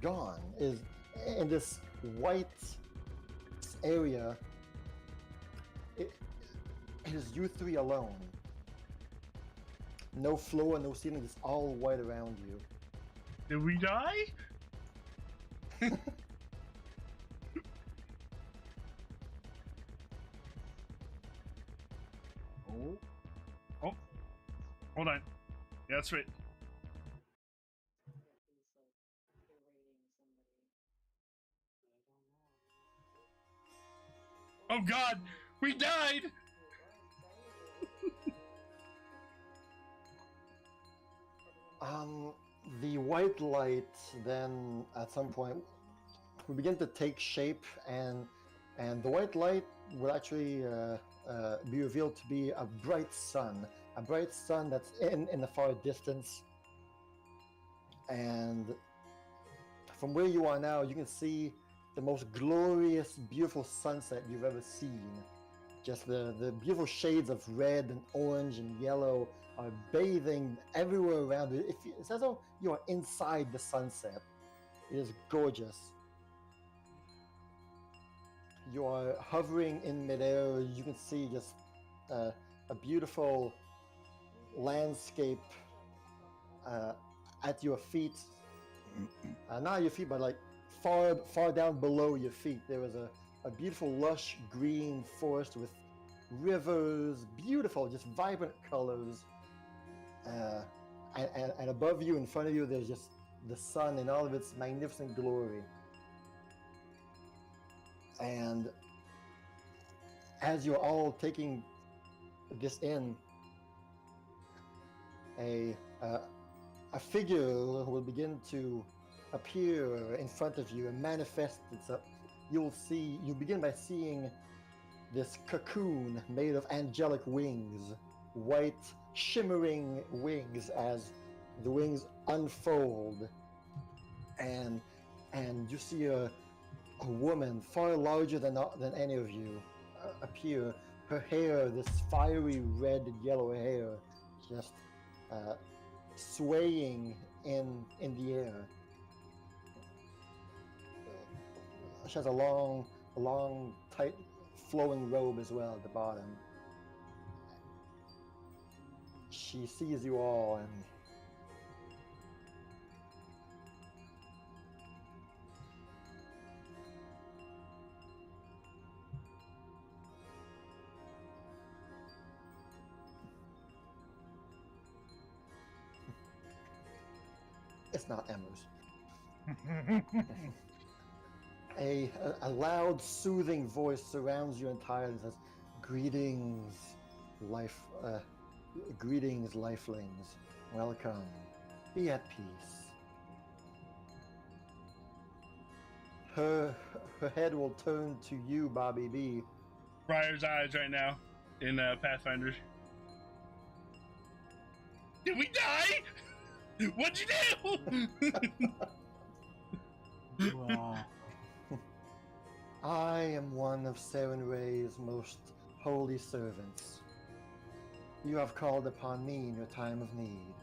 gone. Is in this white area. It is you three alone. No floor, no ceiling, just all white around you. Did we die? Oh, hold on. Yeah, that's right. Oh God, we died. The white light then at some point will begin to take shape, and the white light will actually be revealed to be a bright sun that's in the far distance. And from where you are now, you can see the most glorious, beautiful sunset you've ever seen. Just the beautiful shades of red and orange and yellow are bathing everywhere around you. It's as though you are inside the sunset. It is gorgeous. You are hovering in midair. You can see just a beautiful landscape at your feet. Not your feet, but like far down below your feet. There is a beautiful lush green forest with rivers, beautiful, just vibrant colors. And above you, in front of you, there's just the sun in all of its magnificent glory. And as you're all taking this in, a figure will begin to appear in front of you and manifest itself. You'll begin by seeing this cocoon made of angelic wings, white shimmering wings, as the wings unfold, and you see a woman far larger than any of you appear. Her hair, this fiery red and yellow hair, just swaying in the air. She has a long, tight, flowing robe as well at the bottom. She sees you all and it's not Gamerz. A loud, soothing voice surrounds you entirely and says, "Greetings, greetings, lifelings. Welcome. Be at peace." Her head will turn to you, Bobby B. Briar's eyes right now in Pathfinder. Did we die? What'd you do? Wow. I am one of Serenray's most holy servants. You have called upon me in your time of need.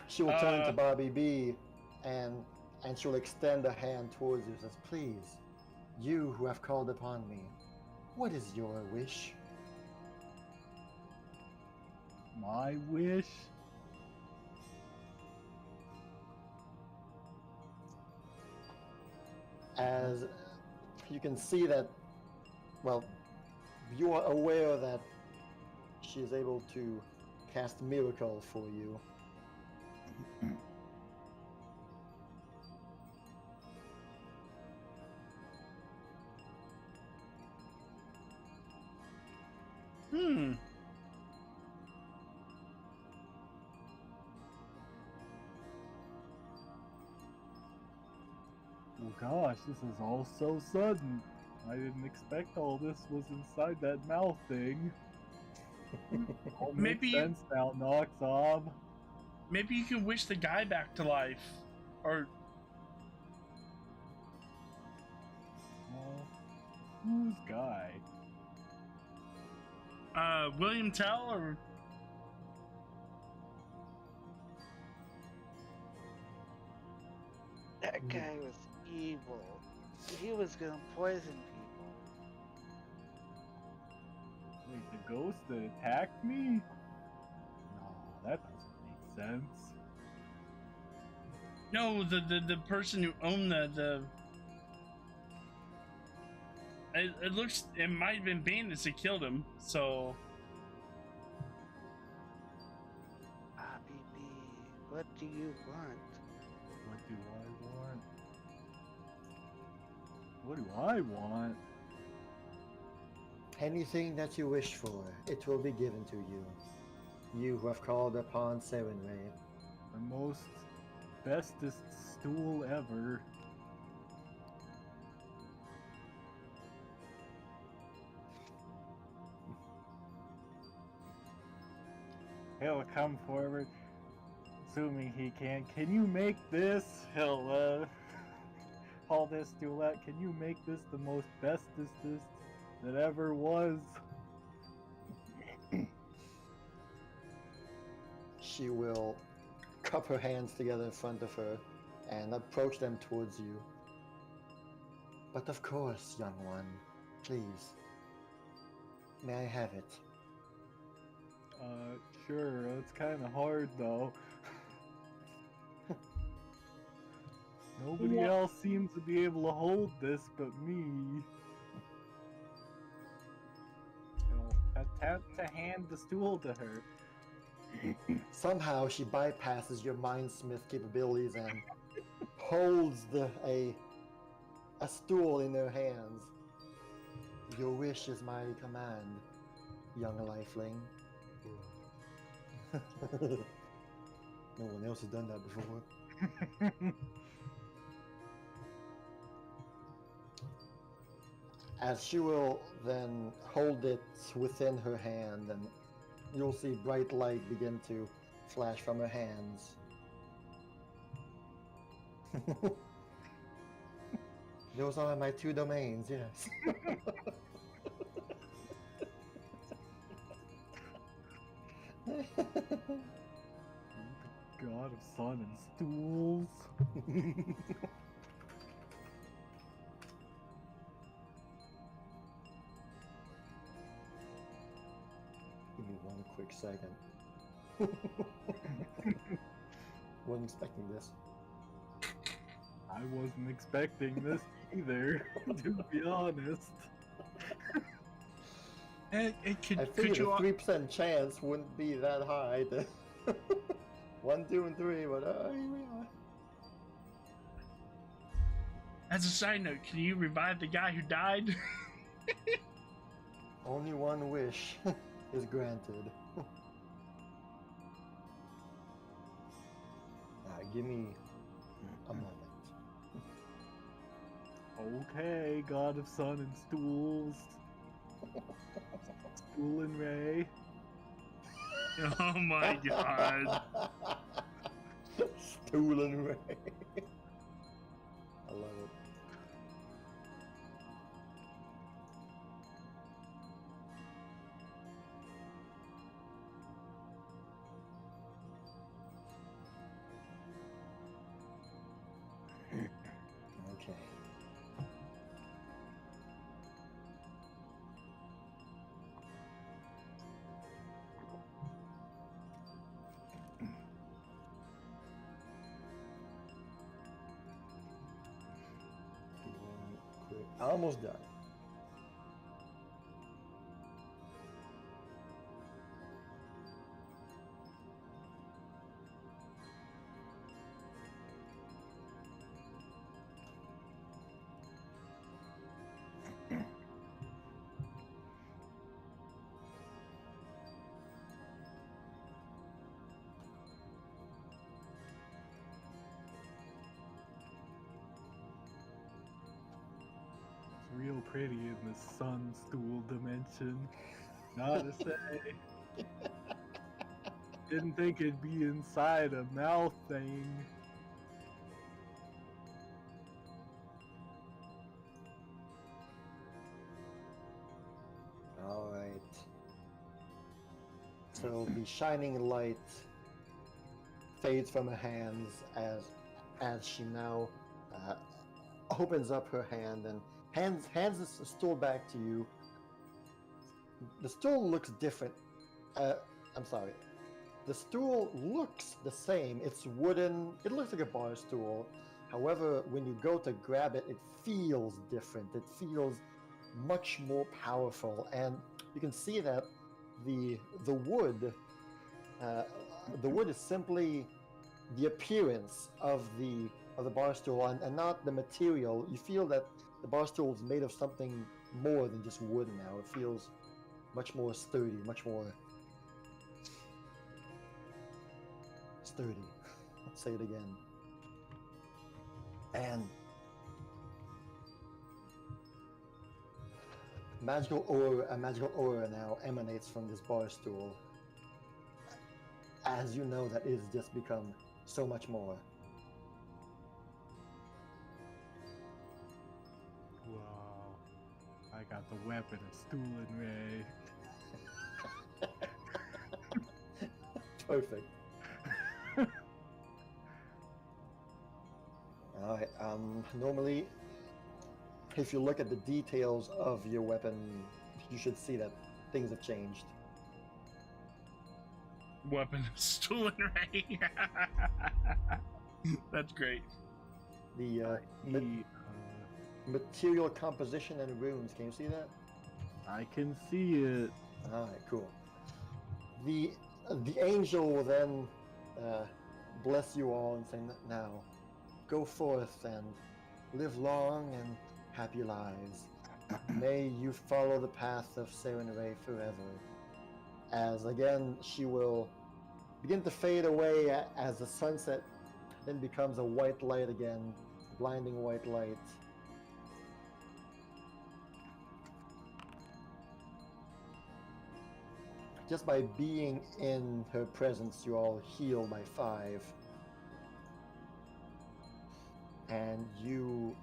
She will turn to Bobby B and she'll extend a hand towards you and says, "Please, you who have called upon me, what is your wish?" My wish? As you can see that, well, you are aware that she is able to cast miracle for you. Well, gosh, this is all so sudden. I didn't expect all this was inside that mouth thing. All Maybe makes sense now, Noxob. Maybe you can wish the guy back to life, or Who's Guy? William Tell or That guy was evil. He was gonna poison people. Wait, the ghost that attacked me? No, that doesn't make sense. no, the person who owned the. It looks. It might have been bandits that killed him. So. Ah, BB, what do you want? What do I want? What do I want? Anything that you wish for, it will be given to you. You who have called upon Serenray. The most bestest stool ever. He'll come forward, assuming he can. Can you make this? He'll haul this stool out. Can you make this the most bestest that ever was? She will cup her hands together in front of her and approach them towards you. But of course, young one, please, may I have it? Sure. It's kind of hard though. Nobody else seems to be able to hold this but me. He'll attempt to hand the stool to her. Somehow she bypasses your mindsmith capabilities and holds a stool in her hands. Your wish is my command, young lifeling. No one else has done that before. As she will then hold it within her hand, and you'll see bright light begin to flash from her hands. Those are my 2 domains, yes. God of sun and stools. Give me 1 quick second. Wasn't expecting this. I wasn't expecting this either, to be honest. It could. I Could figured you? a 3% chance wouldn't be that high. 1, 2, and 3, but here we are. As a side note, can you revive the guy who died? Only 1 wish is granted. Give me a moment. Okay, God of sun and stools. Stool and Ray. Oh my god. Stool and Ray. I love it. Okay. Almost done. Real pretty in the sun stool dimension. Gotta say. Didn't think it'd be inside a mouth thing. So the shining light fades from her hands as she now opens up her hand and hands the stool back to you. The stool looks different. I'm sorry. The stool looks the same. It's wooden. It looks like a bar stool. However, when you go to grab it, it feels different. It feels much more powerful, and you can see that the wood is simply the appearance of the bar stool and not the material. You feel that the bar stool is made of something more than just wood now. It feels much more sturdy, much more sturdy. Let's say it again. And a magical aura now emanates from this bar stool. As you know, that it's just become so much more. Wow. I got the weapon of stool and ray. Perfect. Alright, normally, if you look at the details of your weapon, you should see that things have changed. Weapon stolen ray. That's great. The material composition and runes, can you see that? I can see it. Alright, cool. The angel will then bless you all and say, now, go forth and live long and happy lives. May you follow the path of Serenray forever. As again, she will begin to fade away as the sunset then becomes a white light again, blinding white light. Just by being in her presence, you all heal by 5. And you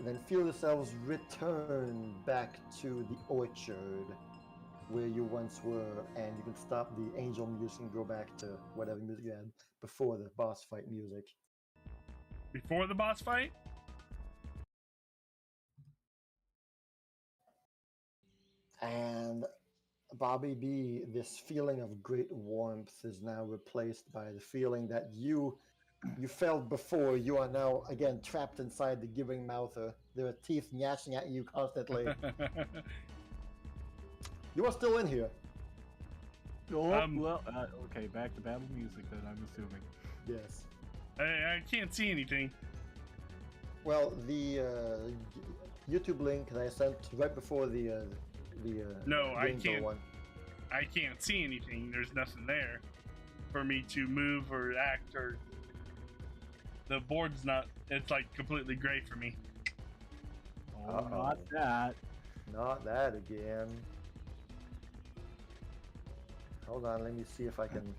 then feel yourselves return back to the orchard where you once were, and you can stop the angel music and go back to whatever music you had before the boss fight music. Before the boss fight? And Bobby B, this feeling of great warmth is now replaced by the feeling that you felt before. You are now again trapped inside the giving mouther. There are teeth gnashing at you constantly. You are still in here. Oh, well, okay, back to battle music then, I'm assuming. Yes. I can't see anything. Well, the YouTube link that I sent right before the No, I Rainbow can't. one. I can't see anything. There's nothing there for me to move or act, or the board's not. It's like completely gray for me. Oh, Uh-oh. not that. Not that again. Hold on, let me see if I can.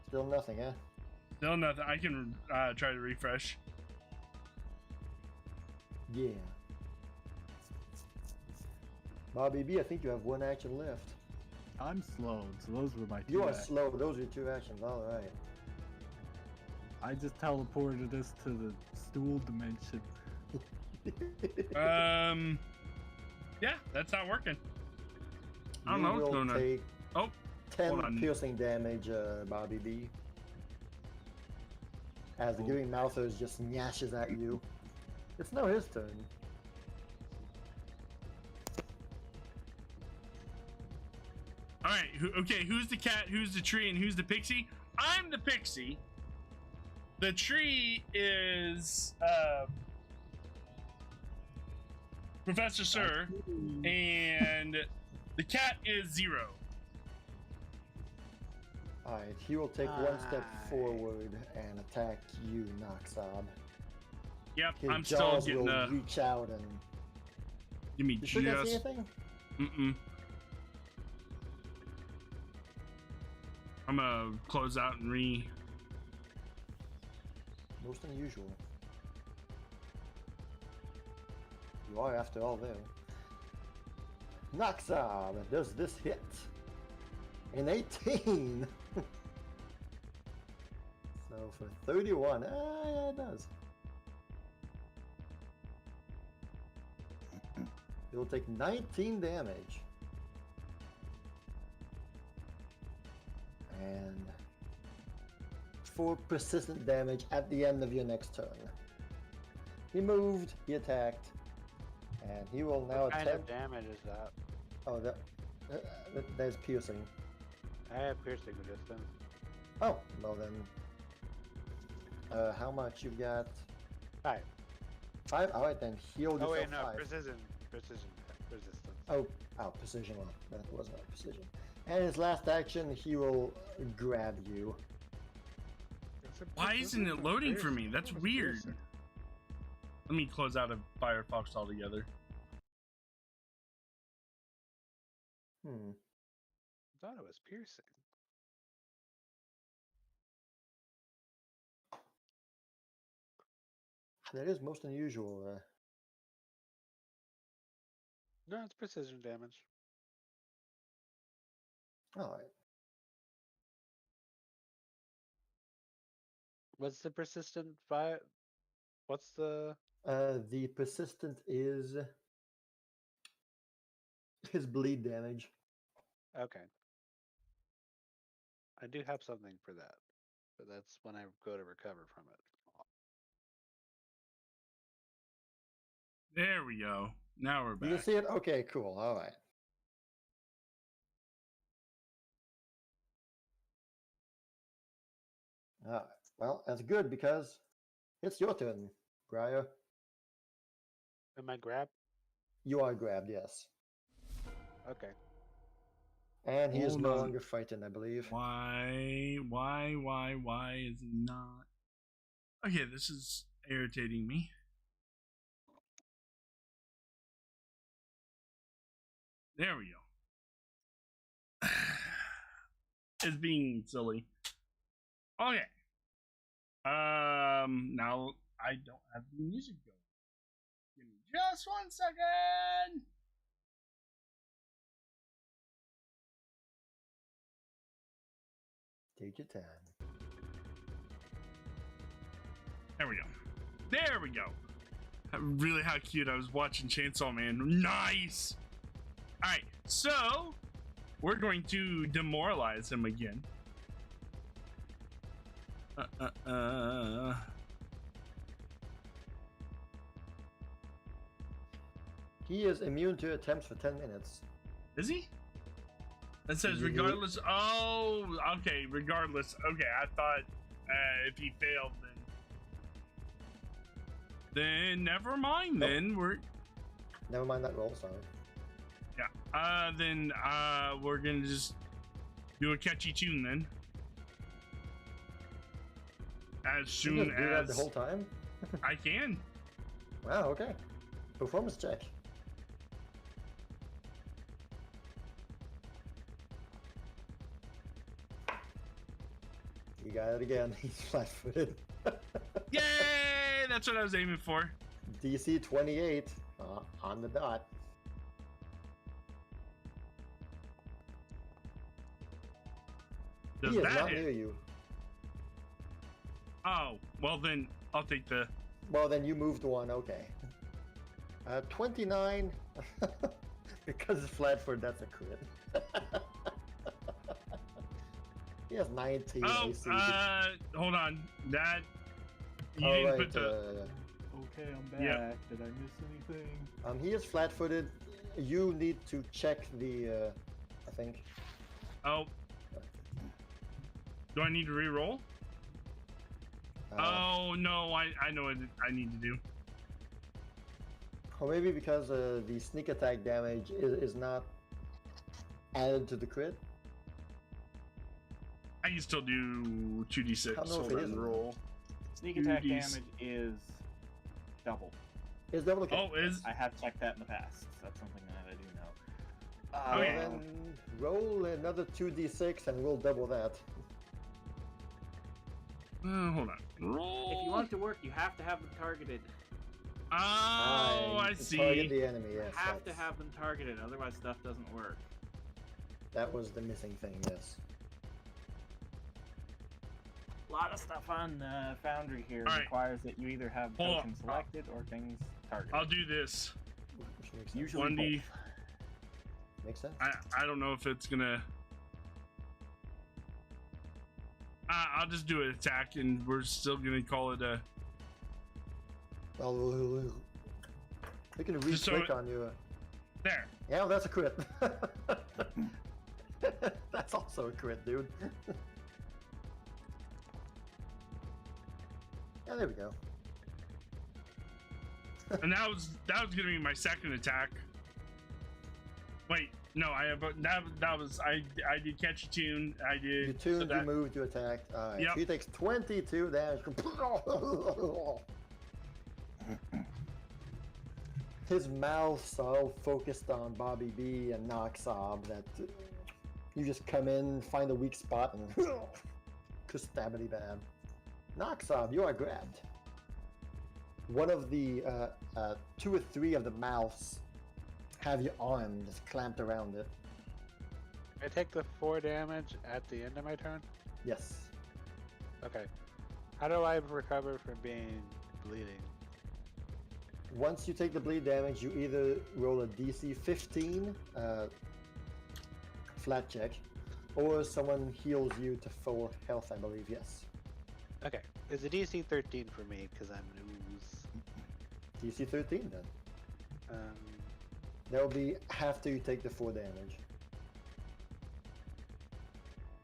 Still nothing, eh? Still nothing. I can try to refresh. Yeah. Bobby B, I think you have one action left. I'm slowed, so those were my 2 You are actions. slow. Those are your 2 actions. All right. I just teleported us to the stool dimension. Yeah, that's not working. I don't You know what's will going on. take Oh, 10 hold on. piercing damage, Bobby B. As the giving mouthers just gnashes at you. It's now his turn. all right. Okay, who's the cat? Who's the tree? And who's the pixie? I'm the pixie. The tree is Professor Sir, and the cat is Zero. Alright, he will take 1 step forward and attack you, Noxob. Yep, His I'm still jaws getting will reach out and... Give me You sure you can't see just. anything? I'm gonna close out and Most unusual. You are, after all, there. Naxab, does this hit? An 18. So for 31, yeah, it does. You'll take 19 damage. And 4 persistent damage at the end of your next turn. He moved, he attacked, and he will now What kind of attempt. damage is that? Oh, there's piercing. I have piercing resistance. Oh, well then. How much you got? 5. 5. All right, then heal yourself. Oh wait, no, 5. precision resistance. Oh, precision. Well, that wasn't a precision. And his last action, he will grab you. Why isn't it loading for me? That's weird. Let me close out of Firefox altogether. Hmm. I thought it was piercing. That is most unusual. No, it's precision damage. All right. What's the persistent fire? What's the? The persistent is his bleed damage. Okay. I do have something for that, but that's when I go to recover from it. There we go. Now we're You can back. see it? Okay, cool. All right. All right. Well, that's good because it's your turn, Briar. Am I grabbed? You are grabbed, yes. Okay. And he is Hold no on. longer frightened, I believe. Why is it not? Okay, this is irritating me. There we go. It's being silly. Okay. Now I don't have the music going. Give me just 1 second. Take your time. There we go. There we go. Really, how cute. I was watching Chainsaw Man. Nice. All right, so we're going to demoralize him again. He is immune to attempts for 10 minutes. Is he? It says Mhm. regardless. Oh, okay. Regardless. Okay, I thought if he failed, then never mind. Oh. Then we're Never mind that roll, sorry. yeah. Then we're gonna just do a catchy tune then. As You soon just do that the as whole time? I can. Wow, okay. Performance check. You got it again. He's flat-footed. Yay! That's what I was aiming for. DC 28 on the dot. Does He is that not hit? near you. Oh, well then I'll take the. Well, then you moved one. Okay. 29. Because it's flat-footed, that's a crit. He has 19 Oh, AC. hold on. That you All didn't right, put the. Okay, I'm back. Yep. Did I miss anything? he is flat-footed. You need to check the. I think. Oh. Do I need to re-roll? Oh no, I know what I need to do. Or maybe because the sneak attack damage is not added to the crit. I can still do 2d6. I don't know if Hold it on, is or not. roll. Sneak attack 2d6. damage is double. Is double okay? Oh, is I have checked that in the past. That's something that I do know. Well, okay. then roll another 2d6 and we'll double that. hold on. Roll. If you want it to work, you have to have them targeted. I to see. target the enemy, yes. Have to have them targeted, otherwise stuff doesn't work. That was the missing thing, yes. A lot of stuff on Foundry here All right. requires that you either have Hold on. tokens selected or things targeted. I'll do this. Which makes sense. Usually 1D. both. Makes sense. I don't know if it's gonna. I'll just do an attack, and we're still gonna call it a. Well, we can Just so re-click it- on you. There. Yeah, that's a crit. That's also a crit, dude. Yeah, there we go. And that was gonna be my second attack. Wait, no, I have that was I did catch a tune. I did. You tuned, so that, you moved, you attacked. Alright, Yep. she takes 22 damage. His mouth so focused on Bobby B and Noxob that you just come in, find a weak spot, and just stabity bad. Noxob, you are grabbed. One of the 2 or 3 of the mouths have your arm just clamped around it. I take the 4 damage at the end of my turn? Yes. Okay. How do I recover from being bleeding? Once you take the bleed damage, you either roll a DC 15 flat check, or someone heals you to full health, I believe, yes. Okay. It's a DC 13 for me, because I'm an ooze. DC 13 then. That will be after you take the 4 damage.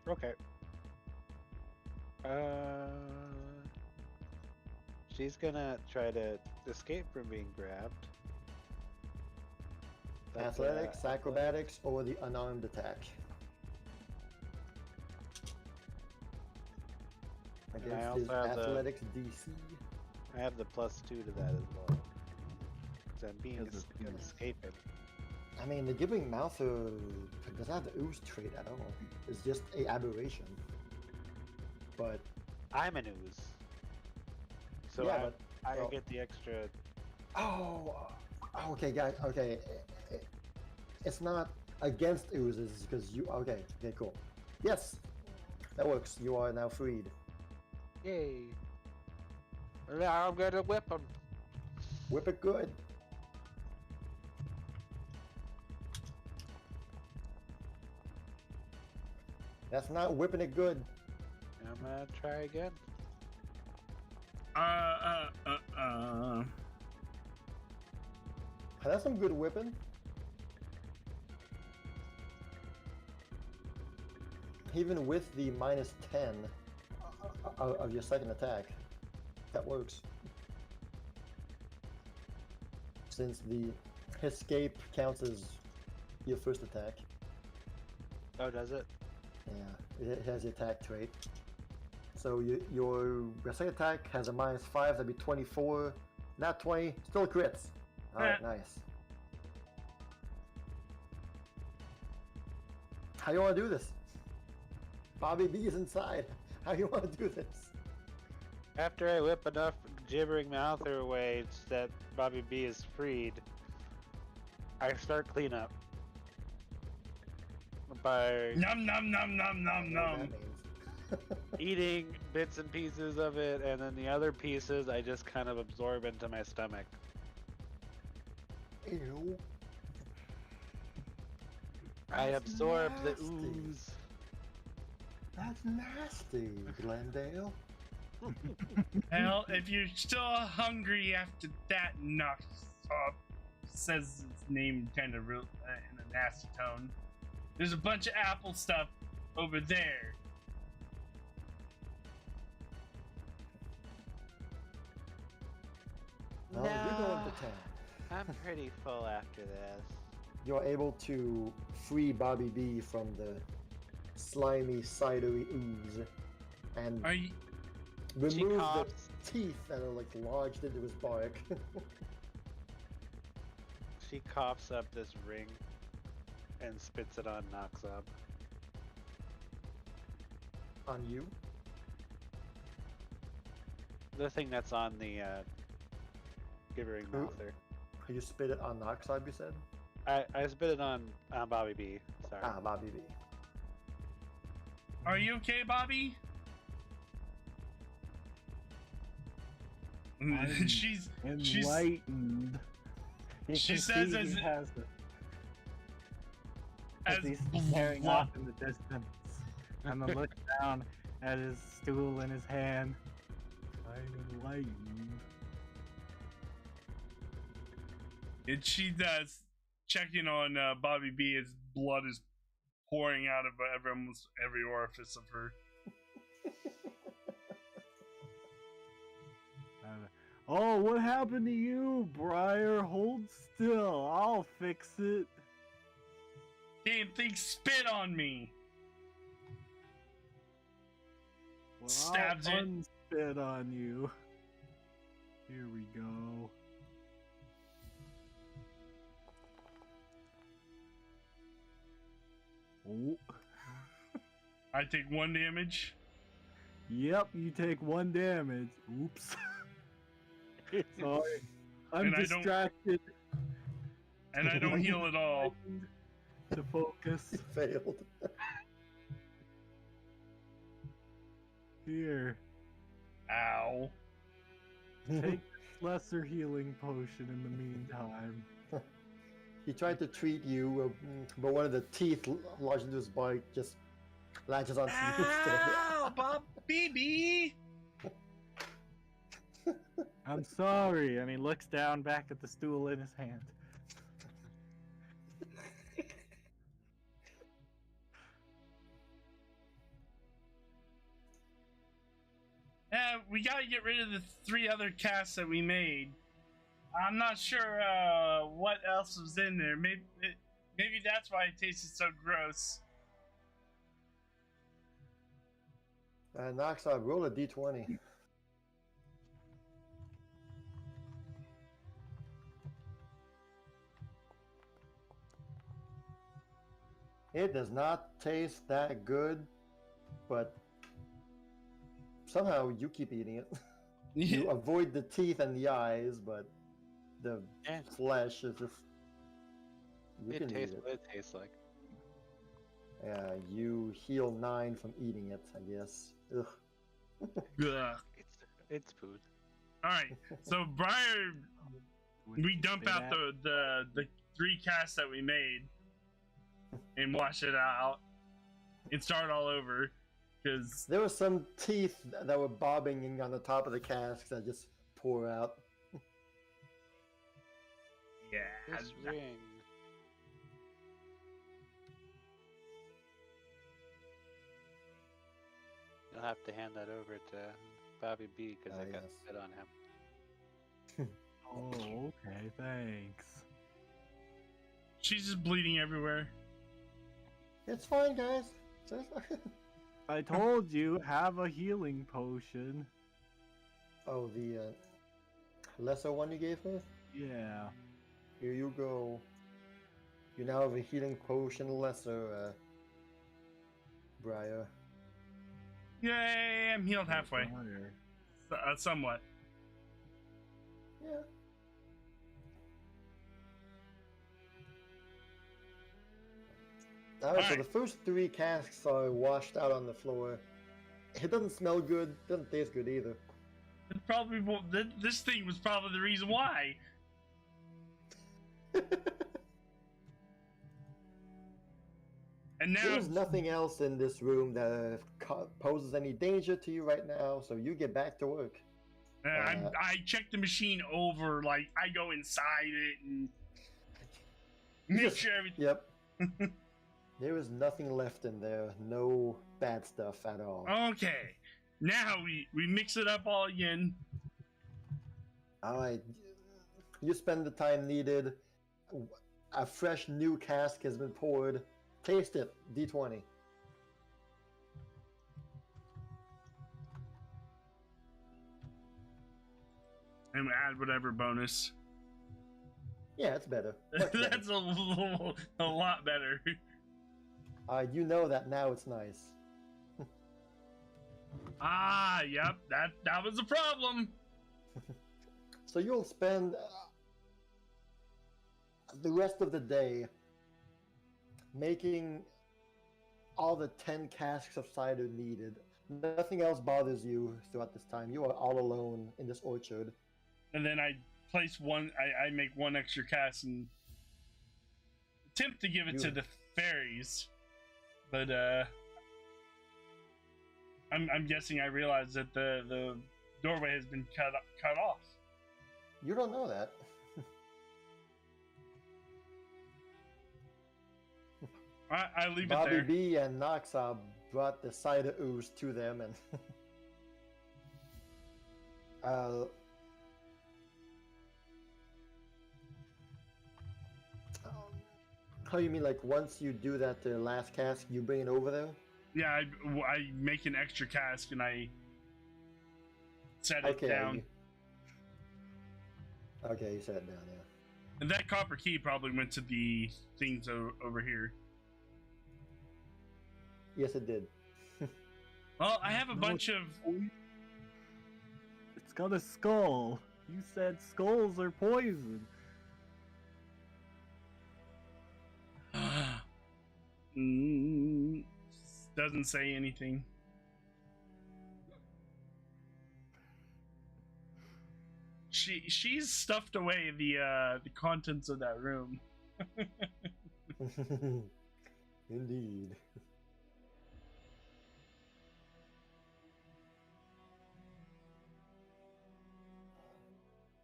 Okay. She's gonna try to escape from being grabbed. That's, Athletics, acrobatics, or the unarmed attack. And I Against his also have the- athletics DC. I have the +2 to that as well. 'Cause I'm being Because it's I'm ooze. escaping. I mean, the Giving Mouth does not have the ooze trait at all. It's just a aberration. But I'm an ooze. So yeah, I well- get the extra. okay, guys. Okay, it's not against oozes because you. Okay, cool. Yes, that works. You are now freed. Yay! Now I'm gonna whip him. Whip it good. That's not whipping it good. I'm gonna try again. That's some good whipping. Even with the -10 of your second attack, that works. Since the escape counts as your first attack. Oh, does it? Yeah, it has the attack trait. So your second attack has a -5, that'd be 24. Not 20, still crits. Alright, nice. How you want to do this? Bobby B is inside. How you want to do this? After I whip enough gibbering mouther away that Bobby B is freed, I start cleanup. By Num num num num num I don't know what num. that means. eating bits and pieces of it, and then the other pieces I just kind of absorb into my stomach. Ew. I That's absorb the nasty. ooze. That's nasty, Glendale. Well, if you're still hungry after that, says his name kind of real in a nasty tone. There's a bunch of apple stuff over there. No, you're going to town. I'm pretty full after this. You're able to free Bobby B from the slimy, cidery ooze and Are you? She remove the coughs. teeth that are like lodged into his bark. She coughs up this ring and spits it on Noxob. On you? The thing that's on the givering Who? mouther. You spit it on Noxab, you said? I spit it on Bobby B. Sorry. Ah, Bobby B. Are you okay, Bobby? I'm she's enlightened. You she can says see as- he has it. as As he's staring off in the distance, and then looks down at his stool in his hand. I'm enlightened. And she does checking on Bobby B as blood is pouring out of almost every orifice of her. Oh, what happened to you, Briar? Hold still. I'll fix it. Damn thing spit on me. Well, Stabs I'll it. unspit on you. Here we go. Oh. I take 1 damage. Yep, you take 1 damage. Oops. Sorry. I'm And I don't- distracted. And I don't heal at all. To focus. Failed. Here. Ow. Take this lesser healing potion in the meantime. He tried to treat you, but one of the teeth lodged into his bite just latches onto you instead. Ow, Bobby. I'm sorry. And he looks down back at the stool in his hand. We gotta get rid of the 3 other casts that we made. I'm not sure what else was in there. Maybe that's why it tasted so gross. Noxab, roll a d20. It does not taste that good, but somehow you keep eating it. You avoid the teeth and the eyes, but the Eh. flesh is just. You It can eat tastes it. what it tastes like. Yeah, you heal 9 from eating it, I guess. Ugh. Ugh. It's food. All right, so Briar, we dump out the 3 casts that we made and wash it out and start all over because There were some teeth that were bobbing on the top of the casks that just pour out. This ring. You'll have to hand that over to Bobby B because I got yes. spit on him. Oh, okay, thanks. she's just bleeding everywhere. It's fine, guys. I told you, have a healing potion. Oh, the lesser one you gave me? Yeah. Here you go. You now have a healing potion lesser, Briar. Yay! I'm healed halfway, somewhat. Yeah. Alright, so Alright. the first 3 casks are washed out on the floor. It doesn't smell good, doesn't taste good either. It probably this thing was probably the reason why. And now There's nothing else in this room that poses any danger to you right now, so you get back to work. I check the machine over, like I go inside it and make sure everything. Yep. There is nothing left in there. No bad stuff at all. Okay, now we mix it up all again. Alright. You spend the time needed. A fresh new cask has been poured. Taste it. D20. And add whatever bonus. Yeah, it's better. Much better. That's a lot better. You know that now it's nice. Ah, yep, that was the problem. So you'll spend the rest of the day making all the 10 casks of cider needed. Nothing else bothers you throughout this time. You are all alone in this orchard. And then I place one. I make one extra cast and attempt to give it to the fairies, but I'm guessing I realize that the doorway has been cut off. You don't know that. I leave Bobby it there. B and Noxa brought the cider ooze to them, and how you mean, like once you do that last cask, you bring it over there? Yeah, I make an extra cask and I set it Okay. down. Okay, you set it down, yeah. And that copper key probably went to the things over here. Yes, it did. Well, I have a bunch of. It's got a skull. You said skulls are poison. Doesn't say anything. She's stuffed away the contents of that room. Indeed.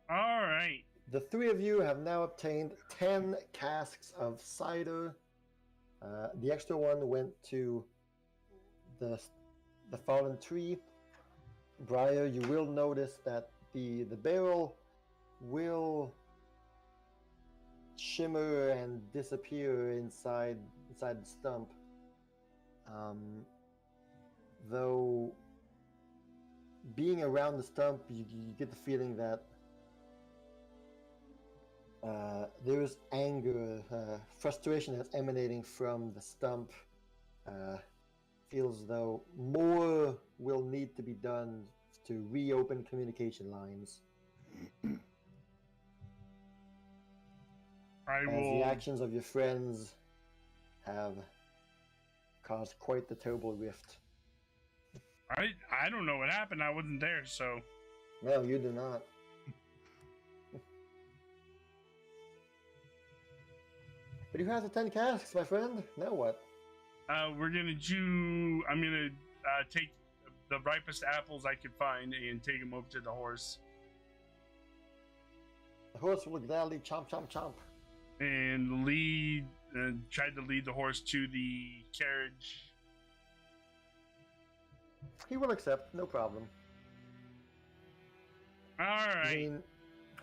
All right. The three of you have now obtained 10 casks of cider. The extra one went to the fallen tree. Briar, you will notice that the barrel will shimmer and disappear inside the stump. Though being around the stump, you get the feeling that there is anger, frustration that's emanating from the stump. Feels though more will need to be done to reopen communication lines. As the actions of your friends have caused quite the terrible rift. I don't know what happened. I wasn't there, so. No, you do not. But you have the 10 casks, my friend. Now what? I'm gonna take the ripest apples I could find and take them over to the horse. The horse will gladly chomp, chomp, chomp. And tried to lead the horse to the carriage. He will accept, no problem. All right. I mean,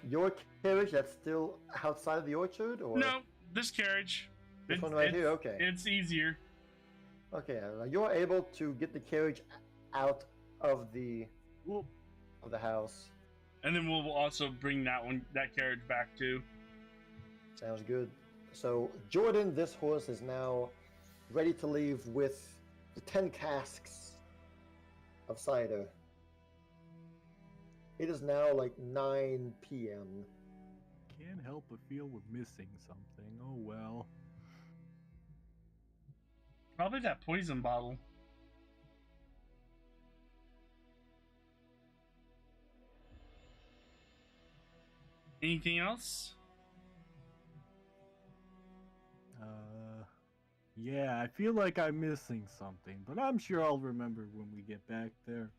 your carriage that's still outside of the orchard, or No, this carriage. this one right here? Okay. It's easier. Okay, you're able to get the carriage out of the house. And then we'll also bring that carriage back too. Sounds good. So Jordan, this horse is now ready to leave with the 10 casks of cider. It is now like 9 p.m. Can't help but feel we're missing something. Oh well. Probably that poison bottle. Anything else? Yeah, I feel like I'm missing something, but I'm sure I'll remember when we get back there.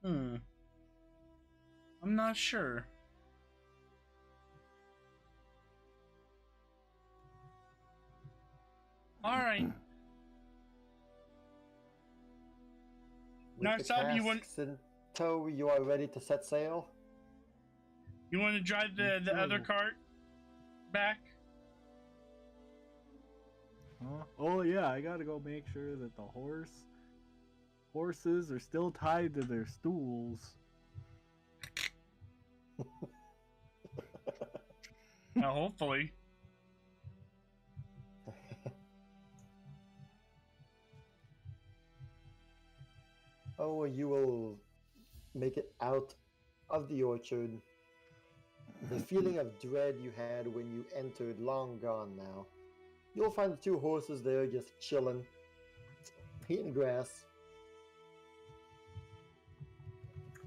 I'm not sure. Alright. Next up, you want in tow, you are ready to set sail? to drive the other cart back? Huh? Oh yeah, I gotta go make sure that the horses are still tied to their stools. Hopefully. Oh, you will make it out of the orchard. The feeling of dread you had when you entered, long gone now. You'll find the two horses there just chilling, eating grass,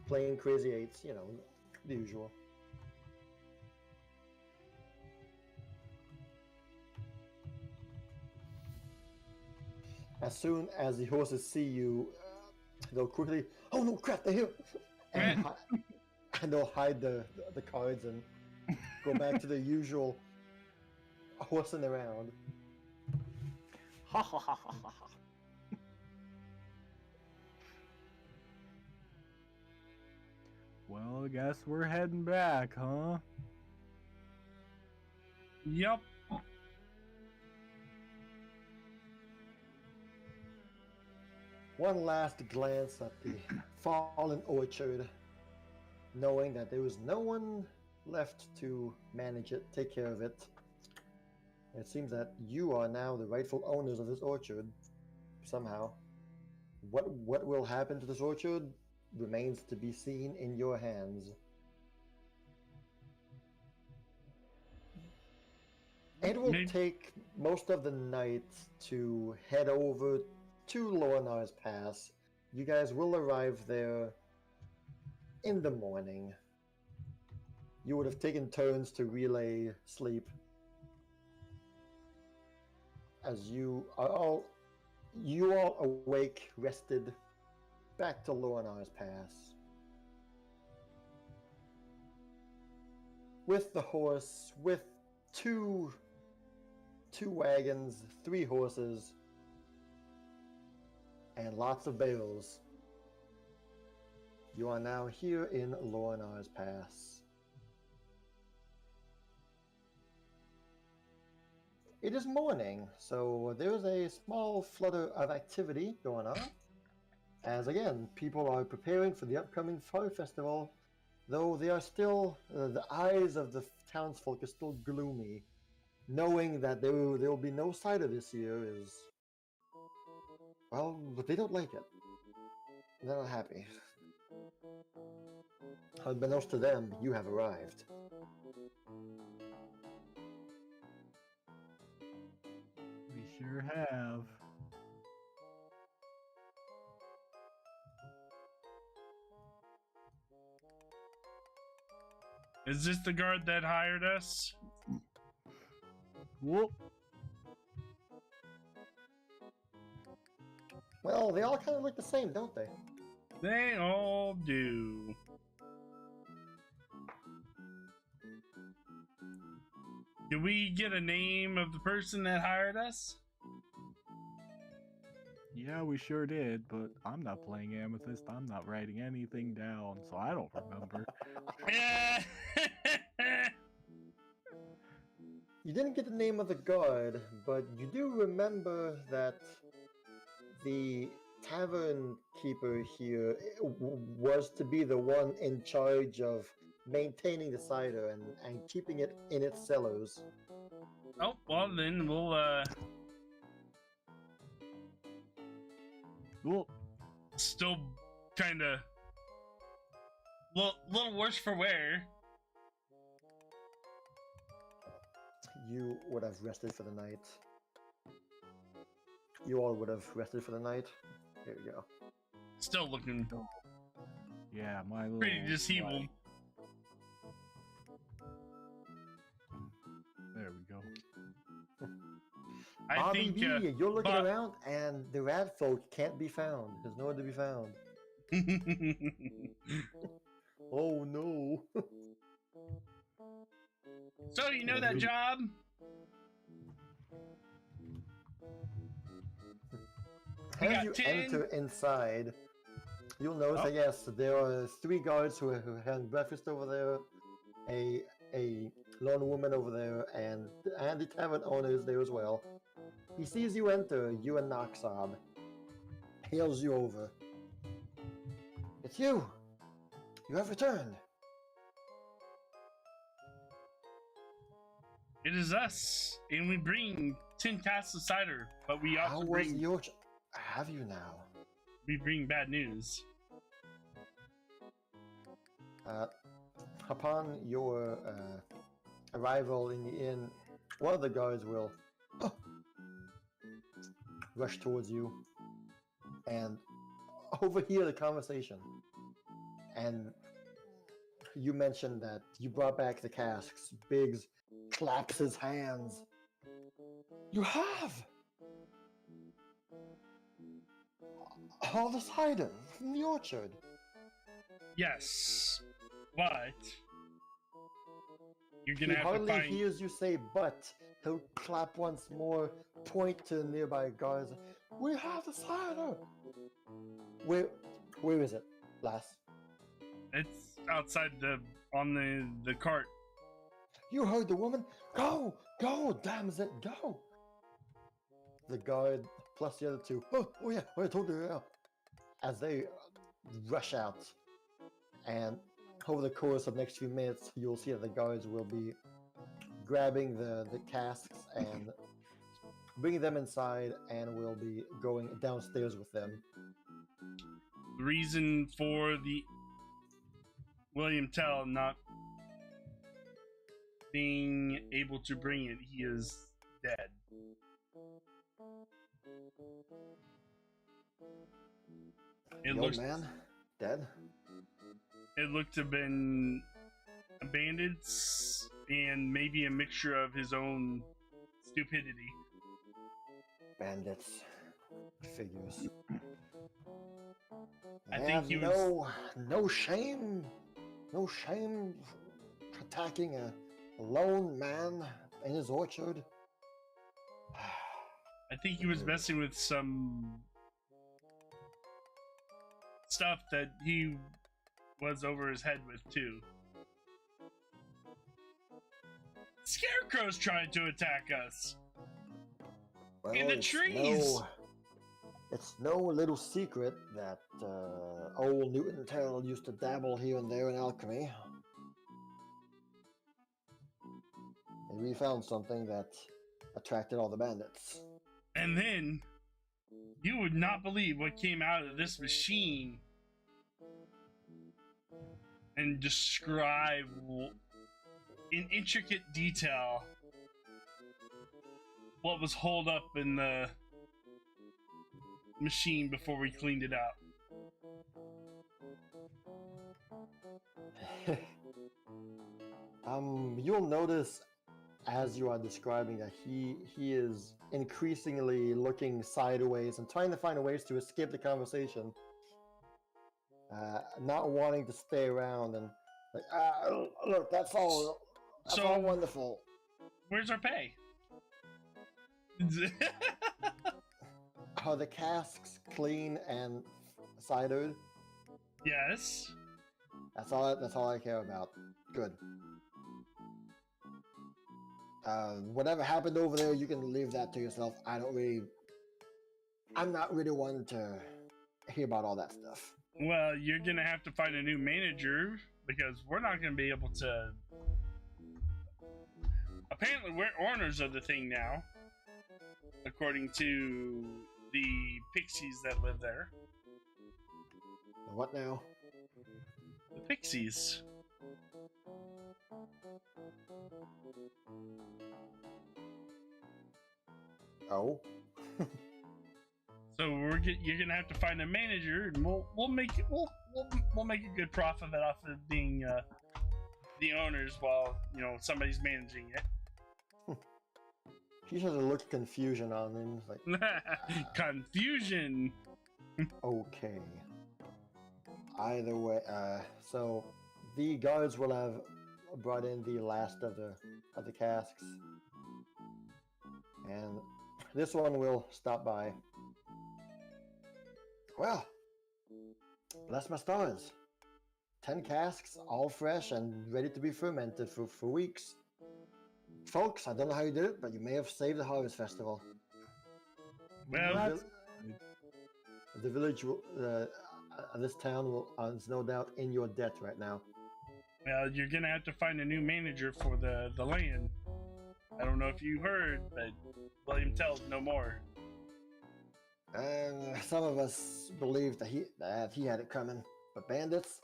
playing crazy eights, you know, the usual. As soon as the horses see you, they'll quickly, oh no, crap, they're here! And, and they'll hide the cards and go back to their usual horsing around. Ha ha ha ha ha. Well, I guess we're heading back, huh? Yep. One last glance at the fallen orchard, knowing that there was no one left to manage it, take care of it. It seems that you are now the rightful owners of this orchard, somehow. What will happen to this orchard remains to be seen in your hands. It will take most of the night to head over to Lornar's Pass. You guys will arrive there in the morning. You would have taken turns to relay sleep, as you all awake, rested, back to Lornar's Pass. With the horse, with two wagons, 3 horses, and lots of bales, you are now here in Lornar's Pass. It is morning, so there's a small flutter of activity going on. As again, people are preparing for the upcoming Fire Festival, though they are still, the eyes of the townsfolk are still gloomy. Knowing that there will be no cider this year is, well, but they don't like it. They're not happy. Unbeknownst to them, you have arrived. We sure have. Is this the guard that hired us? Whoop. Well, they all kind of look the same, don't they? They all do. Did we get a name of the person that hired us? Yeah, we sure did, but I'm not playing Amethyst. I'm not writing anything down, so I don't remember. You didn't get the name of the guard, but you do remember that the tavern keeper here was to be the one in charge of maintaining the cider and keeping it in its cellars. Oh, well then we'll Whoop. still kinda little worse for wear. You would have rested for the night. You all would have rested for the night. There you go. Still looking Yeah, my little... pretty disheveled. There we go. I Bobby think B, you're looking Bob- around and the rat folk can't be found. There's nowhere to be found. Oh no. So you know that job? You As got you 10? enter inside, you'll notice that yes, there are 3 guards who are having breakfast over there, a lone woman over there, and the tavern owner is there as well. He sees you enter, you and Noxob, hails you over. It's you! You have returned! It is us, and we bring 10 casks of cider, but we How also was bring your... Have you now? we bring bad news. Upon your arrival in the inn, one of the guards will rush towards you and overhear the conversation. And you mentioned that you brought back the casks. Biggs claps his hands. You have! All the cider from the orchard. Yes, but you're He gonna have to hardly find. hears you say but. He'll clap once more, point to the nearby guards. We have the cider! Where is it, lass? It's outside on the cart. You heard the woman? Go! Go, damn it, go! The guard plus the other two. Oh yeah, I told you, yeah. As they rush out, and over the course of the next few minutes, you'll see that the guards will be grabbing the casks and bringing them inside, and will be going downstairs with them. The reason for the William Tell not being able to bring it, he is dead. It The looks old man, dead. it looked to have been abandoned and maybe a mixture of his own stupidity. Bandits. Figures. I They think have he was. no shame. No shame for attacking a lone man in his orchard. I think he was messing with some stuff that he was over his head with too. Scarecrow's trying to attack us. Well, In the it's trees! It's no little secret that old Newton Tell used to dabble here and there in alchemy. And we found something that attracted all the bandits. And then you would not believe what came out of this machine and describe in intricate detail what was holed up in the machine before we cleaned it out. You'll notice as you are describing that he is increasingly looking sideways and trying to find ways to escape the conversation. Not wanting to stay around and like, look, that's all wonderful. Where's our pay? Are the casks clean and cidered? Yes. That's all I care about. Good. Whatever happened over there, you can leave that to yourself. I'm not really one to hear about all that stuff. Well, you're gonna have to find a new manager because we're not gonna be able to. Apparently, we're owners of the thing now, according to the pixies that live there. What now? The pixies. Oh. So you're gonna have to find a manager, and we'll make it we'll make a good profit off of being the owners while somebody's managing it. He has a look of confusion on him. He's like, confusion. okay. Either way, so the guards will have brought in the last of the casks, and this one will stop by. Well, bless my stars. 10 casks, all fresh and ready to be fermented for weeks. Folks, I don't know how you did it, but you may have saved the Harvest Festival. Well, the village, this town is no doubt in your debt right now. Well, you're gonna have to find a new manager for the land. I don't know if you heard, but William Tell's no more. And some of us believed that he had it coming, but bandits,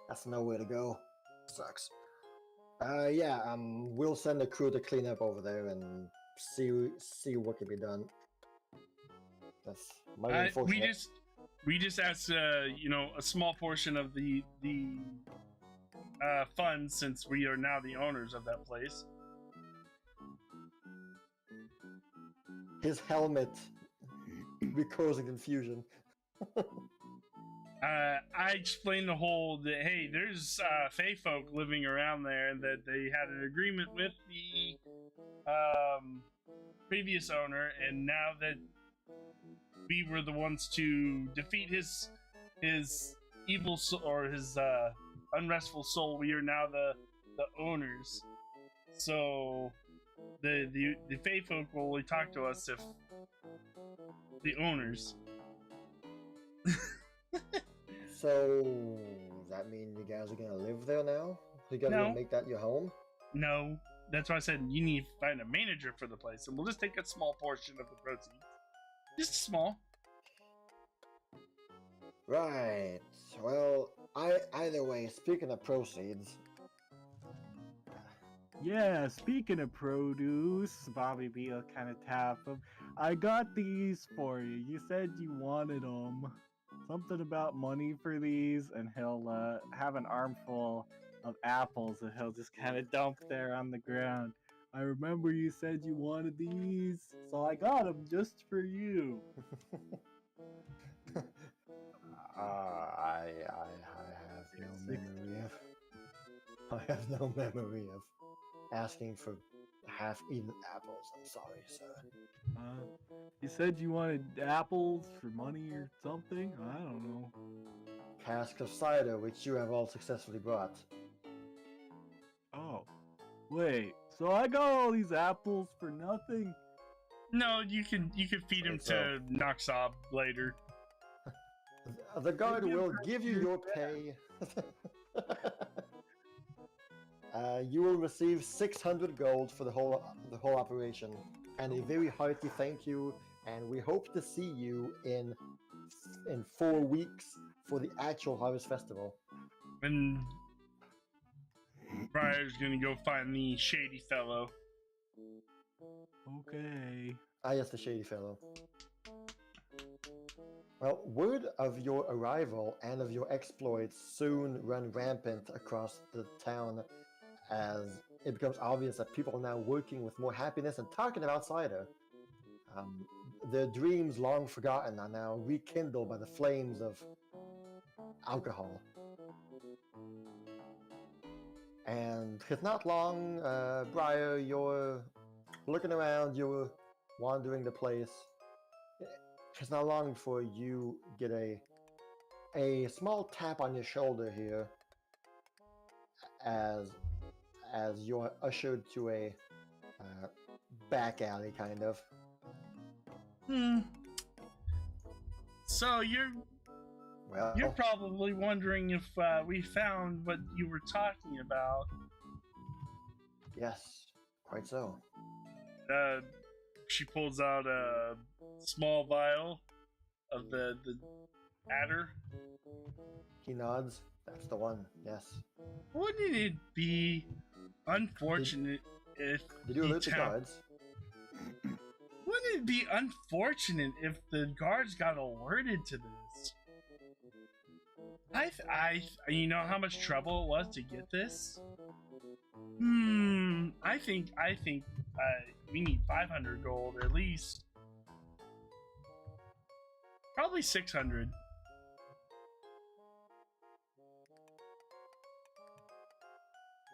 That's nowhere to go. Sucks. Yeah, we'll send a crew to clean up over there and see what can be done. That's mighty unfortunate. we just asked, you know, a small portion of the funds, since we are now the owners of that place. His helmet causing confusion. I explained the whole that, hey, there's Fey folk living around there, and that they had an agreement with the previous owner, and now that we were the ones to defeat his evil soul, or his unrestful soul, we are now the owners. So the Fey folk will only talk to us if the owners. So, does that mean you guys are gonna live there now? You guys gonna make that your home? No, that's why I said you need to find a manager for the place, and we'll just take a small portion of the proceeds. Just small. Right. Well, either way, speaking of proceeds. Yeah, speaking of produce, Bobby B will kind of tap him. I got these for you. You said you wanted them. Something about money for these, and he'll have an armful of apples that he'll just kind of dump there on the ground. I remember you said you wanted these, so I got them just for you. I have no memory of asking for half-eaten apples. I'm sorry, sir. You said you wanted apples for money or something? I don't know. Cask of cider, which you have all successfully brought. Oh, wait. So I got all these apples for nothing? No, you can feed him to Noxob later. The guard will give you your pay. You will receive 600 gold for the whole operation, and a very hearty thank you. And we hope to see you in 4 weeks for the actual Harvest Festival. And Briar's gonna go find the shady fellow. Okay. Ah, yes, the shady fellow. Well, word of your arrival and of your exploits soon run rampant across the town, as it becomes obvious that people are now working with more happiness and talking about cider. Their dreams long forgotten are now rekindled by the flames of alcohol. And it's not long, Briar, you're looking around, you're wandering the place. It's not long before you get a small tap on your shoulder here, as you're ushered to a back alley, kind of. So you're probably wondering if we found what you were talking about. Yes, quite so. She pulls out a small vial of the adder. He nods. That's the one. Yes. Wouldn't it be unfortunate if Did you alert the guards? Wouldn't it be unfortunate if the guards got alerted to this? You know how much trouble it was to get this? I think we need 500 gold at least. Probably 600.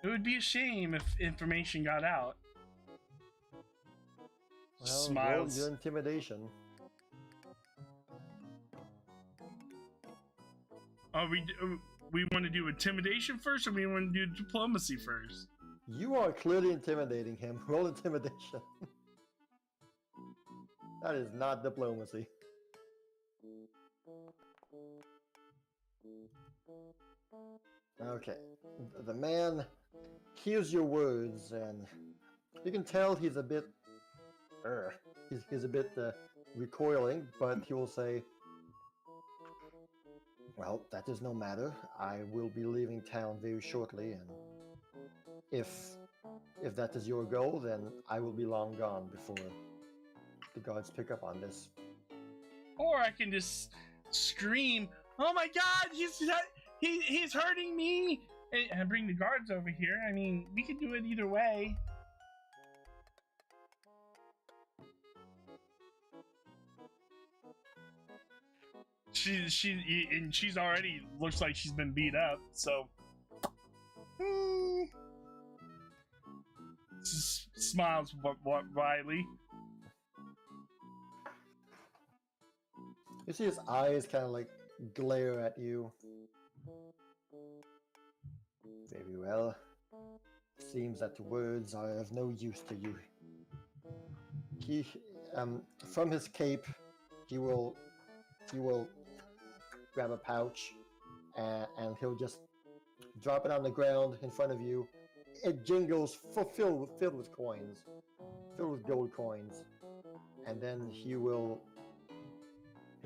It would be a shame if information got out. Well, Smiles. roll your intimidation. Oh, we want to do intimidation first, or we want to do diplomacy first? You are clearly intimidating him. Roll intimidation. That is not diplomacy. Okay. The man hears your words, and you can tell he's a bit... he's a bit recoiling, but he will say, Well, that is no matter. I will be leaving town very shortly, and if that is your goal, then I will be long gone before the guards pick up on this. Or I can just scream, "Oh my God, he's hurting me!" and bring the guards over here. I mean, we could do it either way. She's already looks like she's been beat up. So, smiles wryly. You see his eyes kind of like glare at you. Very well. Seems that words are of no use to you. He, from his cape, he will grab a pouch, and he'll just drop it on the ground in front of you. It jingles, filled with coins, filled with gold coins, and then he'll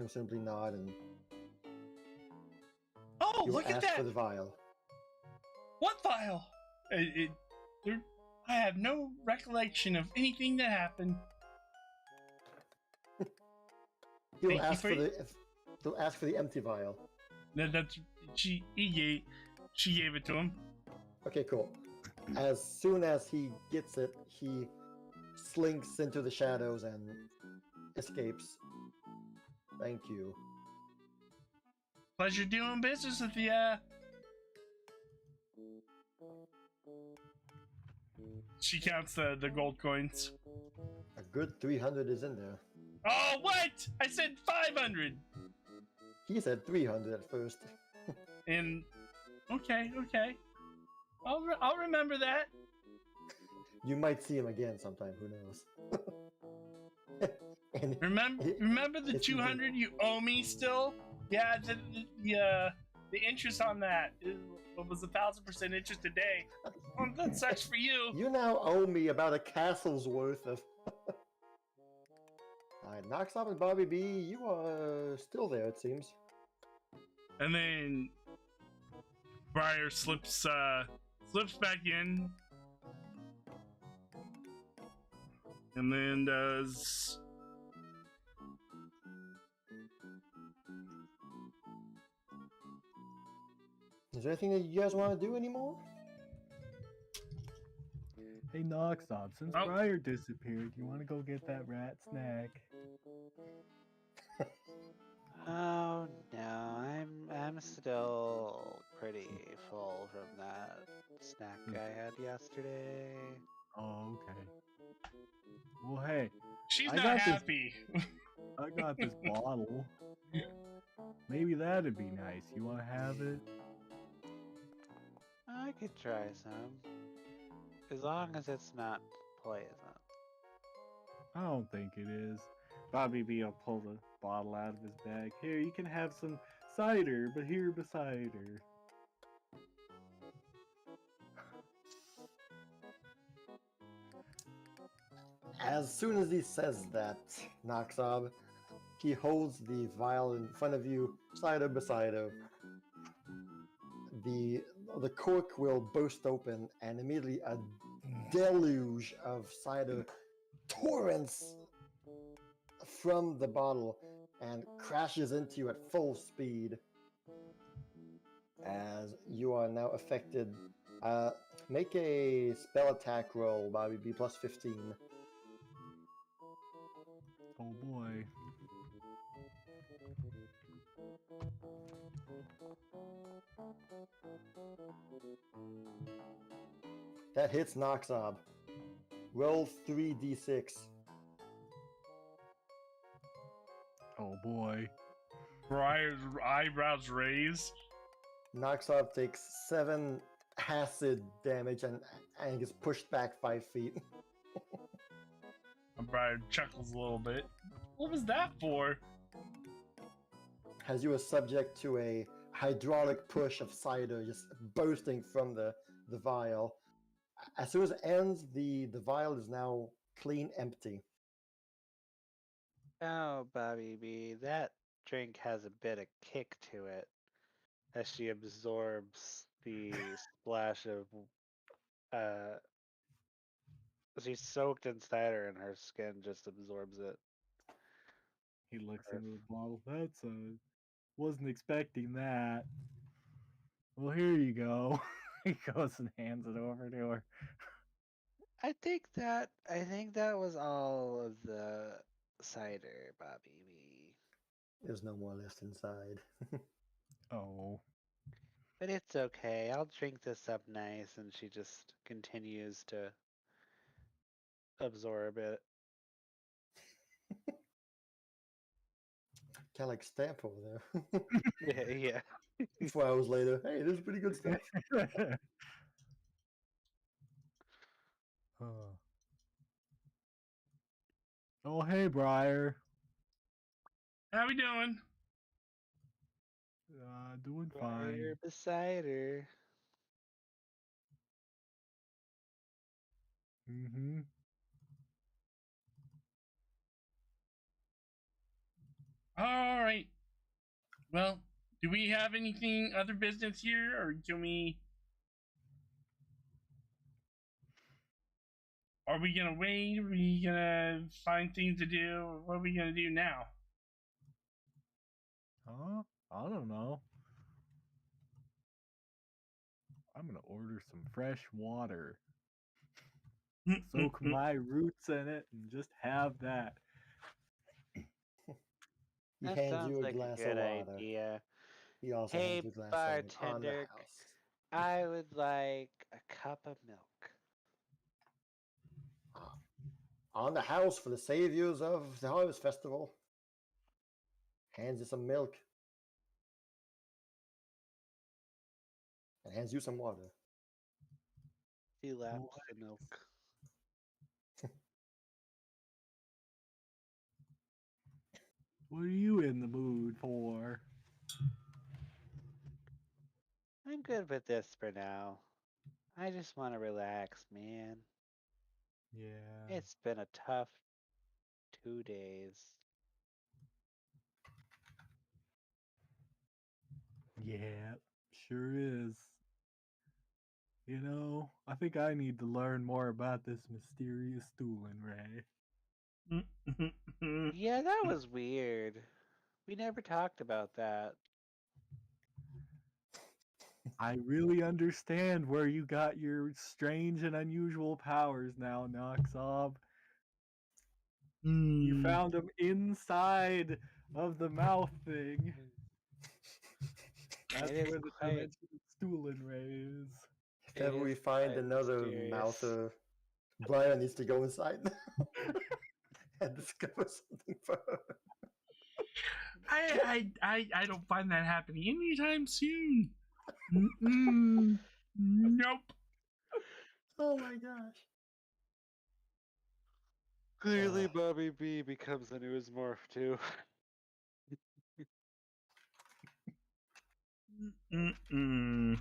simply nod and Oh, he will look at ask that! for the vial. What vial? I have no recollection of anything that happened. He'll Thank you ask for for it. he'll ask for the empty vial. She gave it to him. Okay, cool. As soon as he gets it, he slinks into the shadows and escapes. Thank you. Pleasure doing business with you. She counts the gold coins. A good 300 is in there. Oh, what? I said 500. He said 300 at first. And okay. I'll remember that. You might see him again sometime, who knows? And Remember the if you do- 200 you owe me still? Yeah, the interest on that was 1,000% interest a day. Well, that sucks for you. You now owe me about a castle's worth of... Alright, Noxop and Bobby B, you are still there, it seems. And then Briar slips back in, and then does. Is there anything that you guys want to do anymore? Hey, Noxop, since Oh. Briar disappeared, you want to go get that rat snack? Oh no, I'm still pretty full from that snack I had yesterday. Oh, okay. Well, hey, She's I not got this- happy. I got this bottle. Maybe that'd be nice. You want to have it? I could try some, as long as it's not poison. I don't think it is. Bobby B will pull the bottle out of his bag. Here, you can have some cider, but here beside her. As soon as he says that, Noxob, he holds the vial in front of you, cider beside him. The cork will burst open, and immediately a deluge of cider torrents from the bottle and crashes into you at full speed. As you are now affected, make a spell attack roll, Bobby B, plus 15. Oh boy. That hits Noxob. Roll 3d6. Oh boy. Briar's eyebrows raised. Noxob takes 7 acid damage and gets pushed back 5 feet. And Briar chuckles a little bit. What was that for? As you are subject to a hydraulic push of cider just bursting from the vial. As soon as it ends, the vial is now clean empty. Oh, Bobby B, that drink has a bit of kick to it. as she absorbs the splash of she's soaked in cider and her skin just absorbs it. He looks Her- into the bottle. Wasn't expecting that. Well, here you go. He goes and hands it over to her. I think that was all of the cider, Bobby B. There's no more left inside. Oh. But it's okay. I'll drink this up nice, and she just continues to absorb it. Kind of like Stamp over there. Yeah. 4 hours later, hey, this is pretty good stuff. Huh. Oh, hey, Briar. How we doing? Doing Right fine. here beside her. Mm-hmm. All right. Well, do we have anything other business here, or can we? Are we gonna wait? Are we gonna find things to do? Or what are we gonna do now? Huh? I don't know. I'm gonna order some fresh water. Soak my roots in it and just have that. He That hands sounds you a like a glass good of water. idea. He also Hey, hands you a glass saying, on the bartender, house. I would like a cup of milk. On the house for the saviors of the Harvest Festival. Hands you some milk. And hands you some water. He laps the milk. What are you in the mood for? I'm good with this for now. I just want to relax, man. Yeah. It's been a tough 2 days. Yeah, sure is. You know, I think I need to learn more about this mysterious Stoolin Ray. Yeah, that was weird. We never talked about that. I really understand where you got your strange and unusual powers now, Noxob. You found them inside of the mouth thing. That's It is where the quite- dimension of Stoolin Ray is. If ever It we is find quite another mysterious. mouther, Brian needs to go inside now and discover something for her. I don't find that happening anytime soon. Mm-mm. Nope. Oh my gosh. Clearly, Ah. Bobby B becomes a newsmorph too. Mm-mm.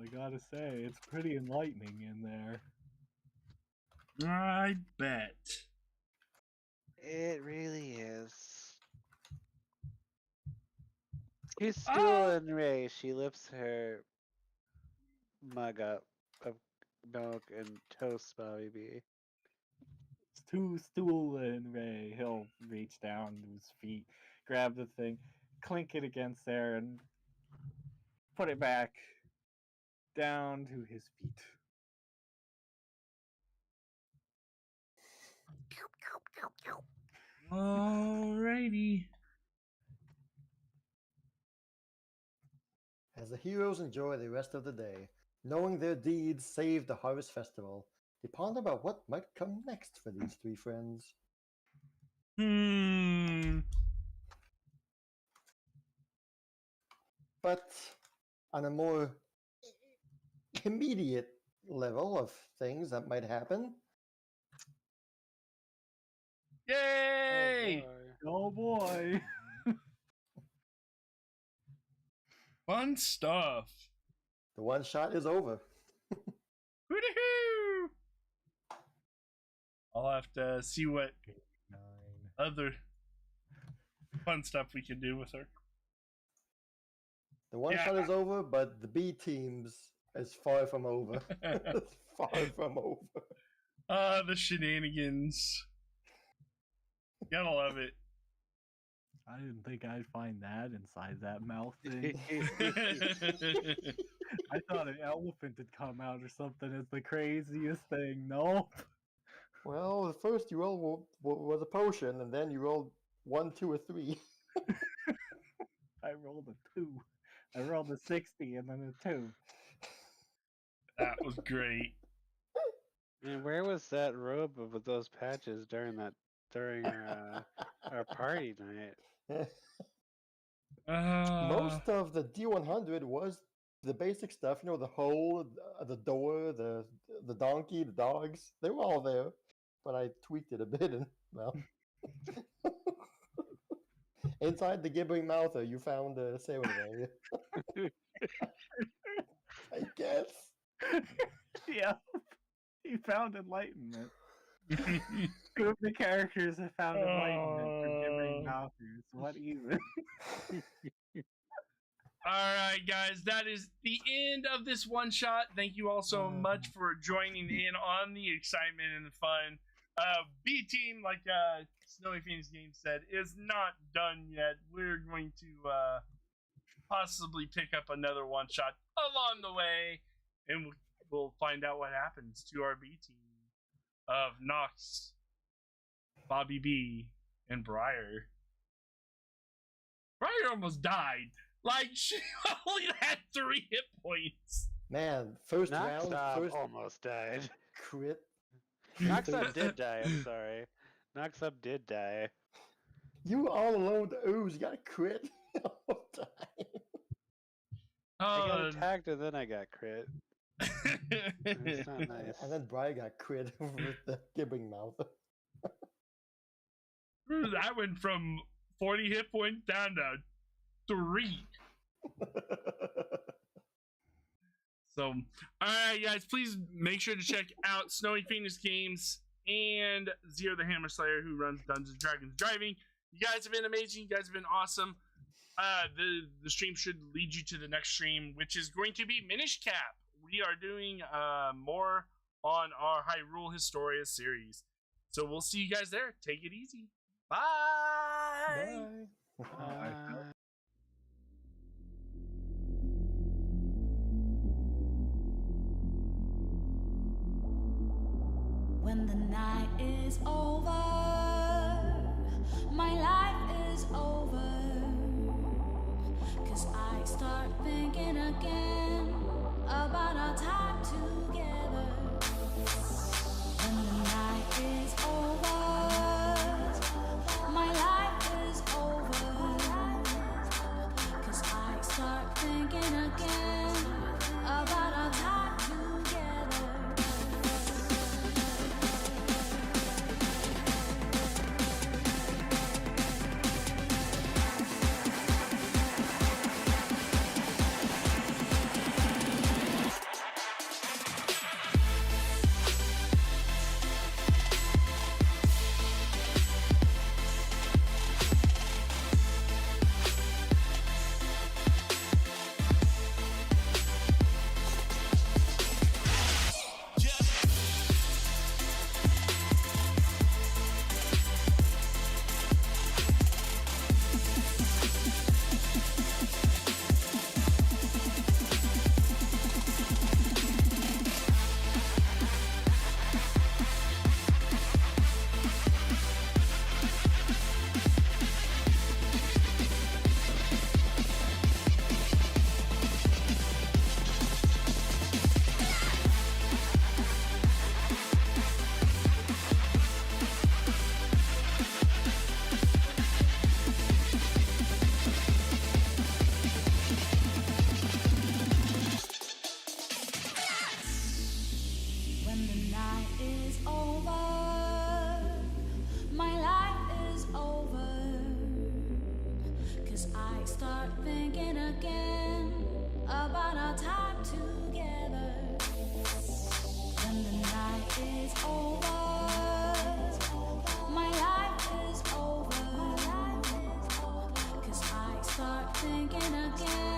I gotta say, it's pretty enlightening in there. I bet. It really is. She's Ah! stooling Ray. She lifts her mug up of milk and toasts Bobby B. It's too Stoolin Ray. He'll reach down to his feet, grab the thing, clink it against there, and put it back down to his feet. Alrighty. As the heroes enjoy the rest of the day, knowing their deeds saved the Harvest Festival, they ponder about what might come next for these three friends. But on a more immediate level of things that might happen, Yay! Oh boy! Fun stuff. the one shot is over. Woo-hoo! I'll have to see what 9. other fun stuff we can do with her. The one shot is over, but the B teams is far from over. It's far from over. The shenanigans. Gotta love it. I didn't think I'd find that inside that mouth thing. I thought an elephant had come out or something as the craziest thing. No. Well, the first you rolled was a potion, and then you rolled 1, 2, or 3. I rolled a 2. I rolled a 60 and then a 2. That was great. And where was that robe with those patches during our party night? Most of the D100 was the basic stuff, you know, the hole, the door, the donkey, the dogs. They were all there, but I tweaked it a bit, and well, inside the gibbering mouther, you found a sailing area. I guess. Yeah, he found enlightenment. Two of the characters have found enlightenment for giving mouthers. What even? Alright, guys, that is the end of this one shot. Thank you all so much for joining in on the excitement and the fun. B team, like Snowy Phoenix Game said, is not done yet. We're going to possibly pick up another one shot along the way, and we'll find out what happens to our B team of Nox, Bobby B, and Briar. Briar almost died. Like, she only had 3 hit points. Man, first round, first almost died. crit. Noxup did die, I'm sorry. Noxup did die. You were all alone to ooze. You got a crit all the time. I got attacked and then I got crit. It's not nice. And then Brian got crit with the gibbering mouth. That went from 40 hit points down to 3. So, alright, guys, please make sure to check out Snowy Phoenix Games and Zero the Hammer Slayer, who runs Dungeons & Dragons Driving. You guys have been amazing. You guys have been awesome. The stream should lead you to the next stream, which is going to be Minish Cap. We are doing more on our Hyrule Historia series. So we'll see you guys there. Take it easy. Bye. Bye. Bye. When the night is over, my life is over. 'Cause I start thinking again about our time together. When the night is over, my life is over. 'Cause I start thinking again about our time together. When the night is over, my life is over. 'Cause I start thinking again about our time together. When the night is over, my life is over. 'Cause I start thinking again